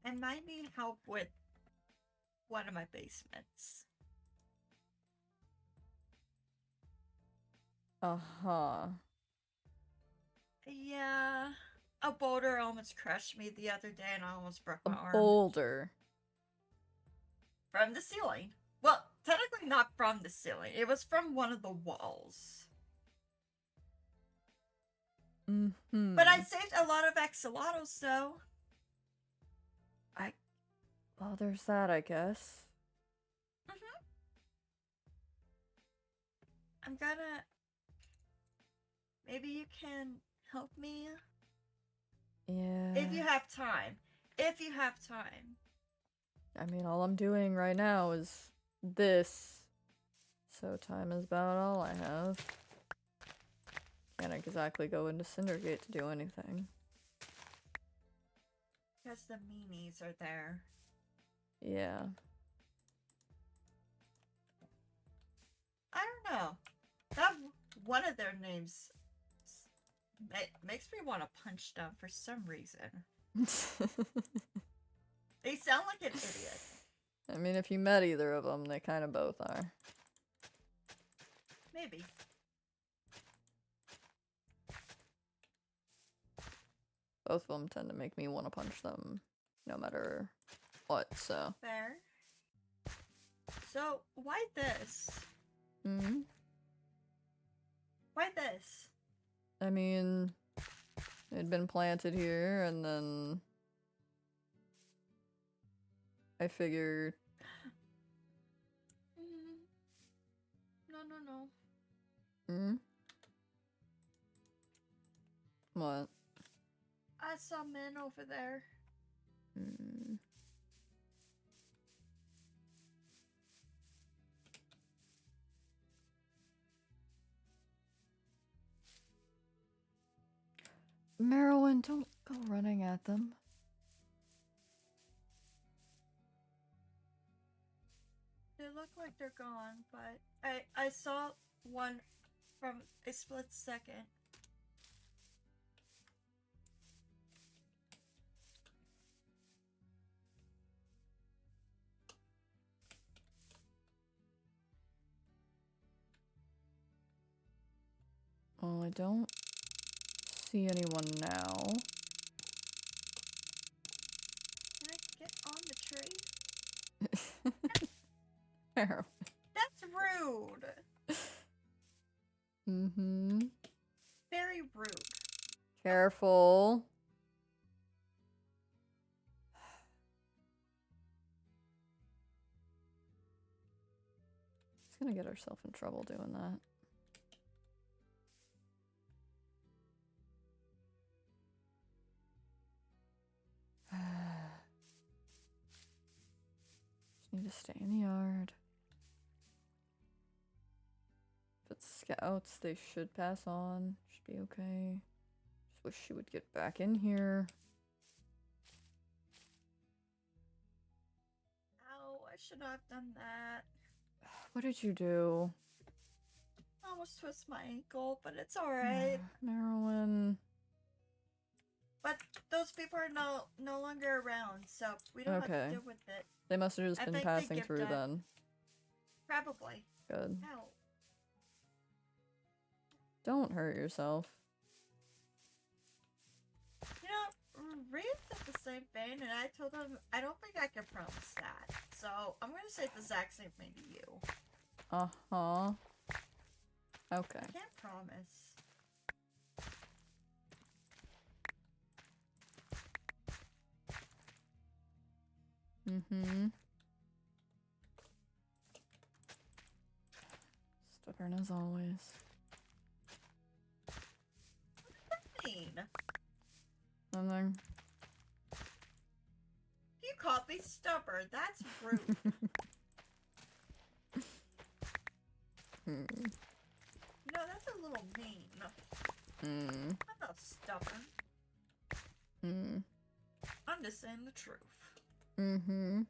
S5: And might need help with one of my basements.
S2: Uh-huh.
S5: Yeah, a boulder almost crushed me the other day, and I almost broke
S2: A
S5: my arm
S2: boulder.
S5: from the ceiling. Well, technically not from the ceiling. It was from one of the walls.
S2: Mm-hmm.
S5: But I saved a lot of axolotls, though.
S2: Well, there's that, I guess.
S5: I'm gonna. Maybe you can help me?
S2: Yeah.
S5: If you have time. If you have time.
S2: I mean, all I'm doing right now is this. So time is about all I have. Can't exactly go into Cindergate to do anything.
S5: because the meanies are there.
S2: Yeah.
S5: I don't know. That one of their names makes me want to punch them for some reason. They sound like an idiot.
S2: I mean, if you met either of them, they kind of both are.
S5: Maybe.
S2: Both of them tend to make me want to punch them no matter what, so.
S5: Fair. So, why this?
S2: Hmm?
S5: Why this?
S2: I mean, it'd been planted here, and then I figured.
S5: No.
S2: Hmm? What?
S5: I saw men over there.
S2: Hmm. Marilyn, don't go running at them.
S5: They look like they're gone, but I saw one from a split second.
S2: Well, I don't see anyone now.
S5: Can I get on the tree?
S2: Marilyn.
S5: That's rude.
S2: Mm-hmm.
S5: Very rude.
S2: Careful. She's gonna get herself in trouble doing that. Just need to stay in the yard. If it's scouts, they should pass on. Should be okay. Just wish she would get back in here.
S5: Ow, I should not have done that.
S2: What did you do?
S5: Almost twist my ankle, but it's alright.
S2: Marilyn.
S5: But those people are no longer around, so we don't have
S2: Okay.
S5: to deal with it.
S2: They must have just
S5: I
S2: been
S5: think they
S2: passing
S5: give
S2: through
S5: that-
S2: then.
S5: Probably.
S2: Good.
S5: Ow.
S2: Don't hurt yourself.
S5: You know, Reed said the same thing, and I told him I don't think I can promise that. So I'm gonna say the exact same thing to you.
S2: Uh-huh. Okay.
S5: I can't promise.
S2: Mm-hmm. Stubborn as always.
S5: Mean.
S2: Nothing.
S5: You called me stubborn. That's rude.
S2: Hmm.
S5: You know, that's a little mean.
S2: Hmm.
S5: I'm not stubborn.
S2: Hmm.
S5: I'm just saying the truth.
S2: Mm-hmm.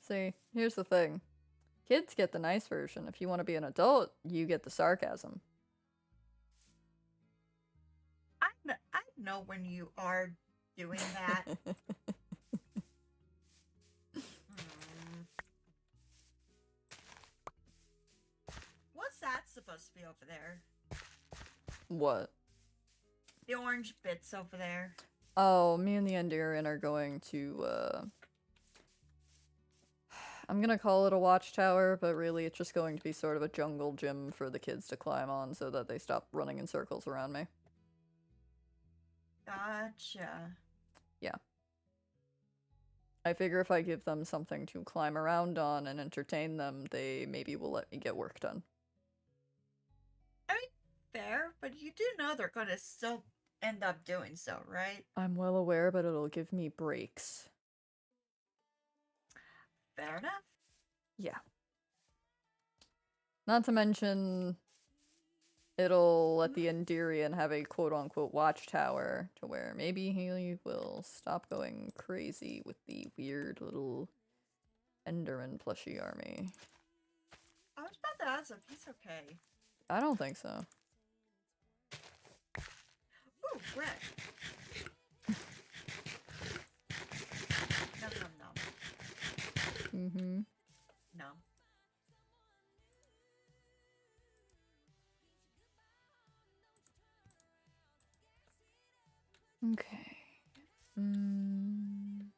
S2: See, here's the thing. Kids get the nice version. If you want to be an adult, you get the sarcasm.
S5: I know when you are doing that. What's that supposed to be over there?
S2: What?
S5: The orange bits over there.
S2: Oh, me and the Endurian are going to, I'm gonna call it a watchtower, but really it's just going to be sort of a jungle gym for the kids to climb on so that they stop running in circles around me.
S5: Gotcha.
S2: I figure if I give them something to climb around on and entertain them, they maybe will let me get work done.
S5: I mean, fair, but you do know they're gonna still end up doing so, right?
S2: I'm well aware, but it'll give me breaks.
S5: Fair enough.
S2: Yeah. Not to mention, it'll let the Endirian have a quote-unquote watchtower to where maybe he will stop going crazy with the weird little Enderman plushie army.
S5: I was about to ask if he's okay.
S2: I don't think so.
S5: Ooh, bread. Nom nom nom.
S2: Mm-hmm.
S5: Nom.
S2: Okay. Mm.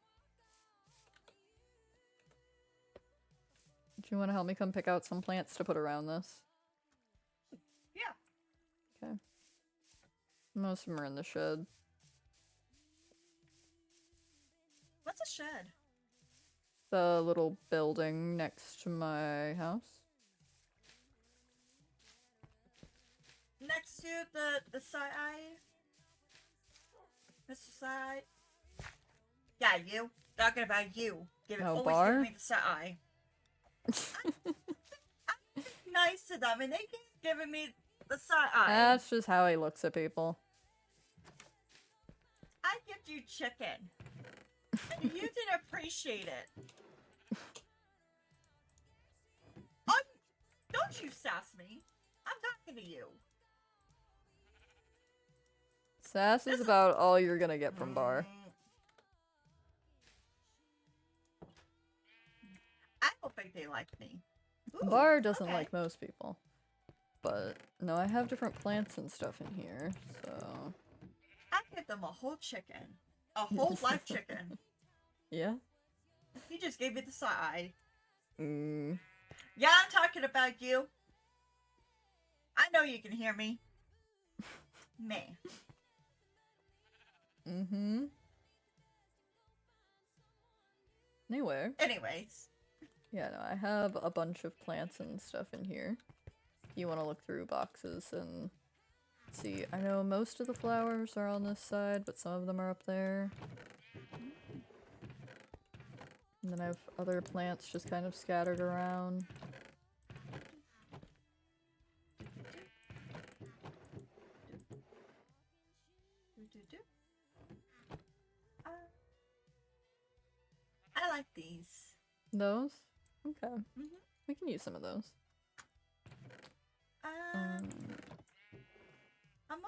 S2: Do you want to help me come pick out some plants to put around this?
S5: Yeah.
S2: Okay. Most of them are in the shed.
S5: What's a shed?
S2: The little building next to my house.
S5: Next to the side. Mr. Side. Yeah, you. Talking about you.
S2: Oh,
S5: Always
S2: Bar?
S5: give me the side. I'm nice to them, and they keep giving me the side eye.
S2: That's just how he looks at people.
S5: I give you chicken, and you didn't appreciate it. Don't you sass me. I'm talking to you.
S2: Sass is about all you're gonna get from Bar.
S5: I don't think they like me. Ooh,
S2: Bar doesn't
S5: okay.
S2: like most people. But, no, I have different plants and stuff in here, so...
S5: I give them a whole chicken. A whole live chicken.
S2: Yeah?
S5: He just gave me the side.
S2: Mm.
S5: Yeah, I'm talking about you. I know you can hear me. Me.
S2: Mm-hmm. Anyway.
S5: Anyways.
S2: Yeah, no, I have a bunch of plants and stuff in here. If you want to look through boxes and see. I know most of the flowers are on this side, but some of them are up there. And then I have other plants just kind of scattered around.
S5: I like these.
S2: Those? Okay.
S5: Mm-hmm.
S2: We can use some of those.
S5: I'm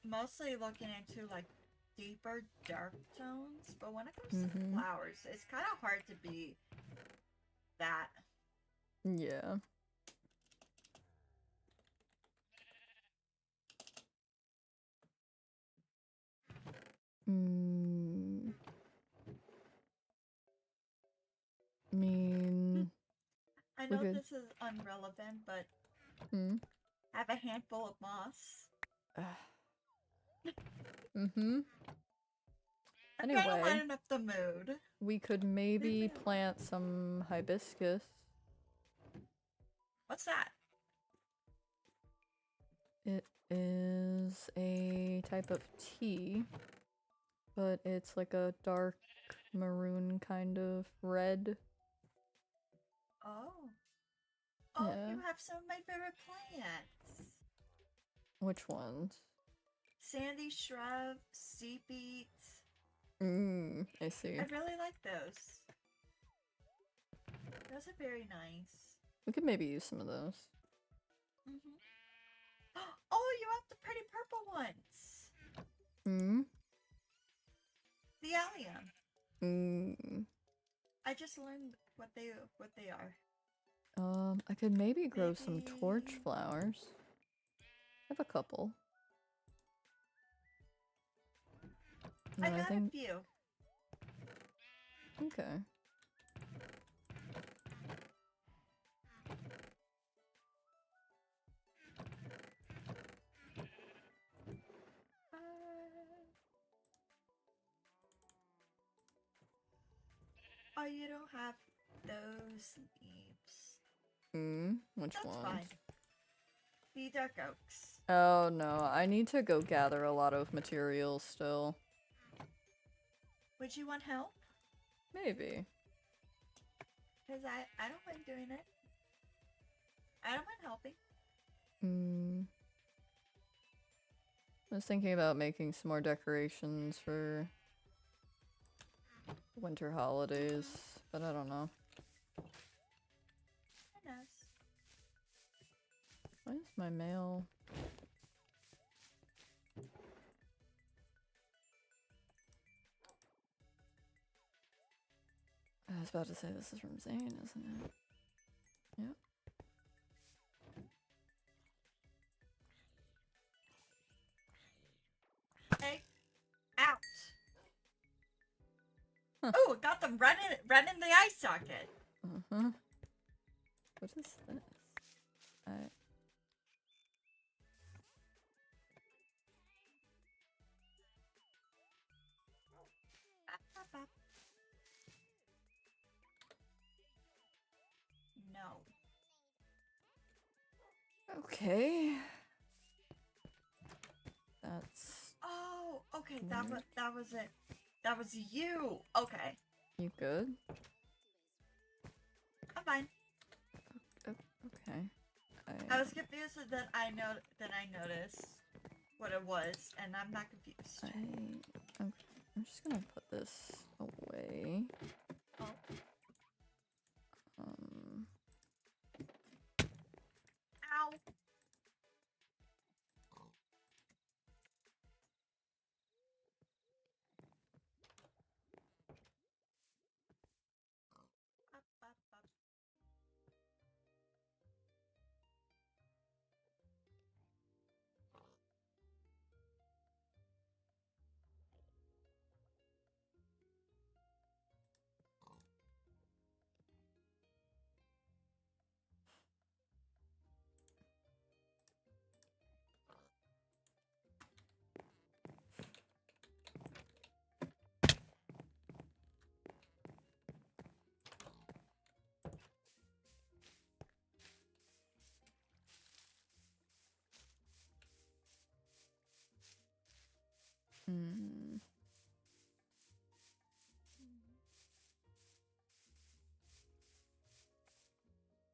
S5: mostly looking into like deeper dark tones, but when it comes to flowers, it's kind of hard to be that.
S2: Yeah. I mean...
S5: I know this is irrelevant, but I have a handful of moss.
S2: Anyway,
S5: I'm trying to lighten up the mood.
S2: We could maybe plant some hibiscus.
S5: What's that?
S2: It is a type of tea, but it's like a dark maroon kind of red.
S5: Oh. Oh,
S2: Yeah.
S5: you have some of my favorite plants.
S2: Which ones?
S5: Sandy shrub, sea beet.
S2: I see.
S5: I really like those. Those are very nice.
S2: We could maybe use some of those.
S5: Oh, you have the pretty purple ones. The allium. I just learned what they are.
S2: I could maybe grow some torch flowers. I have a couple.
S5: I got a few.
S2: Okay.
S5: Oh, you don't have those leaves.
S2: Which
S5: That's
S2: ones?
S5: fine. The dark oaks.
S2: Oh no, I need to go gather a lot of materials still.
S5: Would you want help?
S2: Maybe.
S5: Because I don't mind doing it. I don't mind helping.
S2: I was thinking about making some more decorations for winter holidays, but I don't know.
S5: Who knows?
S2: Why is my mail? I was about to say this is from Zane, isn't it? Yep.
S5: Hey, out!
S2: Huh.
S5: Oh, got them running the eye socket.
S2: Uh-huh. What is this?
S5: No.
S2: Okay. That's...
S5: Oh, okay.
S2: Weird.
S5: That was it. That was you. Okay,
S2: You good?
S5: I'm fine.
S2: Okay.
S5: I was confused that I noticed what it was, and I'm not confused.
S2: I'm just gonna put this away.
S5: Oh. Ow. Up, up, up.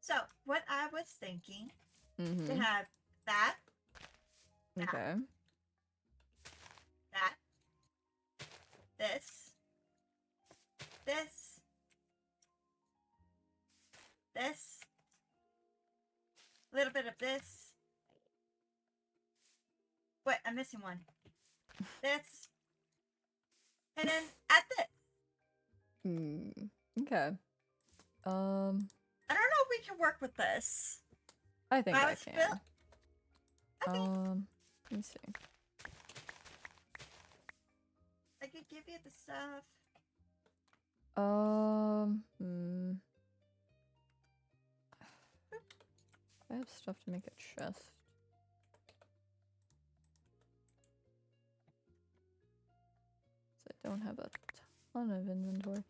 S5: So, what I was thinking to have that,
S2: Okay.
S5: that, this, a little bit of this. Wait, I'm missing one. This, and then add this.
S2: Okay.
S5: I don't know if we can work with this.
S2: I think I
S5: was
S2: can.
S5: Okay.
S2: Let me see.
S5: I could give you the stuff.
S2: I have stuff to make a chest. So I don't have a ton of inventory.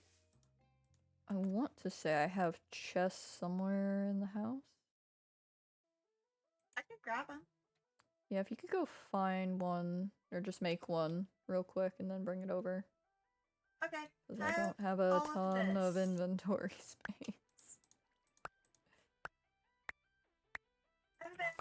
S2: I want to say I have chests somewhere in the house.
S5: I can grab them.
S2: Yeah, if you could go find one, or just make one real quick and then bring it over.
S5: Okay.
S2: Because I don't have a
S5: all of
S2: ton of
S5: this.
S2: inventory space.
S5: I'm back.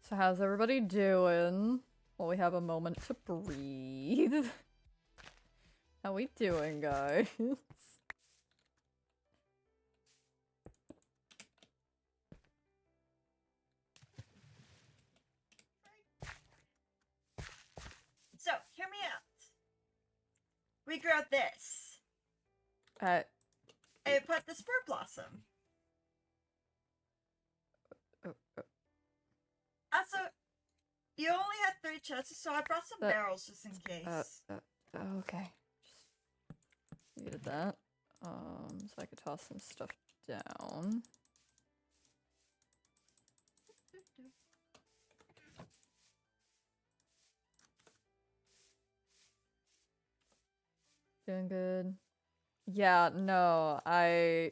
S2: So how's everybody doing? While we have a moment to breathe. How we doing, guys?
S5: So, hear me out. We grow this.
S2: Uh,
S5: I put the spur blossom. Also, you only had 3 chests, so I brought some barrels just in case.
S2: okay. Just needed that. So I could toss some stuff down. Doing good. Yeah, no, I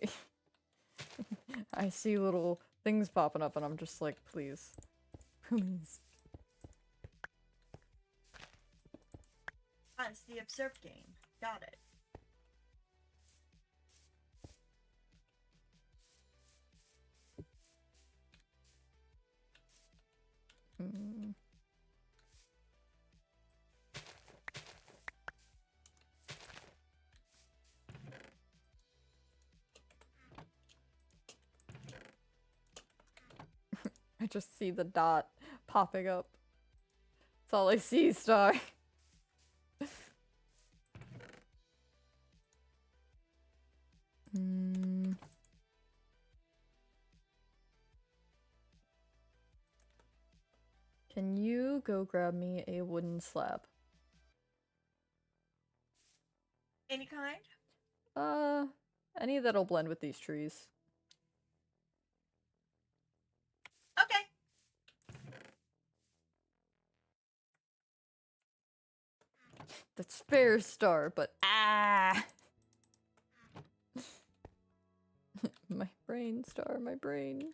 S2: I see little things popping up and I'm just like, please. Please.
S5: Ah, it's the observe game. Got it.
S2: Mm. I just see the dot popping up. That's all I see, Star. Hmm. Can you go grab me a wooden slab?
S5: Any kind?
S2: Any that'll blend with these trees.
S5: Okay.
S2: That's fair, Star, but ah! My brain, Star, my brain.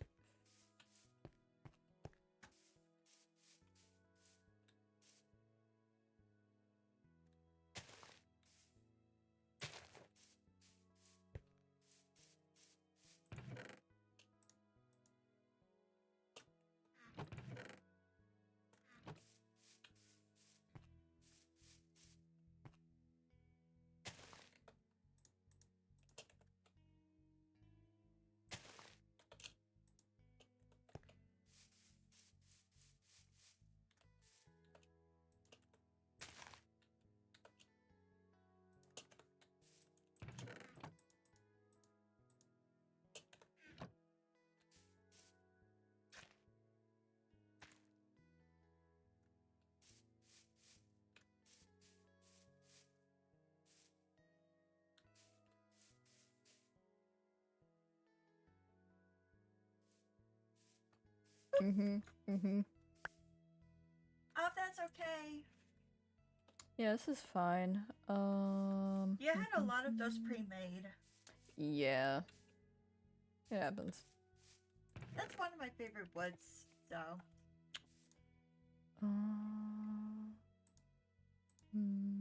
S2: Mm-hmm.
S5: Oh, that's okay.
S2: Yeah, this is fine.
S5: You had a lot of those pre-made.
S2: Yeah. It happens.
S5: That's one of my favorite woods, so.
S2: Hmm. Hmm.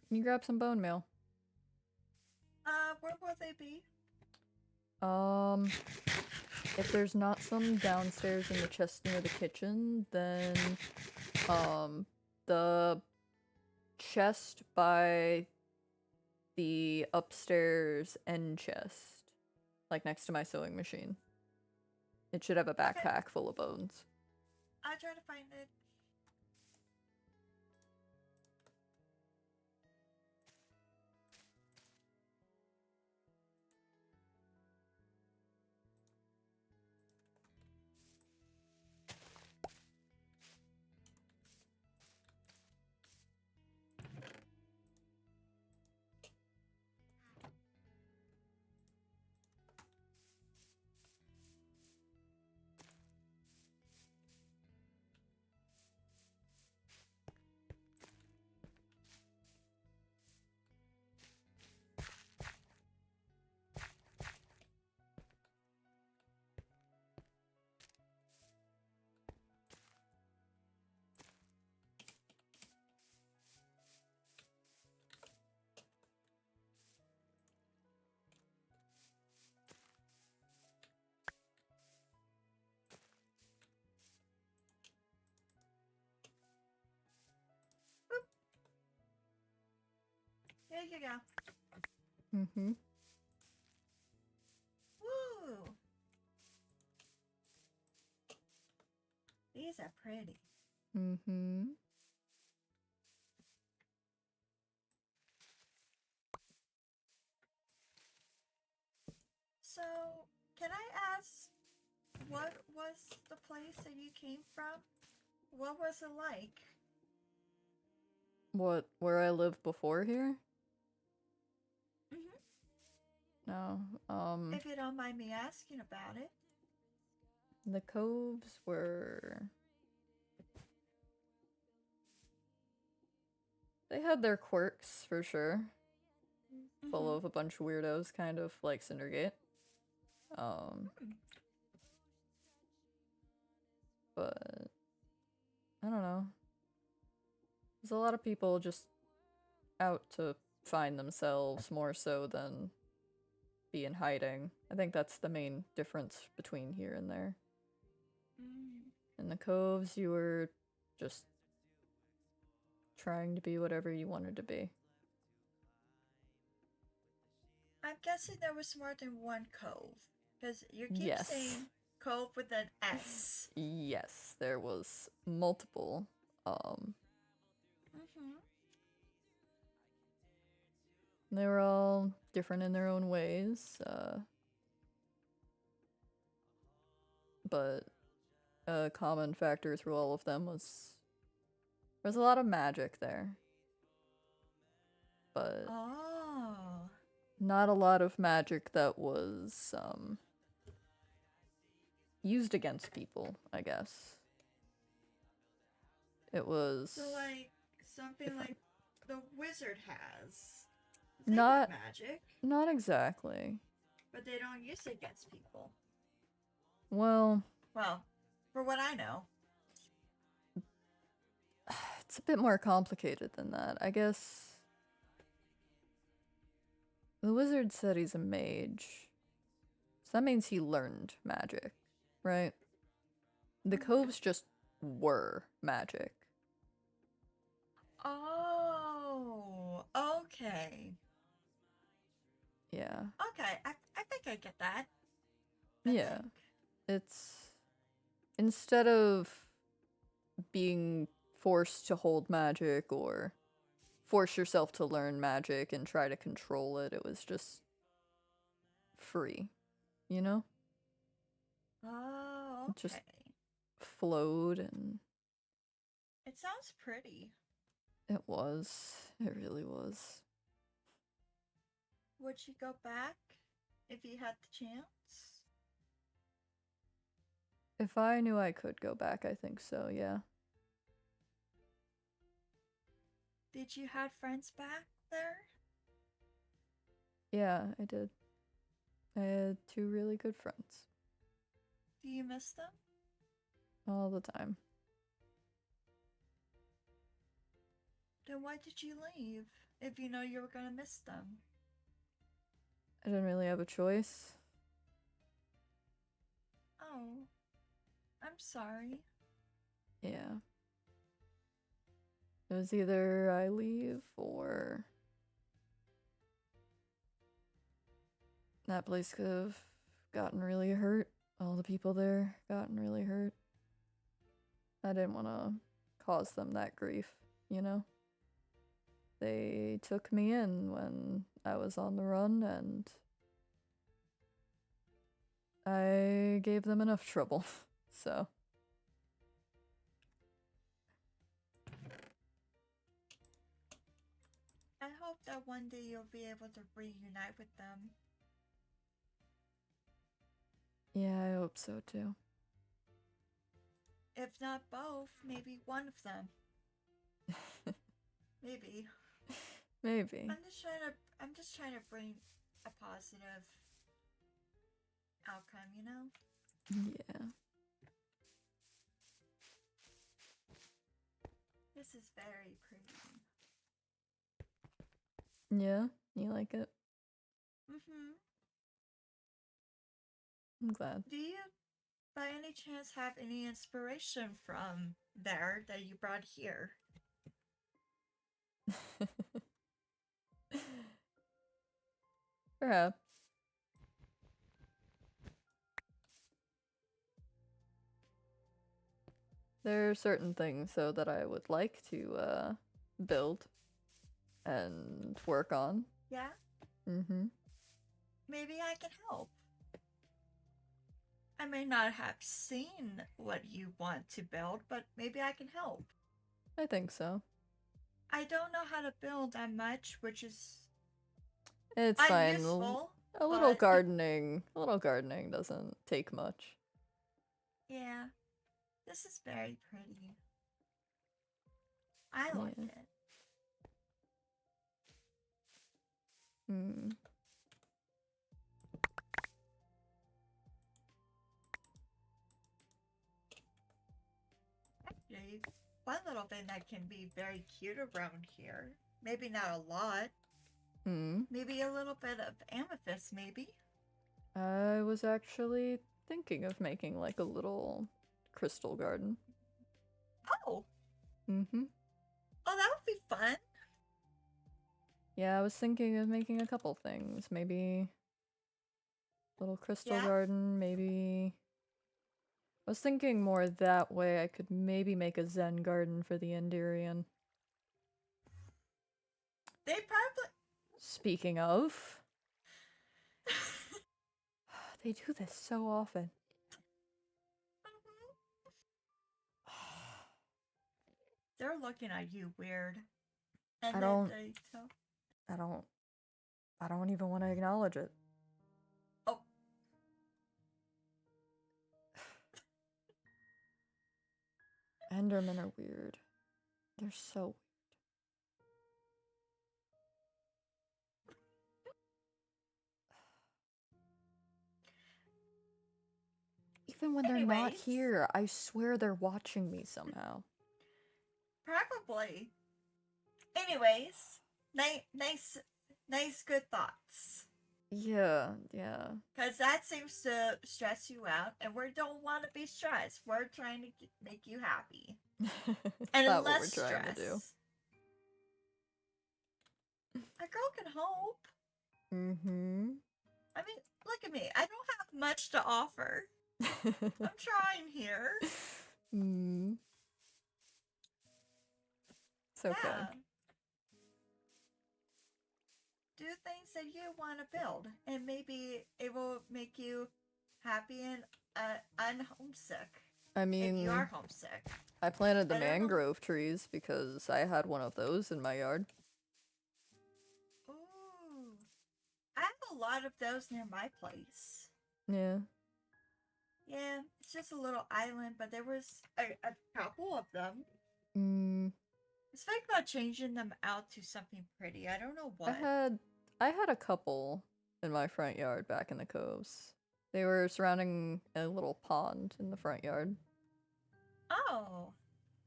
S2: Can you grab some bone meal?
S5: Where will they be?
S2: If there's not some downstairs in the chest near the kitchen, then, the chest by the upstairs end chest. like next to my sewing machine. It should have a backpack full of bones.
S5: I'll try to find it. There you go.
S2: Mm-hmm.
S5: Woo! These are pretty.
S2: Mm-hmm.
S5: So, can I ask, what was the place that you came from? What was it like?
S2: Where I lived before here?
S5: Mm-hmm.
S2: No.
S5: If you don't mind me asking about it.
S2: The coves were... They had their quirks, for sure. Full of a bunch of weirdos, kind of like Cindergate. But... I don't know. There's a lot of people just out to find themselves more so than be in hiding. I think that's the main difference between here and there. In the coves, you were just trying to be whatever you wanted to be.
S5: I'm guessing there was more than one cove. Because you keep
S2: Yes.
S5: saying cove with an S.
S2: Yes, there was multiple. They were all different in their own ways, but a common factor through all of them was there's a lot of magic there, but
S5: Oh.
S2: not a lot of magic that was used against people, I guess. It was
S5: So like something
S2: different.
S5: like the wizard has. They
S2: Not-
S5: got magic,
S2: not exactly.
S5: but they don't use it against people.
S2: Well,
S5: Well, for what I know.
S2: it's a bit more complicated than that. I guess the wizard said he's a mage. So that means he learned magic, right? The coves just were magic.
S5: Oh, okay.
S2: Yeah.
S5: Okay, I think I get that.
S2: Yeah.
S5: think.
S2: It's instead of being forced to hold magic or force yourself to learn magic and try to control it, it was just free, you know?
S5: Oh, okay.
S2: Just flowed, and
S5: It sounds pretty.
S2: it was. It really was.
S5: Would you go back if you had the chance?
S2: If I knew I could go back, I think so, yeah.
S5: Did you have friends back there?
S2: Yeah, I did. I had 2 really good friends.
S5: Do you miss them?
S2: All the time.
S5: Then why did you leave if you know you were gonna miss them?
S2: I didn't really have a choice.
S5: Oh, I'm sorry.
S2: Yeah. It was either I leave or that place could have gotten really hurt. All the people there gotten really hurt. I didn't want to cause them that grief, you know? They took me in when I was on the run, and I gave them enough trouble, so.
S5: I hope that one day you'll be able to reunite with them.
S2: Yeah, I hope so too.
S5: If not both, maybe one of them. Maybe.
S2: Maybe.
S5: I'm just trying to bring a positive outcome, you know?
S2: Yeah.
S5: This is very pretty.
S2: Yeah? You like it?
S5: Mm-hmm.
S2: I'm glad.
S5: Do you, by any chance, have any inspiration from there that you brought here?
S2: Perhaps. There are certain things, though, that I would like to, build and work on.
S5: Yeah?
S2: Mm-hmm.
S5: Maybe I can help. I may not have seen what you want to build, but maybe I can help.
S2: I think so.
S5: I don't know how to build that much, which is
S2: It's fine.
S5: unuseful.
S2: A little
S5: but-
S2: gardening. A little gardening doesn't take much.
S5: Yeah. This is very pretty. I like
S2: Yeah.
S5: it.
S2: Hmm.
S5: Actually, one little thing that can be very cute around here. Maybe not a lot.
S2: Hmm.
S5: Maybe a little bit of amethyst, maybe.
S2: I was actually thinking of making like a little crystal garden.
S5: Oh,
S2: Mm-hmm.
S5: oh, that would be fun.
S2: Yeah, I was thinking of making a couple things. Maybe little crystal
S5: Yeah?
S2: garden, maybe. I was thinking more that way I could maybe make a Zen garden for the Endirian.
S5: They probably.
S2: Speaking of, they do this so often.
S5: They're looking at you weird. And
S2: I
S5: then
S2: don't-
S5: they tell.
S2: I don't even want to acknowledge it.
S5: Oh.
S2: Endermen are weird. They're so even when they're not
S5: Anyways.
S2: here, I swear they're watching me somehow.
S5: Probably. Anyways, nice, good thoughts.
S2: Yeah, yeah.
S5: Because that seems to stress you out, and we don't want to be stressed. We're trying to make you happy. And
S2: Not what
S5: less
S2: we're trying
S5: stress.
S2: to do.
S5: A girl can hope.
S2: Mm-hmm.
S5: I mean, look at me. I don't have much to offer. I'm trying here.
S2: Mm. It's okay.
S5: Yeah. Do things that you want to build, and maybe it will make you happy and unhomesick.
S2: I
S5: If
S2: mean,
S5: you are homesick.
S2: I planted the
S5: I don't know.
S2: mangrove trees because I had one of those in my yard.
S5: Ooh. I have a lot of those near my place.
S2: Yeah.
S5: Yeah, it's just a little island, but there was a couple of them.
S2: Mm.
S5: Let's think about changing them out to something pretty. I don't know what.
S2: I had a couple in my front yard back in the coves. They were surrounding a little pond in the front yard.
S5: Oh,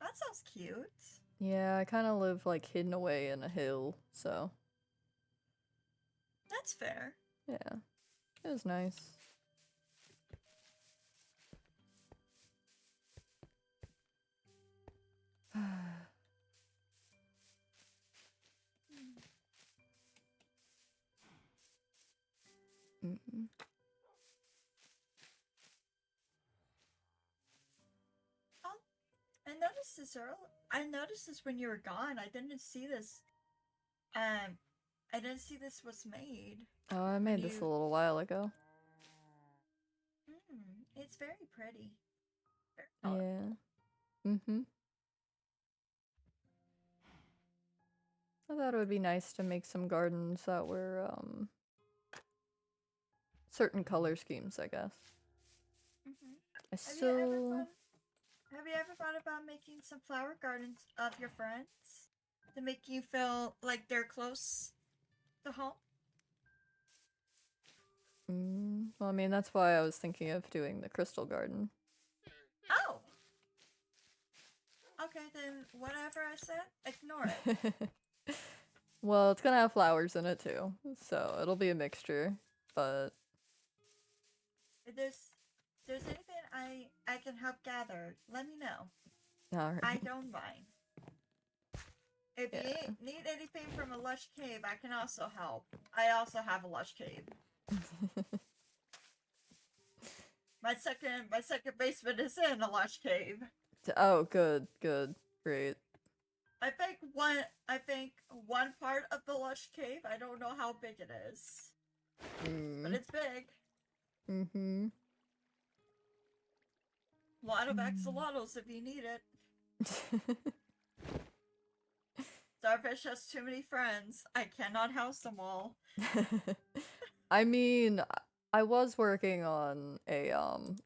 S5: that sounds cute.
S2: Yeah, I kind of live like hidden away in a hill, so
S5: That's fair.
S2: yeah, it was nice. Mm-mm.
S5: noticed this I noticed this when you were gone. I didn't see this. I didn't see this was made.
S2: Oh, I made this a
S5: you-
S2: little while ago.
S5: It's very pretty. Very colorful.
S2: Yeah. Mm-hmm. I thought it would be nice to make some gardens that were, certain color schemes, I guess. I still...
S5: Have you ever thought about making some flower gardens of your friends to make you feel like they're close to home?
S2: Well, I mean, that's why I was thinking of doing the crystal garden.
S5: Oh! Okay, then whatever I said, ignore it.
S2: Well, it's gonna have flowers in it too, so it'll be a mixture, but...
S5: If there's anything I can help gather, let me know.
S2: Alright.
S5: I don't mind. If
S2: Yeah.
S5: you need anything from a lush cave, I can also help. I also have a lush cave. My second basement is in a lush cave.
S2: Oh, good, great.
S5: I think one part of the lush cave, I don't know how big it is. But it's big.
S2: Mm-hmm.
S5: A lot of axolotls if you need it. Starfish has too many friends. I cannot house them all.
S2: I mean, I was working on a,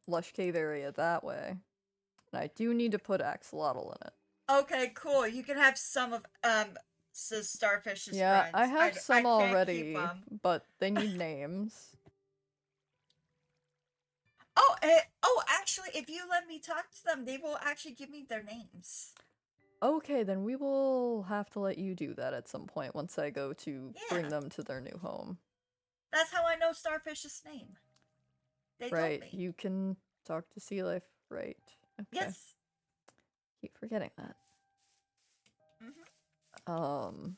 S2: lush cave area that way. And I do need to put axolotl in it.
S5: Okay, cool. You can have some of Starfish's
S2: Yeah,
S5: friends.
S2: I have some
S5: can't
S2: already,
S5: keep 'em.
S2: but they need names.
S5: Oh, actually, if you let me talk to them, they will actually give me their names.
S2: Okay, then we will have to let you do that at some point once I go to bring
S5: Yeah.
S2: them to their new home.
S5: That's how I know Starfish's name. They
S2: Right,
S5: told me.
S2: you can talk to Sea Life, right? Okay.
S5: Yes.
S2: Keep forgetting that.
S5: Mhm.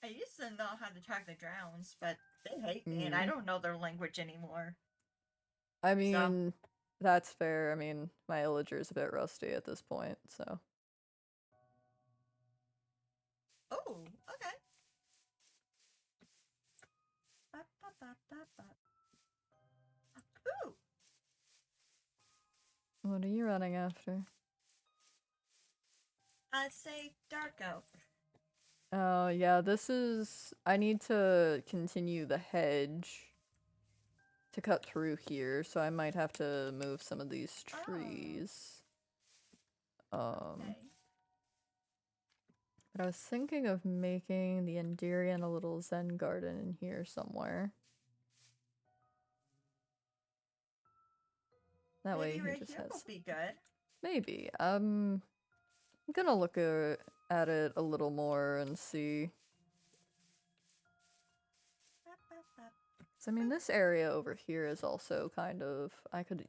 S5: I used to know how to talk to drowns, but they hate me, and I don't know their language anymore.
S2: I mean, that's fair. I mean, my Illager is a bit rusty at this point, so.
S5: Oh, okay. Ba-ba-ba-ba-ba. Ooh,
S2: What are you running after?
S5: I'd say dark oak.
S2: Oh, yeah, this is... I need to continue the hedge to cut through here, so I might have to move some of these trees.
S5: Okay.
S2: But I was thinking of making the Endirian a little zen garden in here somewhere. That way
S5: Maybe
S2: he
S5: right
S2: just
S5: here
S2: has...
S5: will be good.
S2: Maybe. I'm gonna look at it a little more and see.
S5: Ba-ba-ba.
S2: So, I mean, this area over here is also kind of... I could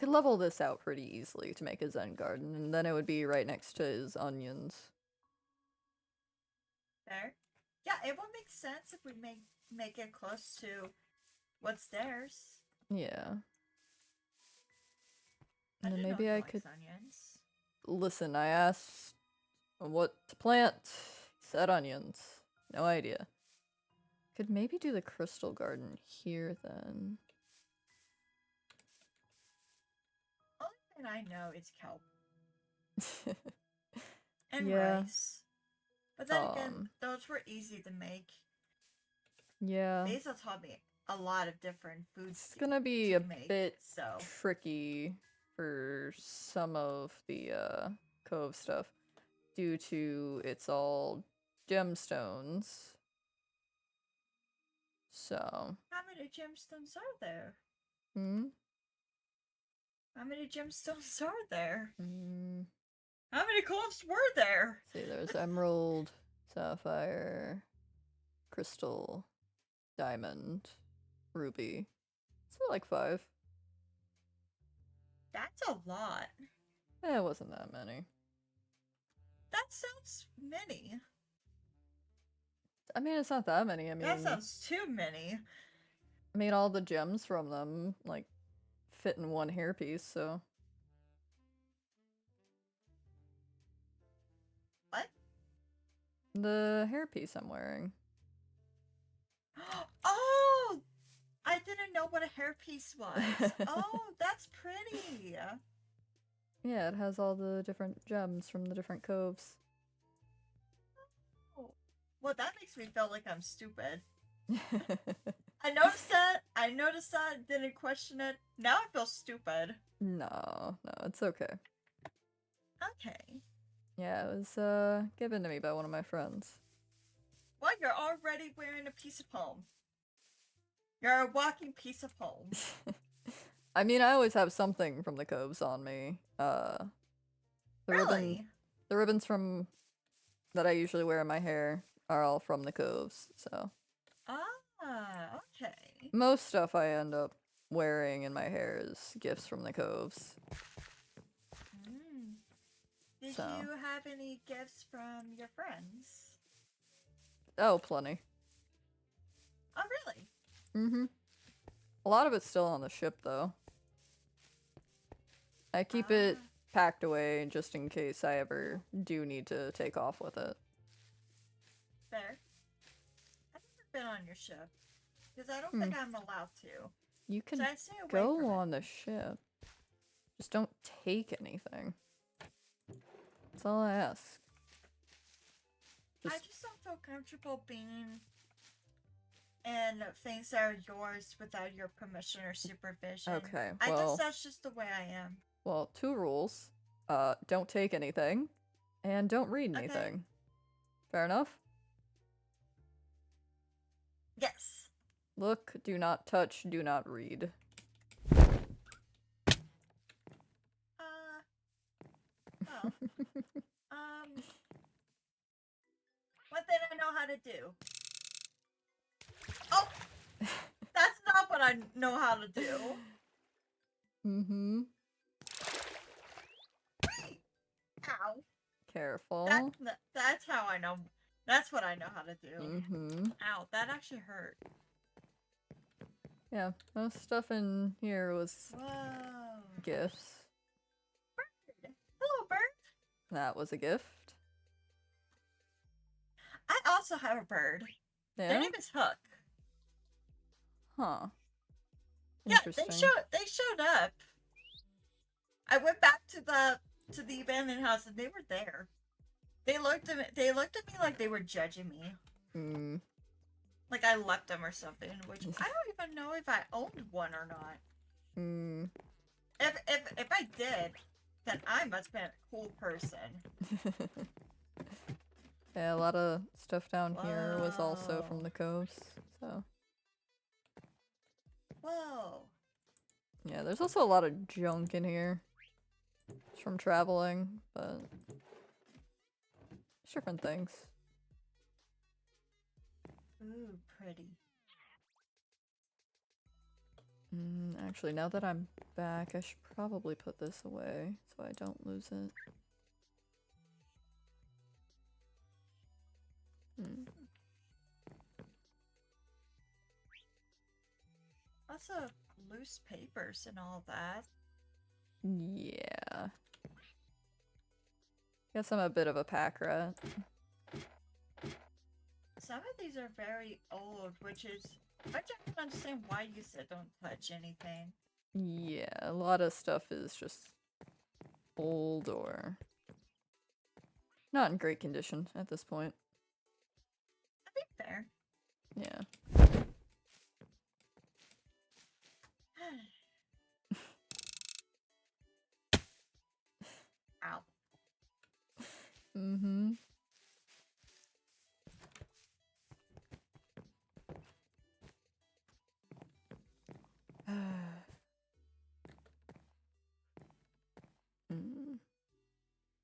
S2: level this out pretty easily to make a zen garden, and then it would be right next to his onions.
S5: There. Yeah, it will make sense if we make it close to what's theirs.
S2: Yeah.
S5: I
S2: And then
S5: didn't know
S2: maybe
S5: he
S2: I
S5: likes
S2: could...
S5: onions.
S2: Listen, I asked what to plant. He said onions. No idea. Could maybe do the crystal garden here then.
S5: Only thing I know is kelp and
S2: Yeah.
S5: rice. But then again, those were easy to make.
S2: Yeah.
S5: Basil taught me a lot of different foods.
S2: It's gonna be
S5: to
S2: a
S5: make,
S2: bit
S5: so
S2: tricky for some of the cove stuff due to it's all gemstones. So,
S5: how many gemstones are there?
S2: hmm?
S5: How many gemstones are there?
S2: Mm,
S5: How many cloves were there?
S2: see, there's emerald, sapphire, crystal, diamond, ruby. So like 5.
S5: That's a lot.
S2: It wasn't that many.
S5: That sounds many.
S2: I mean, it's not that many. I mean,
S5: That sounds too many.
S2: all the gems from them, like, fit in one hairpiece, so... The hairpiece I'm wearing.
S5: Oh! I didn't know what a hairpiece was. Oh, that's pretty.
S2: Yeah, it has all the different gems from the different coves.
S5: Oh. Well, that makes me feel like I'm stupid. I noticed that. Didn't question it. Now I feel stupid.
S2: No, it's okay.
S5: Okay.
S2: Yeah, it was given to me by one of my friends.
S5: Well, you're already wearing a piece of home. You're a walking piece of home.
S2: I mean, I always have something from the coves on me. The
S5: Really?
S2: the ribbons from that I usually wear in my hair are all from the coves, so
S5: Ah, okay.
S2: most stuff I end up wearing in my hair is gifts from the coves.
S5: Mm. Did
S2: So.
S5: you have any gifts from your friends?
S2: Oh, plenty.
S5: Oh, really?
S2: Mm-hmm. A lot of it's still on the ship, though. I keep it packed away just in case I ever do need to take off with it.
S5: Fair. I've never been on your ship. Because I don't think I'm allowed to.
S2: You can
S5: So I stay away
S2: go
S5: from it.
S2: on the ship. Just don't take anything. That's all I ask.
S5: I just don't feel comfortable being in things that are yours without your permission or supervision.
S2: Okay,
S5: I
S2: well-
S5: guess that's just the way I am.
S2: Well, 2 rules. Don't take anything, and don't read
S5: Okay.
S2: anything. Fair enough?
S5: Yes.
S2: Look, do not touch, do not read.
S5: Well, one thing I know how to do. Oh! That's not what I know how to do.
S2: Mm-hmm.
S5: Ow.
S2: Careful.
S5: That's how I know. That's what I know how to do.
S2: Mm-hmm.
S5: Ow, that actually hurt.
S2: Yeah, most stuff in here was
S5: Whoa.
S2: gifts.
S5: Hello, bird.
S2: That was a gift.
S5: I also have a bird. Their
S2: Yeah?
S5: name is Hook.
S2: Huh.
S5: Yeah,
S2: Interesting.
S5: they showed up. I went back to the abandoned house and they were there. They looked at me like they were judging me.
S2: Hmm.
S5: Like I left them or something, which I don't even know if I owned one or not.
S2: Hmm.
S5: If I did, then I must have been a cool person.
S2: Yeah, a lot of stuff down here was also
S5: Whoa.
S2: from the coast, so.
S5: Whoa.
S2: Yeah, there's also a lot of junk in here. It's from traveling, but. Different things.
S5: Ooh, pretty.
S2: Actually, now that I'm back, I should probably put this away so I don't lose it.
S5: Lots of loose papers and all that.
S2: Yeah. Guess I'm a bit of a pack rat.
S5: Some of these are very old, which I don't understand why you said don't touch anything.
S2: Yeah, a lot of stuff is just old or not in great condition at this point.
S5: I think fair.
S2: Yeah.
S5: Ow.
S2: Mm-hmm.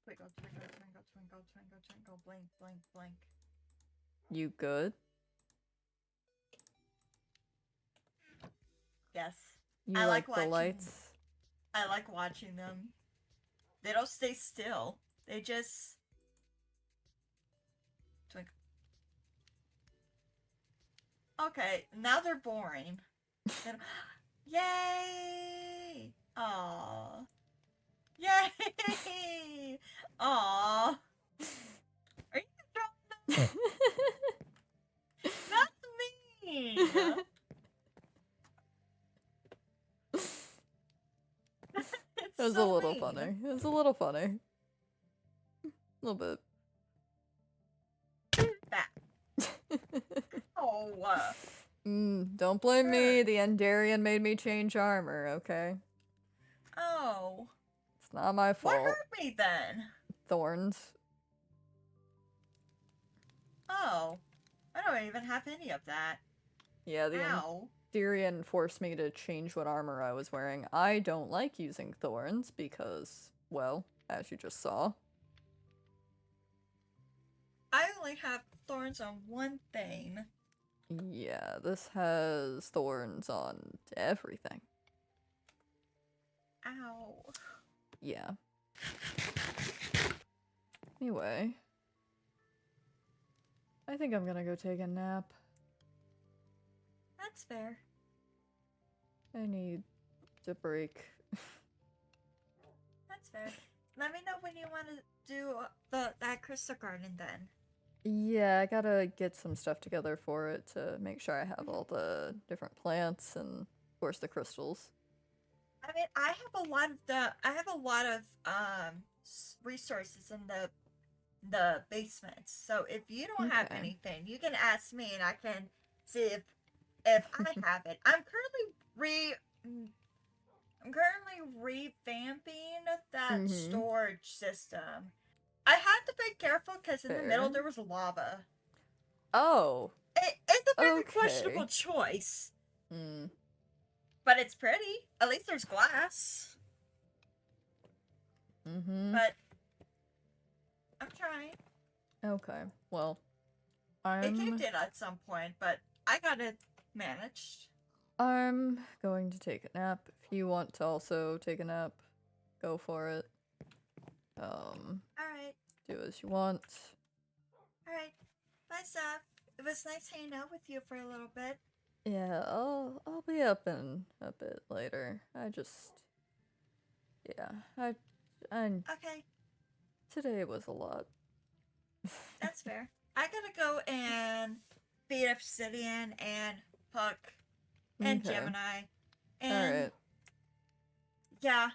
S5: Twinkle, twinkle, twinkle, twinkle, twinkle, twinkle, blink, blink, blink.
S2: You good?
S5: Yes.
S2: You
S5: I
S2: like
S5: like
S2: the
S5: watching-
S2: lights?
S5: I like watching them. They don't stay still. They just twinkle. Okay, now they're boring. Then- Yay! Aww. Yay! Aww. Are you drawing them? That's mean.
S2: It was a little funny. It was a little funny. A little bit.
S5: Oh.
S2: Don't blame me. The Endarian made me change armor, okay?
S5: Oh.
S2: It's not my
S5: What
S2: fault.
S5: hurt me then?
S2: Thorns.
S5: Oh. I don't even have any of that.
S2: Yeah, the
S5: Ow.
S2: Endarian forced me to change what armor I was wearing. I don't like using thorns because, well, as you just saw.
S5: I only have thorns on one thing.
S2: Yeah, this has thorns on everything.
S5: Ow.
S2: Yeah. Anyway. I think I'm gonna go take a nap.
S5: That's fair.
S2: I need to break.
S5: That's fair. Let me know when you want to do that crystal garden then.
S2: Yeah, I gotta get some stuff together for it to make sure I have all the different plants and, of course, the crystals.
S5: I mean, I have a lot of resources in the basement. So if you don't have
S2: Okay.
S5: anything, you can ask me and I can see if I have it. I'm currently revamping that storage system. I had to be careful because in the middle
S2: Fair.
S5: there was lava.
S2: Oh!
S5: It's a very
S2: Okay.
S5: questionable choice,
S2: Hmm.
S5: but it's pretty. At least there's glass.
S2: Mm-hmm.
S5: But I'm trying.
S2: Okay. Well,
S5: It caved in at some point, but I got it managed.
S2: I'm going to take a nap. If you want to also take a nap, go for it.
S5: Alright.
S2: Do as you want.
S5: Alright. Bye, Steph. It was nice hanging out with you for a little bit.
S2: Yeah, I'll be up in a bit later. I
S5: Okay,
S2: today was a lot.
S5: that's fair. I gotta go and beat Obsidian and Puck and
S2: Okay.
S5: Gemini. And
S2: Alright.
S5: yeah.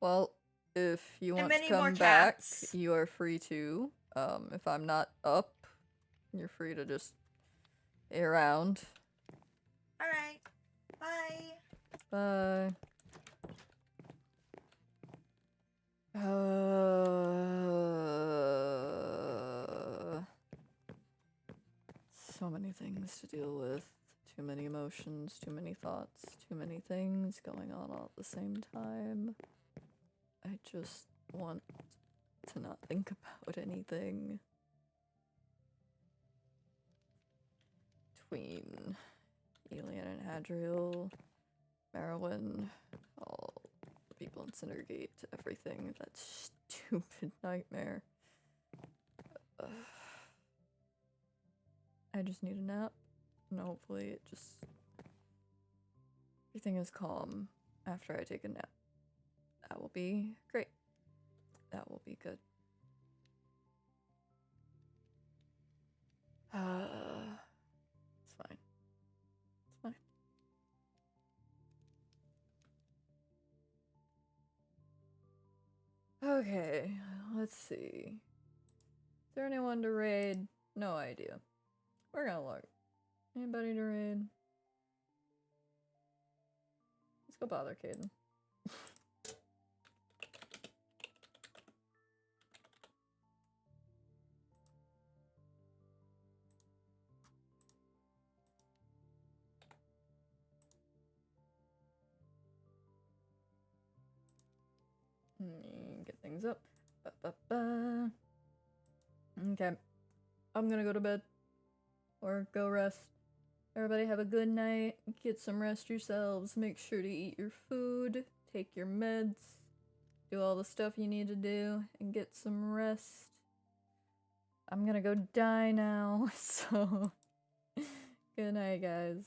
S2: Well, if you
S5: And
S2: want to
S5: many more
S2: come back,
S5: cats.
S2: you are free to. If I'm not up, you're free to just stay around.
S5: Alright. Bye.
S2: Bye. So many things to deal with. Too many emotions, too many thoughts, too many things going on all at the same time. I just want to not think about anything. Between Elian and Hadriel, Merwin, all the people in Cindergate, everything, that stupid nightmare. I just need a nap, and hopefully it just... everything is calm after I take a nap. That will be great. That will be good. It's fine. It's fine. Okay, let's see. Is there anyone to raid? No idea. We're gonna look. Anybody to raid? Let's go bother Caden. Get things up. Ba-ba-ba. Okay. I'm gonna go to bed. Or go rest. Everybody have a good night. Get some rest yourselves. Make sure to eat your food. Take your meds. Do all the stuff you need to do. And get some rest. I'm gonna go die now. So, good night, guys.